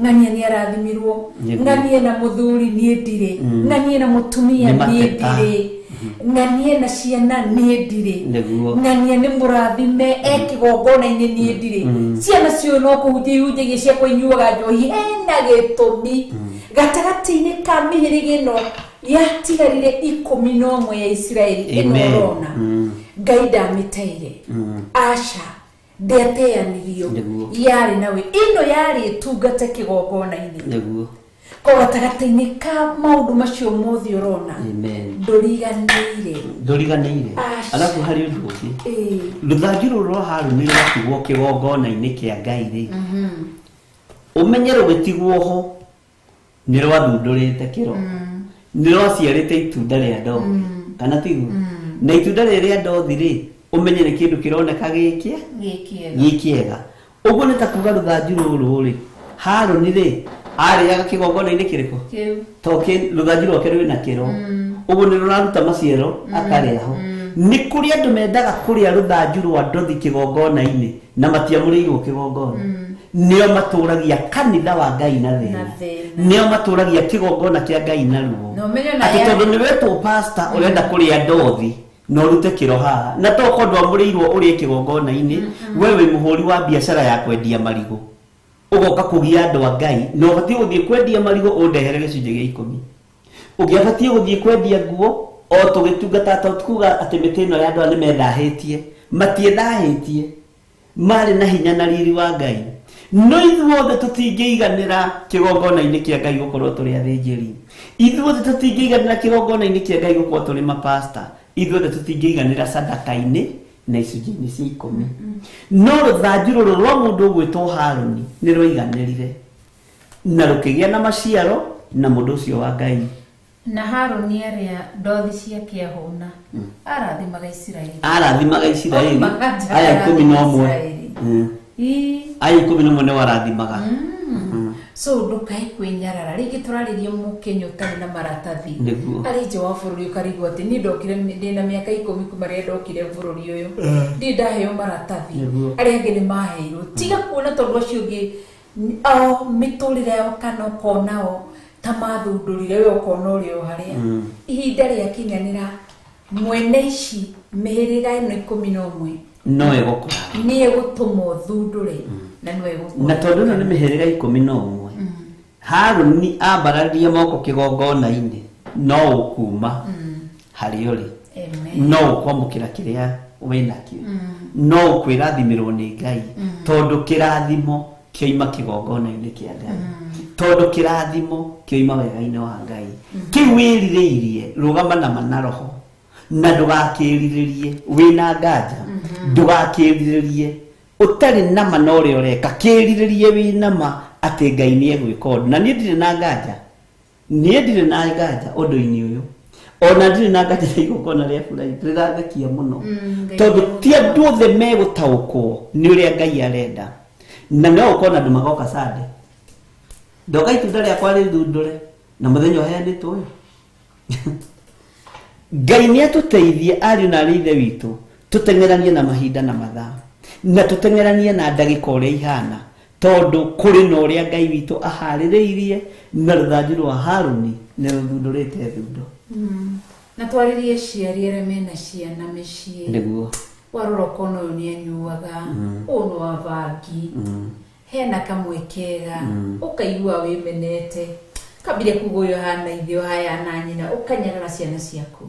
ng'ania ni arathimirwo ng'ania na muthuri ni ndire ng'ania na mutumia ni ndire ng'ania na ciana ni ndire ng'ania ni murathime ekigongona-ini ni ndire ciana cio no kuhunjia gicia kuinyuaga njohi hena gitumi gatagati-ini ka mihiriga ino yatigarire 11 ya Israeli inorona Ngai ndamiteire aca ndeteanirio yari nawe ino yari tungate kigongona-ini ko gatagati-ini ka maundu macio mothi urona nduriganire alafu hari undu uki ruthanju rwa Harun ni rwatigwo kigongona-ini kia Ngai ri umenye rugitigwo ho ni rwathundurite kiro ni rwaciarite itunda ria ndothi kana tigu na itunda ria ndothi ri umenye ni kindu kironeka gikiega uguo ni ta kuga ruthanju ruru ri Harun ri ariaga kigongona-ini kiriko toke ruthanju rwake rwina kiro uguo ni ruraruta maciaro akariaho ni kuri andu mendaga kuria ruthanju rwa ndothi kigongona-ini na matiamurirwo kigongona nio maturagia kanitha wa Ngai na thina nio maturagia kigongona kia Ngai na ruo ati tondu ni wetwo pastor urenda kuria ndothi no rute kiro haha na to kodwa murirwo urie kigongona-ini wewe muhuri wa biashara ya kwendia marigo ugoka kugia andu a Ngai no batie guthie kwendia marigo undehere gicunje gia 10 ungiabatie guthie kwendia nguo o tugitungata tukuga ati mitino ya andu ani methahitie matiethahitie mari na hinya na riri wa Ngai no ithuothe tutingeiganira kigongona-ini kia Ngai gukorwo turi athinjiri ithuothe tutingeiganira kigongona-ini kia Ngai gukorwo turi mapasta ithuothe tutingeiganira sadaka-ini na icunjĩ-inĩ cia 10 no ruthanju ruru rwa mundu gwitwo Harun ni rwaiganirire na rukigia na maciaro na mundu ucio wa Ngai na Harun aria ndothi ciake ahuna arathimaga Israeli aya 11 aya 11 ne warathimaga so ndukai kwinyarara ringi turaririe mukenyo tani na maratathi ari je wa bururi ukarigwo ati ni ndokire ndina miaka 10 kuma ria ndokire bururi uyu ndi ndaheo maratathi ari angi ni maheirwo tiga kuona tondu acio ngi miturire yao kana konao ta mathundurire we ukona urio haria ihinda ria kinyanira mwene ici mihiriga ino 11 no egokora ni egutumwo thundure na no egokora na tondu no ni mihiriga 11 Harun ni abararia moko kigongona-ini no ukuma hari uri no ukwamukira kiria wina kio no kwirathimirwo ni Ngai tondu kirathimo kĩoima kĩgongona-inĩ kĩa Ngai tondũ kĩrathimo kĩoima wega-inĩ wa Ngai kĩu wĩrirĩirie rũgama na mana roho na ndũgakĩrirĩrie wĩna nganja ndũgakĩrirĩrie ũtarĩ na ma na ũrĩa ũreka kĩrirĩrie wĩna ma atĩ Ngai nĩ egwĩka ũndũ na niĩ ndirĩ na nganja ũndũ-inĩ ũyũ ona ndirĩ na nganja na igongona rĩa Furahi rĩrathekia mũno tondũ ti andũ othe megũtaũkwo nĩ ũrĩa Ngai arenda na no ũkona andũ magoka Sunday ndoka itunda rĩakwa rĩthundũre na mũthenya ũheanĩtwo ũyũ Ngai nĩ atũteithie ariũ na ithe witũ tũteng'eranie na mahinda na mathaa na tũteng'eranie na ndagĩka ũrĩa ihana tondũ kũrĩ na ũrĩa Ngai witũ aharĩrĩirie na rũthanju rwa Harũni nĩ rũthundũrĩte thundo na twarĩrie ciari arĩa mena ciana mĩciĩ nĩguo warora ũkona ũyũ nĩ anyuaga ũyũ nĩ wa bangi hena kamwe kega ũkaigua wĩmenete kabire kuga ũyũ hana ithe haya na nyina ũkanyarara ciana ciaku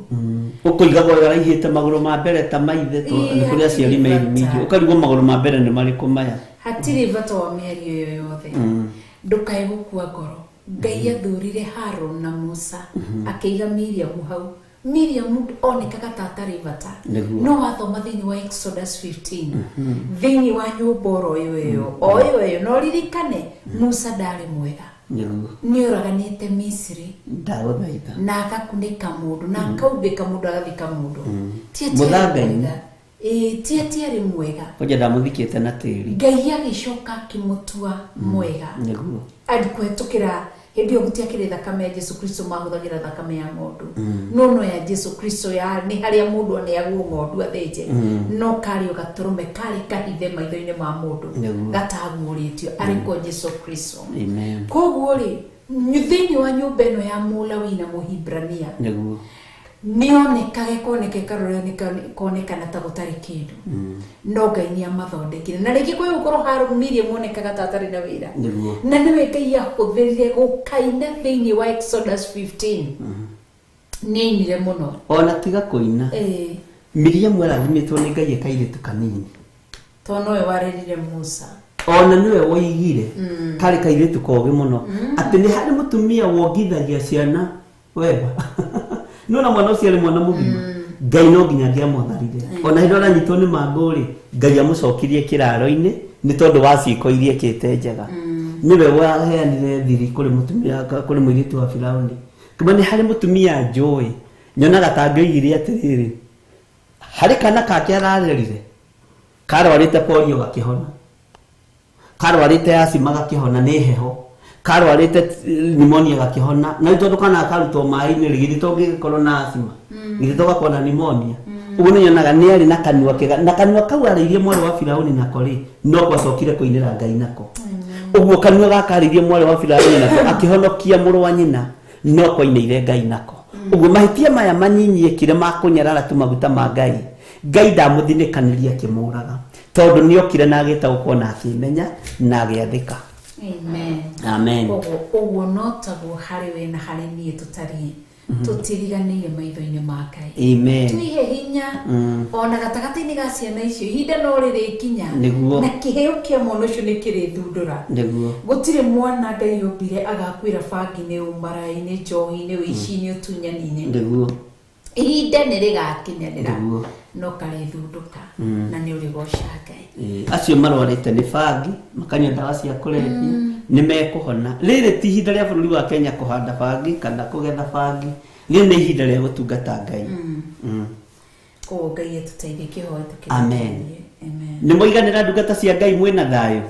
ũkũiga gwa raihĩte magũrũ ma mbere ta maithe nĩ kũrĩ aciari mĩingĩ ũkarigwo magũrũ ma mbere nĩ marĩkũ maya hatirĩ bata wa mĩario ĩyo yothe ndũkae gũkua ngoro Ngai athurire Harũni na Musa akĩiga Miriamu hau Miriam onekaga ta atarĩ bata no wathoma thĩinĩ wa Exodus 15 thĩinĩ wa nyũmba oro ĩyo no ririkane Musa ndarĩ mwega nĩ oraganĩte Misiri na akakunĩka mũndũ na akaubĩka mũndũ agathika mũndũ ti atiarĩ mwega oja ndamũthikĩte na tĩri Ngai agĩcoka akĩmũtua mwega kũhetũkĩra hĩndĩ ĩyo gũtiakĩrĩ thakame ya Jesu Kristo mahũthagĩra thakame ya ng'ondu no ya Jesu Kristo nĩ harĩa mũndũ aneagwo ng'ondu athĩnje no karĩ gatũrũme karĩ kahithe maitho-inĩ ma mũndũ gatagũrĩtio arĩko Jesu Kristo koguo rĩ thĩinĩ wa nyũmba ĩno ya Mũlawi na Mũhibrania nĩonekage konekana ta gũtarĩ kĩndũ no Ngai nĩamathondekire na rĩngĩ kwĩ gũkorwo Harũni Miriam onekaga ta atarĩ na wĩra na nĩwe Ngai ahũthĩrire gũkaina thĩinĩ wa Exodus 15 nĩainire mũno ona tiga kũina Miriam arathimĩtwo nĩ Ngai ekairĩtu kanini tondũ nowe warerire Musa ona niwe woigire karĩ kairĩtu kogĩ mũno atĩ nĩ harĩ mũtumia wongithagia ciana wega no na mwana ũcio arĩ mwana mũgima Ngai no nginya angĩamũtharire ona hĩndĩ aranyitwo nĩ mangũ-rĩ Ngai amũcokirie kĩraro-inĩ nĩ tondũ wa ciĩko iria ekĩte njega niwe waheanire thiri kũrĩ mũtumia kũrĩ mũirĩtu wa Firaũni kuma nĩ harĩ mũtumia njũĩ nyonaga ta angĩoigire atĩrĩrĩ harĩ kana kake ararerire karwarĩte polio gakĩhona karwarĩte asthma gakĩhona nĩ heho karwarĩte pneumonia gakĩhona na tondũ kana akarutwo maĩ-inĩ rĩgĩthĩ tũngĩkorwo na asthma gĩthĩ tũgakorwo na pneumonia ũguo nĩ nyonaga nĩ arĩ na kanua kega na kanua kau arĩirie mwarĩ wa Firaũni nako-rĩ no gwacokire kũinĩra Ngai nako ũguo kanua gaka arĩirie mwarĩ wa Firaũni nako akĩhonokia mũrũ wa nyina no kwainĩire Ngai nako ũguo mahĩtia maya manyinyi ekire ma kũnyarara tu maguta ma Ngai ndamũthinĩkanĩria akĩmũraga tondũ nĩokire na agĩtaũkwo na akĩmenya na agĩathĩka amen ũguo no taguo harĩ we na harĩ niĩ tũtariĩ tũtiriganĩire maitho-inĩ ma Ngai tũihe hinya ona gatagatĩ-inĩ ga ciana icio ihinda no rĩrĩkinya na kĩheo kĩa mwana ũcio nĩ kĩrĩthundũra gũtirĩ mwana Ngai ombire agakwĩra bangi-inĩ ũmaraĩ-inĩ njohi-inĩ ũici-inĩ ũtunyani-inĩ ihinda nĩ rĩgakinyanĩra no karĩthundũka na nĩ ũrĩgoca Ngai acio marwarĩte nĩ bangi makanyua ndawa cia kũrebia nĩ mekũhona rĩrĩ ti ihinda rĩa bũrũri wa Kenya kũhanda bangi kana kũgetha bangi rĩrĩ nĩ ihinda rĩa gũtungata Ngai koguo Ngai atũteithie kĩhoe amen nĩ mũiganĩra ndungata cia Ngai mwĩna thayũ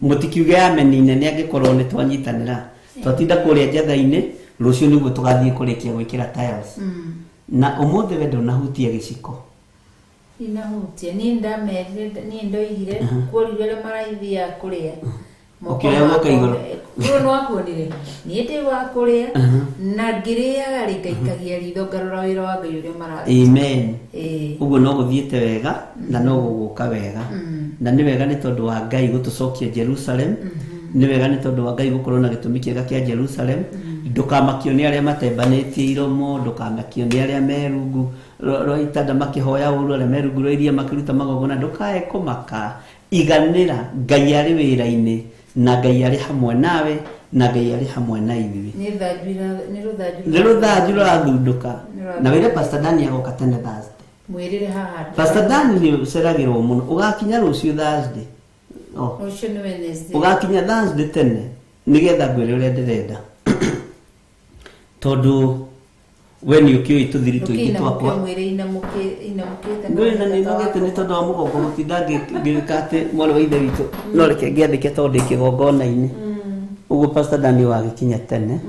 mũtikiuge ameni nene angĩkorwo nĩ twanyitanĩra twatinda kũrĩa njatha-inĩ rũciũ nĩguo tũgathiĩ kũrĩkia gwĩkĩra tiles na ũmũthĩ we ndũnahutia gĩciko inahutia niĩ ndamerire niĩ ndoigire kũrĩa arĩa maraithia kũrĩa ũkĩrĩa woka igũrũ ũguo nĩ wakuonire niĩ ndĩ wa kũrĩa na ngĩrĩaga rĩ ngaikagia ritho ngarora wĩra wa Ngai ũrĩa mararuta amen ũguo no gũthiĩte wega na no gũgũka wega na nĩ wega nĩ tondũ wa Ngai gũtũcokia Jerusalem nĩ wega nĩ tondũ wa Ngai gũkorwo na gĩtũmi kĩega kĩa Jerusalem ndũkamakio nĩ arĩa matembanĩtie iromo ndũkamakio nĩ arĩa merungu rwa itanda makĩhoya ũru arĩa merungu rwa iria makĩruta magongona ndũkae kũmaka iganĩra Ngai arĩ wĩra-inĩ na Ngai arĩ hamwe nawe na Ngai arĩ hamwe na ithuĩ nĩ rũthanju rũrathundũka na wĩre Pastor Dan agoka tene Thursday mwĩrĩre haha Pastor Dan nĩ ũceragĩrwo mũno ũgakinya rũciũ Thursday rũciũ nĩ Wednesday ũgakinya Thursday tene nĩgetha ngwĩre ũrĩa ndĩrenda tondũ we nĩ ũkĩũĩ tũthiri tũingĩ twakwa ndũrĩ na nĩ nogete nĩ tondũ wa mũgongo gũtinda ngĩka atĩ mwarĩ wa ithe witũ no reke ngĩandĩke tondũ ndĩ kĩgongona-inĩ ũguo Pastor Dan wagĩkinya tene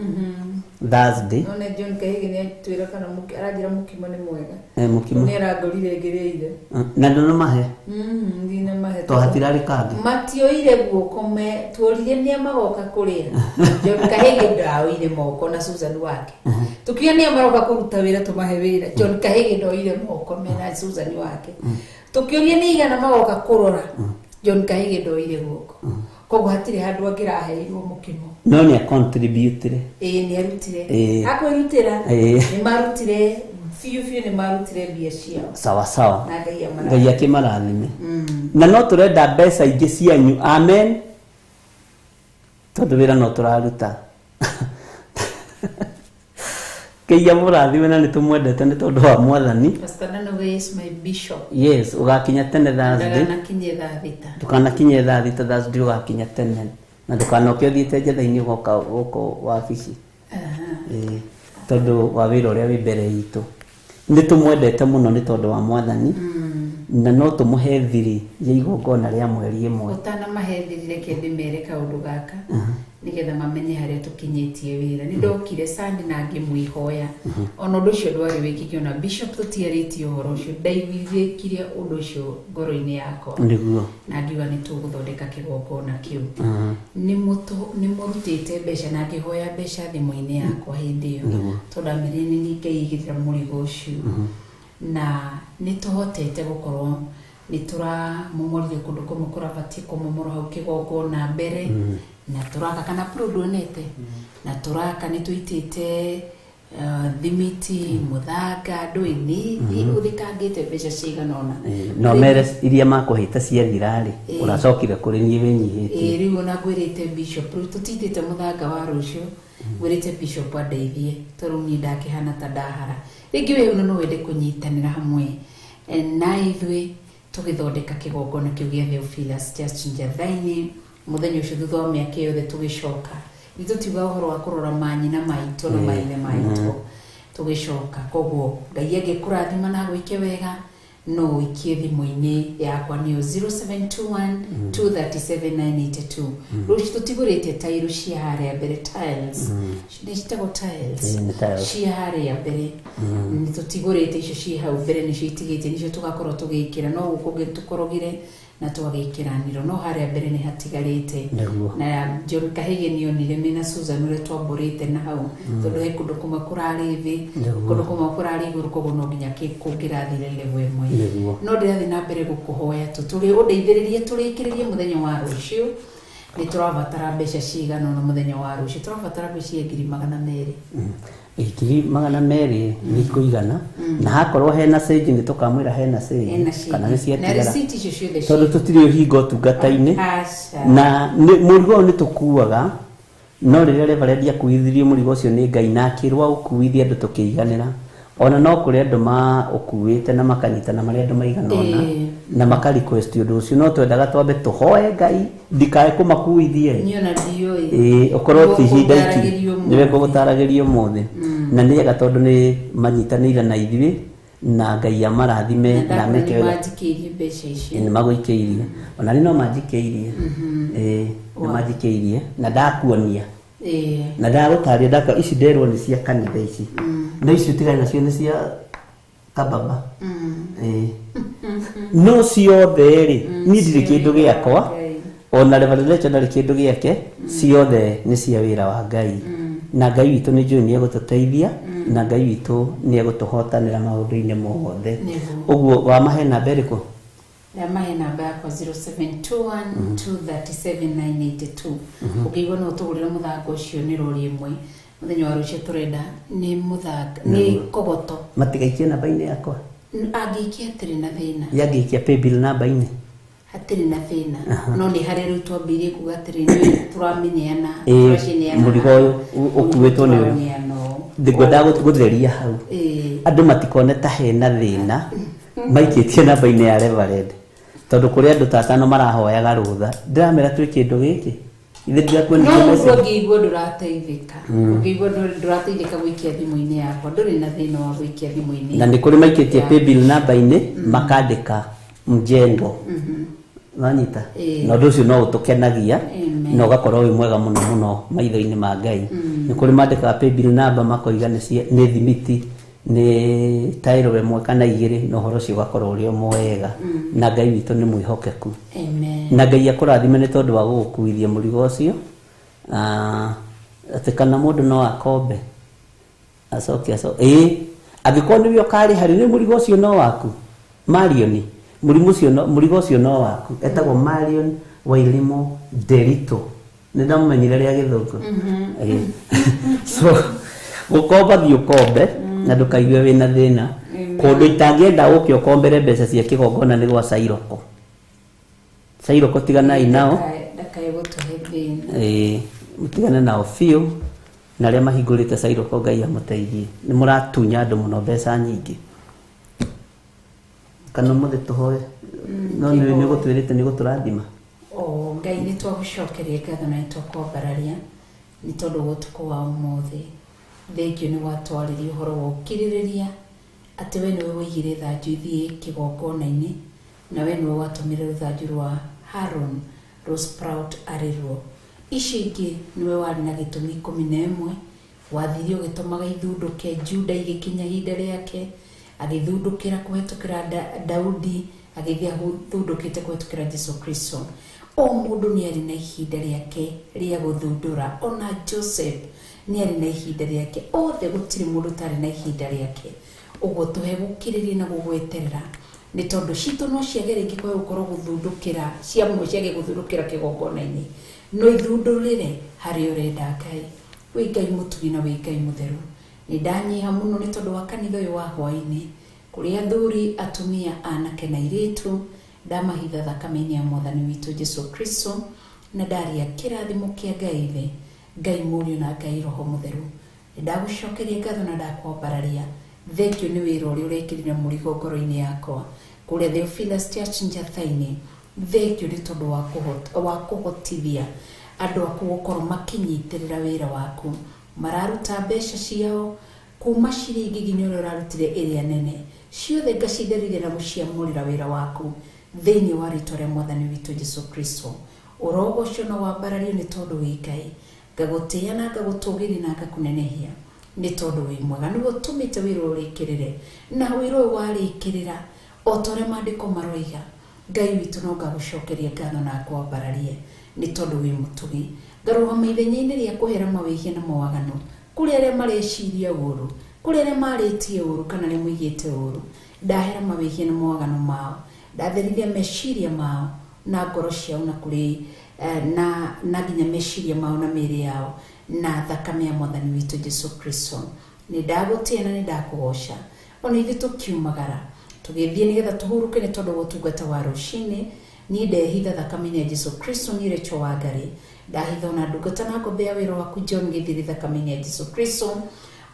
Thursday none John Kahigi nĩ twĩra kana aranjĩra mũkimo nĩ mwega mũkimo nĩ arangorire ngĩrĩire na ndona mahe ndina mahe to hatirarĩ kangĩ matioire guoko tuorire nĩ magoka kũrĩa John Kahigi ndaoire moko na Susan wake tukiuga nĩ maroka kũruta wĩra tũmahe wĩra John Kahigi ndaoire moko na Susan wake tukiuria nĩ igana magoka kũrora John Kahigi ndaoire guoko koguo hatirĩ handũ angĩraheirwo mũkimo no nĩ contribute nĩ arutire akwĩrutĩra nĩ marutire biũ nĩ marutire mbia ciao sawa na Ngai akĩmarathime na no tũrenda mbeca ingĩ cianyu amen tondũ wĩra no tũraruta Ngai amũrathime na nĩ tũmwendete nĩ tondũ wa Mwathani Pastor Dan is my bishop yes ũgakinya tene Thursday ndũkanakinye thaa thita Thursday ũgakinya tene na ndũkanoke ũthiĩte njetha-inĩ gũkũ wabici tondũ wa wĩra ũrĩa wĩ mbere itũ nĩ tũmwendete mũno nĩ tondũ wa Mwathani na no tũmũhe thiri ya igongona rĩa mweri ĩmwe ũtanamahe thiri reke ndĩmere kaũndũ gaka nĩgetha mamenye harĩa tũkinyĩtie wĩra nĩ ndokire Sunday na ngĩmwĩhoya ona ũndũ ũcio ndwarĩ wĩkĩke ona bishop tũtiarĩtie ũhoro ũcio ndaiguithĩkirie ũndũ ũcio ngoro-inĩ yakwa nĩguo na ngiuga nĩ tũgũthondeka kĩgongona kĩu nĩ mũrutĩte mbeca na ngĩhoya mbeca thimũ-inĩ yakwa hĩndĩ ĩyo tondũ amĩrĩ nĩ ngaigĩrĩra mũrigo ũcio na nĩ tũhotete gũkorwo nĩ tũramomorire kũndũ kũmwe kũrabatiĩ kũmomorwo hau kĩgongona mbere na tũraka kana prodonete na tũraka nĩ tũitĩte thimiti mũthanga ndũĩ ũthikangĩte mbeca cigana ona no mere iria makũhĩta ciathira-rĩ ũracokire kũrĩ niĩ wĩnyihĩtie rĩu ona ngwĩrĩte bishop rĩu tũtitĩte mũthanga wa rũciũ ngwĩrĩte bishop andeithie tondũ niĩ ndakĩhana ta ndahara rĩngĩ we no wende kũnyitanĩra hamwe na ithuĩ tũgĩthondeka kĩgongona kĩu gĩa Theophilus Church Njatha-inĩ mũthenya ũcio thutha wa mĩaka yothe tũgĩcoka nĩ tũtiuga ũhoro wa kũrora manyina maitũ na maithe maitũ tũgĩcoka koguo Ngai angĩkũrathima na gwĩke wega no wĩkie thimũ-inĩ yakwa nĩyo 0721237982 rũciũ tũtigũrĩte tairũ cia harĩa mbere tiles nĩ citagwo tiles cia harĩa mbere nĩ tũtigũrĩte icio ciĩ hau mbere nĩcio itigĩte nĩcio tũgakorwo tũgĩkĩra no gũkũ ũngĩ tũkorogire na twagĩkĩranĩro no harĩa mbere nĩ hatigarĩte na John Kahigi nĩ onire mena Susan ũrĩa twambũrĩte na hau tondũ he kũndũ kũmwe kũrarĩ thĩ kũndũ kũmwe kũrarĩ igũrũ koguo no nginya kũngĩrathire level ĩmwe no ndĩrathiĩ na mbere gũkũhoya tũrĩ ũndeithĩrĩrie tũrĩkĩrĩrie mũthenya wa rũciũ nĩ tũrabatara mbeca cigana ona mũthenya wa rũciũ tũrabatara mbeca 200,000 200,000 nĩ ikũigana na hakorwo hena change nĩ tũkamwĩra hena change kana nĩ ciatigara tondũ tũtirĩ ũhinga ũtungata-inĩ na mũrigo ũyũ nĩ tũkuaga no rĩrĩa Reverend akuithirie mũrigo ũcio nĩ Ngai na akĩrwo ũkuithie andũ tũkĩiganĩra ona no kũrĩ andũ ũkuĩte na makanyitana marĩa andũ maigana ona na makarequest ũndũ ũcio no twendaga twambe tũhoe Ngai ndikae kũmakuithie ũkorwo ti ihinda iki nĩwe ngũgũtaragĩria ũmũthĩ na nĩ wega tondũ nĩ manyitanĩire na ithuĩ na Ngai amarathime na meke wega nĩ magũikĩirie ona nĩ no manjikĩirie nĩ manjikĩirie na ndakuonia na ndagũtarĩria ndaka ici nderwo nĩ cia kanitha ici na icio tigana nacio nĩ cia kababa no ciothe rĩ niĩ ndirĩ kĩndũ gĩakwa ona Reverend ndarĩ kĩndũ gĩake ciothe nĩ cia wĩra wa Ngai na Ngai witũ nĩ njũĩ nĩ egũtũteithia na Ngai witũ nĩ egũtũhotanĩra maũndũ-inĩ mothe ũguo wamahe namba ĩrĩkũ mahe namba yakwa 0721237982 ũkĩigua no tũgũrĩre mũthanga ũcio nĩ rori ĩmwe mũthenya wa rũciũ tũrenda nĩ mũthanga nĩ kogoto matigaikie namba-inĩ yakwa angĩikia atirĩ na thĩna yangĩikia paybill namba-inĩ hatiri na thina no ni hari ru twambirie kuga atiri ni turamenyana turashineana murigo ukuwetwo ni uyu ndigwenda gutheria hau andu matikone ta hena thina maikitie namba-ini ya Reverend tondu kuri andu tatano marahoyaga rutha ndiramera twi kindu giki ithe ndiakwe ni message ngigwo ndurateithika ngigwo ndurateithika gwikia thimu-ini yakwa nduri na thina wa gwikia thimu-ini na ni kuri maikitie paybill namba-ini makandika mjengo nanyita na ndu ucio no utukenagia na ugakorwo wi mwega muno muno maitho-ini ma Ngai ni kuri mandika paybill namba makoiga ni thimiti ni tairo imwe kana igiri no horo cio gakorwo uri mwega na Ngai witu ni mwihokeku na Ngai akurathime ni tondu wa gukuithia murigo ucio ati kana mundu no akombe acoke agikorwo niwe ukari hari ni murigo ucio no waku Marioni murigo ucio no waku etagwo Marion Wairimo Derito ni ndamumenyire ria githungu so gukomba thio kombe na ndukaigue wina thina kundu itangienda uke ukombere mbeca cia kigongona ni gwa Sairoko tiganai nao ndakai gutuhe thina mutigane nao fiu na ria mahingurite Sairoko Ngai amuteithie ni muratunya andu muno mbeca nyingi kana muthe tuhoe no ni gutwirite ni guturathima Ngai ni twagucokeria ngatho na twakwambararia ni tondu gutuku wa umuthi thengio ni watwaririe uhoro wa ukiririria ati we niwe wigire thanju ithie kigongona-ini na we niwe watumire ruthanju rwa Haron Rosprout arirwo ici ingi niwe wari na gitumi 11 wathirie ugitumaga ithunduke Juda igikinya hinda riake agithundukira kuhetukira Daudi agithia thundukite kuhetukira Jesu Kristo o mundu ni ari na ihinda riake ria guthundura ona Joseph ni ari na ihinda riake othe gutiri mundu tari na ihinda riake uguo tuhe gukiriria na gugweterera ni tondu citu no ciagere ingikwa gukorwo guthundukira ciamwe ciage guthundukira kigongona-ini no ithundurire hari urenda Ngai wi Ngai mutugi na wi Ngai mutheru ni ndanyiha muno ni tondu wa kanitha uyu wa hwaini kuri athuri atumia anake na iritu ndamahitha thakame-ini ya mwathani witu Jesu Kristo na ndaria kirathimo kia Ngai the Ngai Mũriũ na Ngai Roho Mũtheru ndagucokeria ngatho na ndakwambararia thengio ni wira uria urekirire murigo ngoro-ini yakwa kuria Theophilus Church Njatha-ini thengio ni tondu wa kuhotithia andu aku gukorwo makinyitirira wira waku mararuta mbeca ciao kuma ciringi nginya uria urarutire iria nene ciothe ngacitheririe na guciamurira wira waku thiini wa ritwa ria mwathani witu Jesu Kristo urogocio na wambarario ni tondu wi Ngai ngagutia na ngagutugiria na ngakunenehia ni tondu wi mwega ni gutumite wira urikirire na wira warikirira otore mandiko maroiga Ngai witu no ngagucokeria ngatho na kwambararie ni tondu wi mutugi ngaruha maithenya-ini ria kuhera mawihia na mawagano kuri aria mareciria uru kuri aria maritie uru kana ria muigite uru ndahera mawihia na mawagano mao ndatherithia meciria mao na ngoro ciao na kuri na nginya meciria mao na mĩĩrĩ yao na thakame ya mwathani witu Jesu Kristo ni ndagutia na ni ndakugoca ona ithuĩ tukiumagara tugithie nigetha tuhuruke ni tondu gutungata wa rucini ni ndehitha thakame ya Jesu Kristo ni recho wa Ngai ndahitha na ndungata na ngothea wira waku John githiri thakame ya Jesu Kristo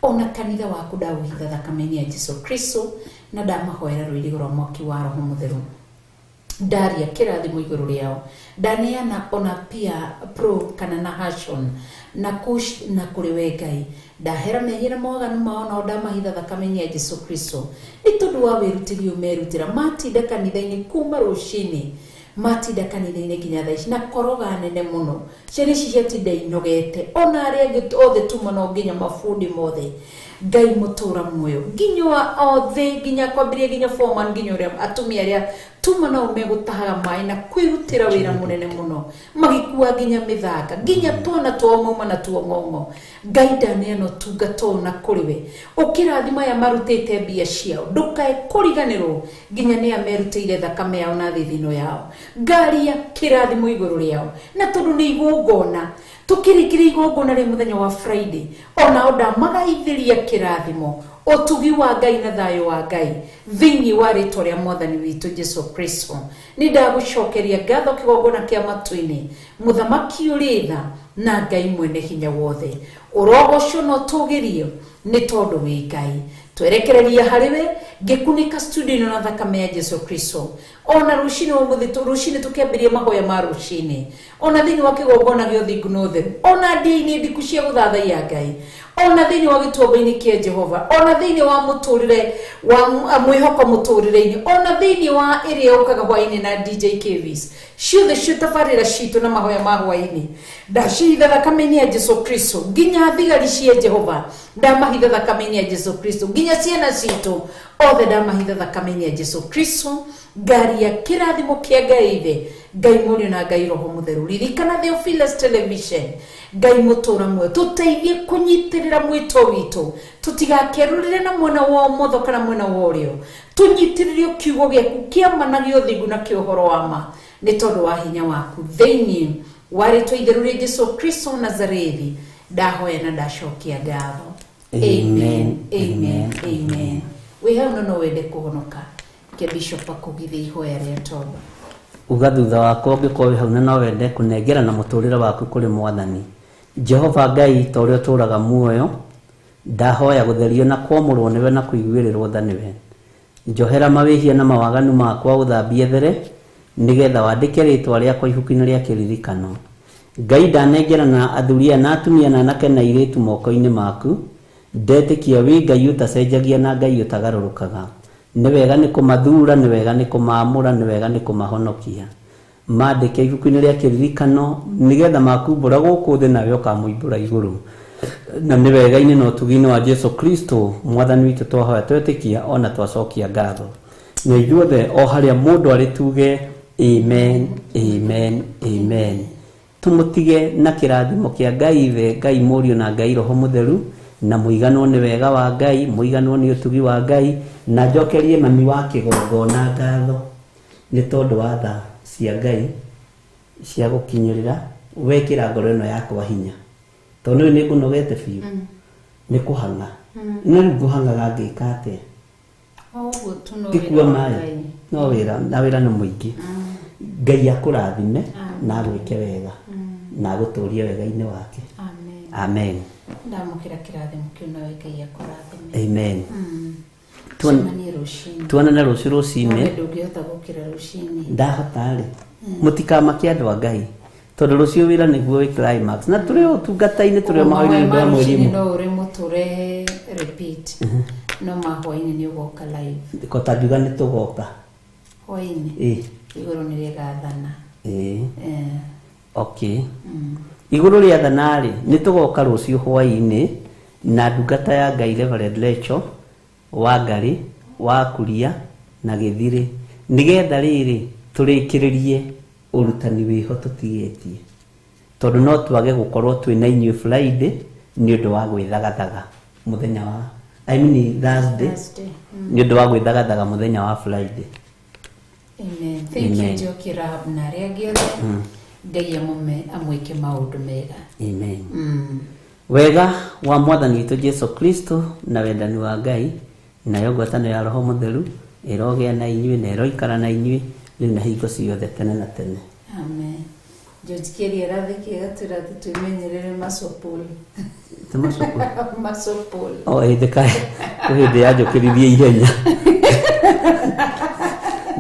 ona kanitha waku ndawuhitha thakame ya Jesu Kristo na ndamahoera rwirigo rwa mwaki wa Roho Mũtheru ndaria kirathimo iguru riao ndaneana ona pia pro kana na hashon na kush na kuri we Ngai ndahera mehira moganu mao na ndamahitha thakame ya Jesu Kristo ni tondu wa wirutiri umerutira matinda kanitha-ini kuma rucini matinda kanitha-ini nginya thaa ici na koroga nene muno ciana ciatinda inogete ona aria angĩ othe tuma no nginya mabundi mothe Ngai mutura muoyo nginya othe nginya kwambiria nginya foreman nginya uria atumia aria tuma no megutahaga mai na kwirutira wira munene muno magikua nginya mithanga nginya twana twong'oma na tuong'ong'o Ngai ndaneano tungato na kuriwe ukirathima ya marutite mbia ciao ndukae kuriganirwo nginya ni amerutire thakame yao na thithino yao ngaria kirathimo iguru riao na tondu ni igungona tukirikiri igongona ri muthenya wa Friday ona oda magaithiria kirathimo otugi wa Ngai na thayo wa Ngai thiini wa ritwa ria mwathani witu Jesu Kristo. Ni ndagucokeria ngatho kigongona kia matu-ini muthamaki uritha na Ngai mwene hinya wothe urogoco no tugirio ni tondu wi Ngai. Twerekereria hariwe ngikunika studio na thakame ya Jesu Kristo. Ona rushini wa muthitu rushini tukiambiria mahoya ma rushini ona thini wa kigongona gio thingu no theru ona ndini ndikucia guthathaia Ngai ona thini wa gituomba-ini kia Jehova ona thini wa muturire wa mwihoko muturire-ini ona thini wa iria ukaga hwaini na DJ Kevis ciothe citabarira citu na mahoya ma hwaini ndacitha thakame-ini ya Jesu Kristo nginya thigari cia Jehova ndamahitha thakame-ini ya Jesu Kristo nginya ciana citu othe ndamahitha thakame-ini ya Jesu Kristo ngari ya kirathimo kia Ngai ithe Ngai Murio na Ngai Roho Mutheru. Ririkana Theophilus Television Ngai mutura mwe tuteithie kunyitirira mwito witu tutigakerurire na mwena wa motho kana mwena wa urio tunyitirire kiugo giaku kia managio thingu na kiohoro wa ma ni tondu wa hinya waku thiini wari twitherurie Jesu Kristo Nazarethi ndahoya na ndacokia ngatho. Amen, amen, amen. We have no wende kuhonoka ke bishop akugithi ihoya ria toba uga thutha wako ngĩkorwo hau na no wende kũnengera na mũtũrĩre waku kũrĩ mwathani Jehova Ngai ta ũrĩa ũtũũraga muoyo ndahoya gũtherio na kwamũrwo nĩwe na kũiguĩrĩrwo tha nĩwe njohera mawĩhia na mawaganu makwa ũthambie there nĩgetha wandĩke rĩtwa rĩakwa ibuku-inĩ rĩa kĩririkano. Ngai ndanengera na athuria na atumia na anake na airĩtu moko-inĩ maku ndetĩkia wĩ Ngai ũtacenjagia na Ngai ũtagarũrũkaga. Nĩ wega nĩ kũmathura, nĩ wega nĩ kũmaamũra, nĩ wega nĩ kũmahonokia. Mandĩke ibuku-inĩ rĩa kĩririkano nĩgetha makumbũra gũkũ thĩ nawe ũkamũimbũra igũrũ. Na nĩ wega-inĩ na ũtugi-inĩ wa Jesu Kristo mwathani witũ twahoya twetĩkia ona twacokia ngatho. Na ithuothe o harĩa mũndũ arĩ tuge amen, amen, amen. Tumutige na kĩrathimo kĩa Ngai Ithe, Ngai Mũriũ na Ngai Roho Mũtheru na mũiganwo nĩ wega wa Ngai, mũiganwo nĩ ũtugi wa Ngai na njokerie mami wa kĩgongona ngatho nĩ tondũ wa tha cia Ngai cia gũkinyĩrĩra wekĩra ngoro ĩno yakwa hinya tondũ nĩ ngũnogete biũ nĩ kũhanga no rĩu ngũhangaga ngĩka atĩa ngĩkua maĩ no wĩra na wĩra nĩ mũingĩ. Ngai akũrathime na agwĩke wega na agũtũũrie wega-inĩ wake. Amen. Ndamũkĩra kĩrathimo kĩu nawe Ngai akũrathime. Amen. Tuonane rũciũ rũcinĩ. Ndũngĩhota gũkĩra rũcinĩ. Ndahota rĩ mũtikamake andũ a Ngai tondũ rũciũ wĩra nĩguo wĩ climax na tũrĩ ũtungata-inĩ tũrĩ o mahoya-inĩ ma mweri ĩmwe. No ũrĩ mũtũrehe repeat no mahwainĩ nĩ ũgoka live. Ko tangiuga nĩ tũgoka hwainĩ igũrũ nĩ rĩgathana. Okay. Igũrũ rĩathana rĩ nĩ tũgoka rũciũ hwainĩ na ndungata ya Ngai Reverend Lecho Wangari wa Kuria na Gĩthirĩ nĩgetha rĩrĩ tũrĩkĩrĩrie ũrutani wĩho tũtigĩtie tondũ no twage gũkorwo twĩna inyuĩ Friday nĩ ũndũ wa gwĩthagathaga mũthenya wa Thursday nĩ ũndũ wa gwĩthagathaga mũthenya wa Friday. Amen. Thank you Njoki Rahab na arĩa angĩ othe Ngai amwĩke maũndũ mega. Amen. Wega wa mwathani witũ Jesu Kristo na wendani wa Ngai nayo ngwatanĩro ya Roho Mũtheru ĩrogĩa na inyuĩ na ĩroikara na inyuĩ rĩu na hingo ciothe tene na tene. Amen. George Kelly arathikĩra tũrathiĩ twĩmenyerere macopoli. Macopoli. O ĩthĩka hĩndĩ ya njũkĩrithie ihenya.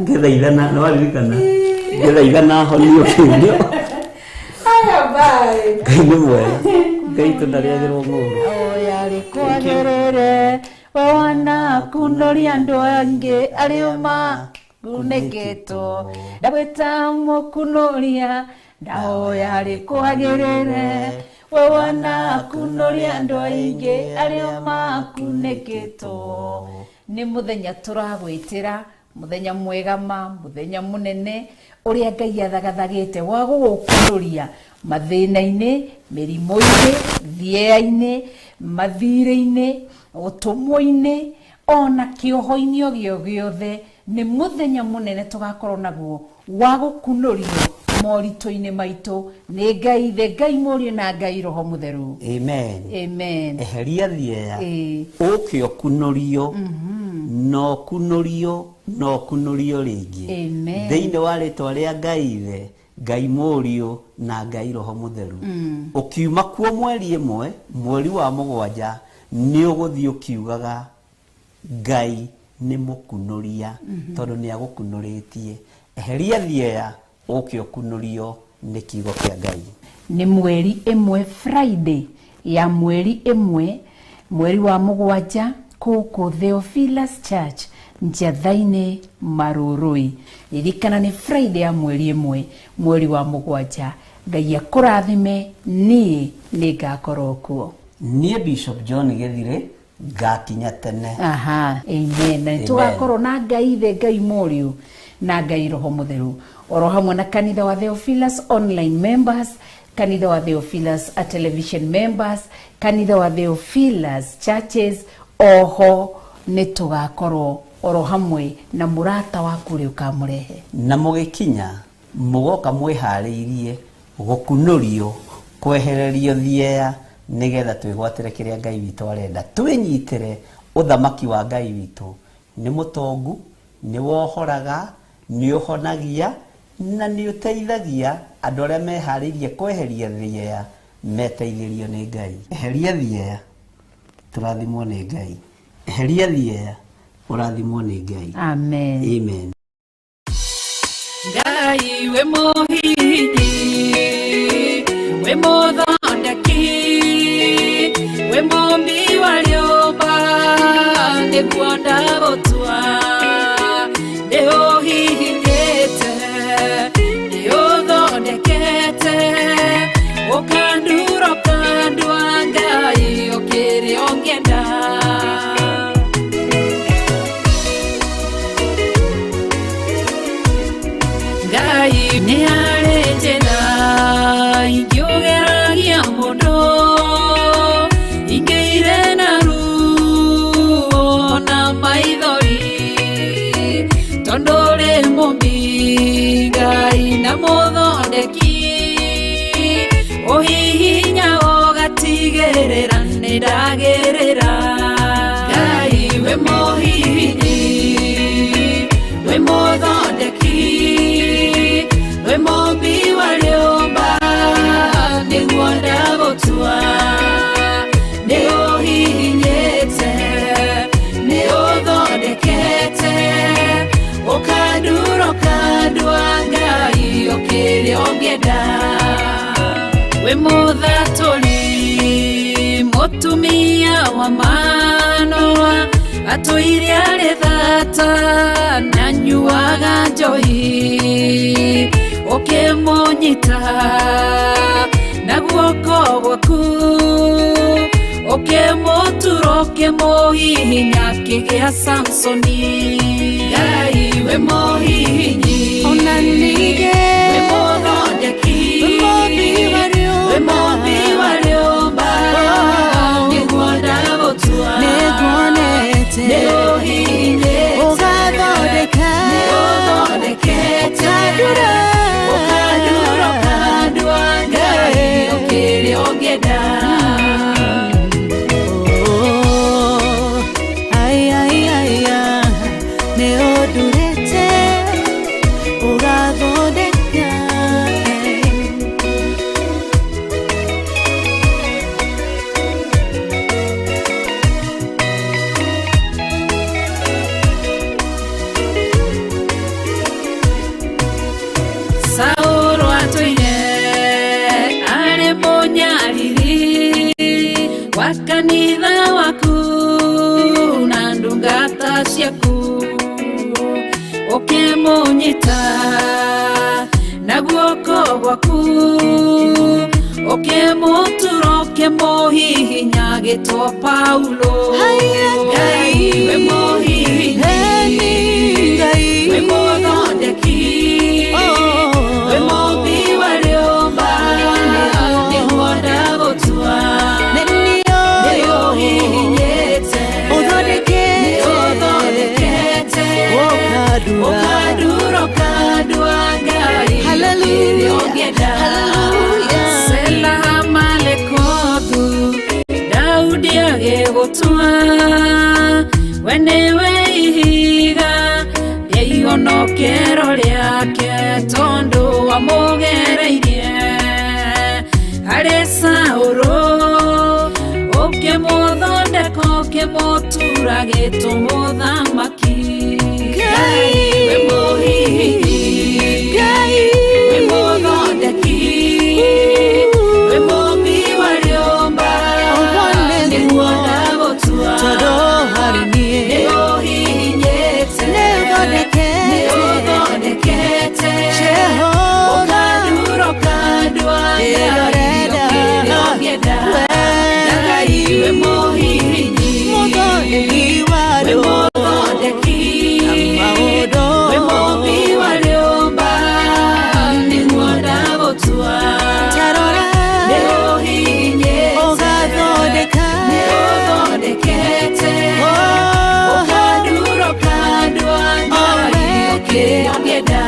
Ngethaithana no aririkana ngethaithana honio kĩunio. Aya bye. Ngai nĩ mwega. Ngai tũndarĩagĩrwo ng'ũũ. Yarĩ kwagĩrĩre we wanakunoria andũ angĩ arĩa makunĩkĩtwo ndagwĩta mũkunoria ndahoya rĩ kwagĩrĩre we wanakunoria andũ aingĩ arĩa makunĩkĩtwo. Nĩ mũthenya tũragwĩtĩra mũthenya mwega mũthenya mũnene ũrĩa Ngai athagathagĩte wa gũgũkunoria mathĩna-inĩ, mĩrimũ-inĩ, thieya-inĩ, mathirĩ-inĩ, ũtũmwo-inĩ ona kĩoho-inĩ o gĩothe. Nĩ mũthenya mũnene tũgakorwo naguo wa gũkunorio morito-inĩ maitũ nĩ Ngai ithe, Ngai mũriũ na Ngai roho mũtheru. Amen. Amen. Eheria thieya ũke ũkunurio no kunurio rĩngĩ thĩinĩ wa rĩtwa rĩa Ngai ithe, Ngai mũriũ na Ngai roho mũtheru. Ũkiuma kuo mweri ĩmwe, mweri wa mũgwanja, nĩ ũgũthiĩ ũkiugaga Ngai nĩ mũkunuria tondũ nĩ agũkunurĩtie. Eheria thieya ũke ũkunurio nĩ kiugo kĩa Ngai. Nĩ mweri ĩmwe, Friday ya mweri ĩmwe, mweri wa mũgwanja, kũkũ Theophilus Church Njathainĩ Marũrũi. Ririkana nĩ Friday ya mweri ĩmwe, mweri wa mũgwanja. Ngai akũrathime, niĩ nĩ ngakorwo kuo. Niĩ Bishop John Gĩthirĩ ngakinya tene. Amen. Na tugakorwo na Ngai ithe, Ngai mũriũ na Ngai roho mũtheru, oro hamwe na kanitha wa Theophilus online members, kanitha wa Theophilus television members, kanitha wa Theophilus churches. Oho nĩ tugakorwo oro hamwe na murata waku ũrĩa ũkamũrehe. Na mũgĩkinya mũgoka mwĩharĩirie gũkunurio, kwehererio thieya, nigetha twĩgwatĩre kĩrĩa Ngai witũ arenda. Twĩnyitĩre ũthamaki wa Ngai witũ. Nĩ mũtongu, nĩ wohoraga, nĩ ũhonagia na nĩ ũteithagia andũ arĩa meharĩirie kweheria thieya meteithĩrio nĩ Ngai. Eheria thieya, tũrathimwo nĩ Ngai. Eheria thieya, ũrathimwo nĩ Ngai. Amen. Amen. Ngai we mũhihi, we mũthondeki, we mũmbi wa rĩũmba, nĩguo ndagũtua, nĩ ũhihinyĩte, nĩ ũthondekete, ũkandura ũkandua Ngai ũkĩrĩ ũngĩenda. Ngai nĩ arĩ njĩra ingĩũgeragia mũndũ, ingĩire na ruo na maithori, tondũ rĩ mũmbi Ngai na mũthondeki, ũhihinya ũgatigĩrĩra nĩ ndagĩrĩra. Ngai we mũhihinyi, we mũthondeki, we mũmbi wa rĩũmba, nĩguo ndagũtua, nĩ ũhihinyĩte, nĩ ũthondekete, ũkandura ũkandua Ngai ũkĩrĩ ũngĩenda. We mũthatũri, mũtumia wa Manoa, atũire arĩ thata na nyuaga njohi, ũkĩmũnyita na guoko gwaku, ũkĩmũtura ũkĩmũhihinya kĩgĩa Samsoni. Ngai we mũhihinyi, ona ningĩ we mũthondeki, we mũmbi wa rĩũmba, nĩguo ndagũtua, nĩ ũhihinyĩte, ũgathondeka, nĩ ũthondekete, ũkandura ũkandua Ngai ũkĩrĩ ũngĩenda. Nĩ ũndurĩte, ũgathondeka. Saũlũ atũire arĩ mũnyariri wa kanitha waku na ndungata ciaku, ũkĩmũnyita na guoko gwaku, ũkĩmũtura ũkĩmũhihinya gĩtwo Paulo. Ngai we mũhihinyi, we mũthondeki, we mũmbi wa rĩũmba, nĩguo ndagũtua, nĩ ũhihinyĩte, nĩ ũthondekete, ũkandura ũkandua Ngai ũkĩrĩ harĩ Saũlũ ũkĩmũthondeka ũkĩmũtura gĩtũ mũthamaki. Ngai we mũhihinyi, Ngai we mũthondeki, we mũmbi wa rĩũmba, nĩguo ndagũtua tondũ harĩ niĩ nĩũhihinyĩte, nĩũthondekete ũkandurũka ndwa ũkĩrĩa ũngĩenda. Ngai we mũhihinyi, we mũthondeki, we mũmbi wa rĩũmba, nĩguo ndagũtua nĩũhihinyĩte, nĩũthondekete ũkandurũka ndwa ũkĩrĩa ũngĩenda.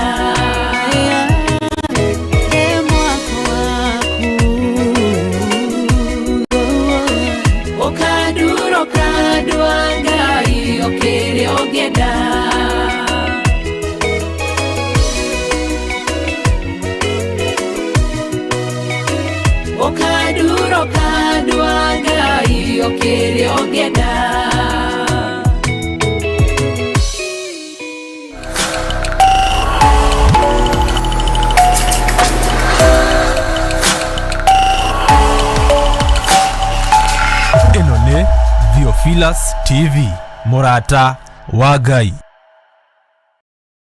Ũkandurũka ndwa Ngai ũkĩrĩa ũngĩenda. Ũkandurũka ndwa Ngai ũkĩrĩa ũngĩenda. Ĩno nĩ Theophilus TV, mũrata wa Ngai.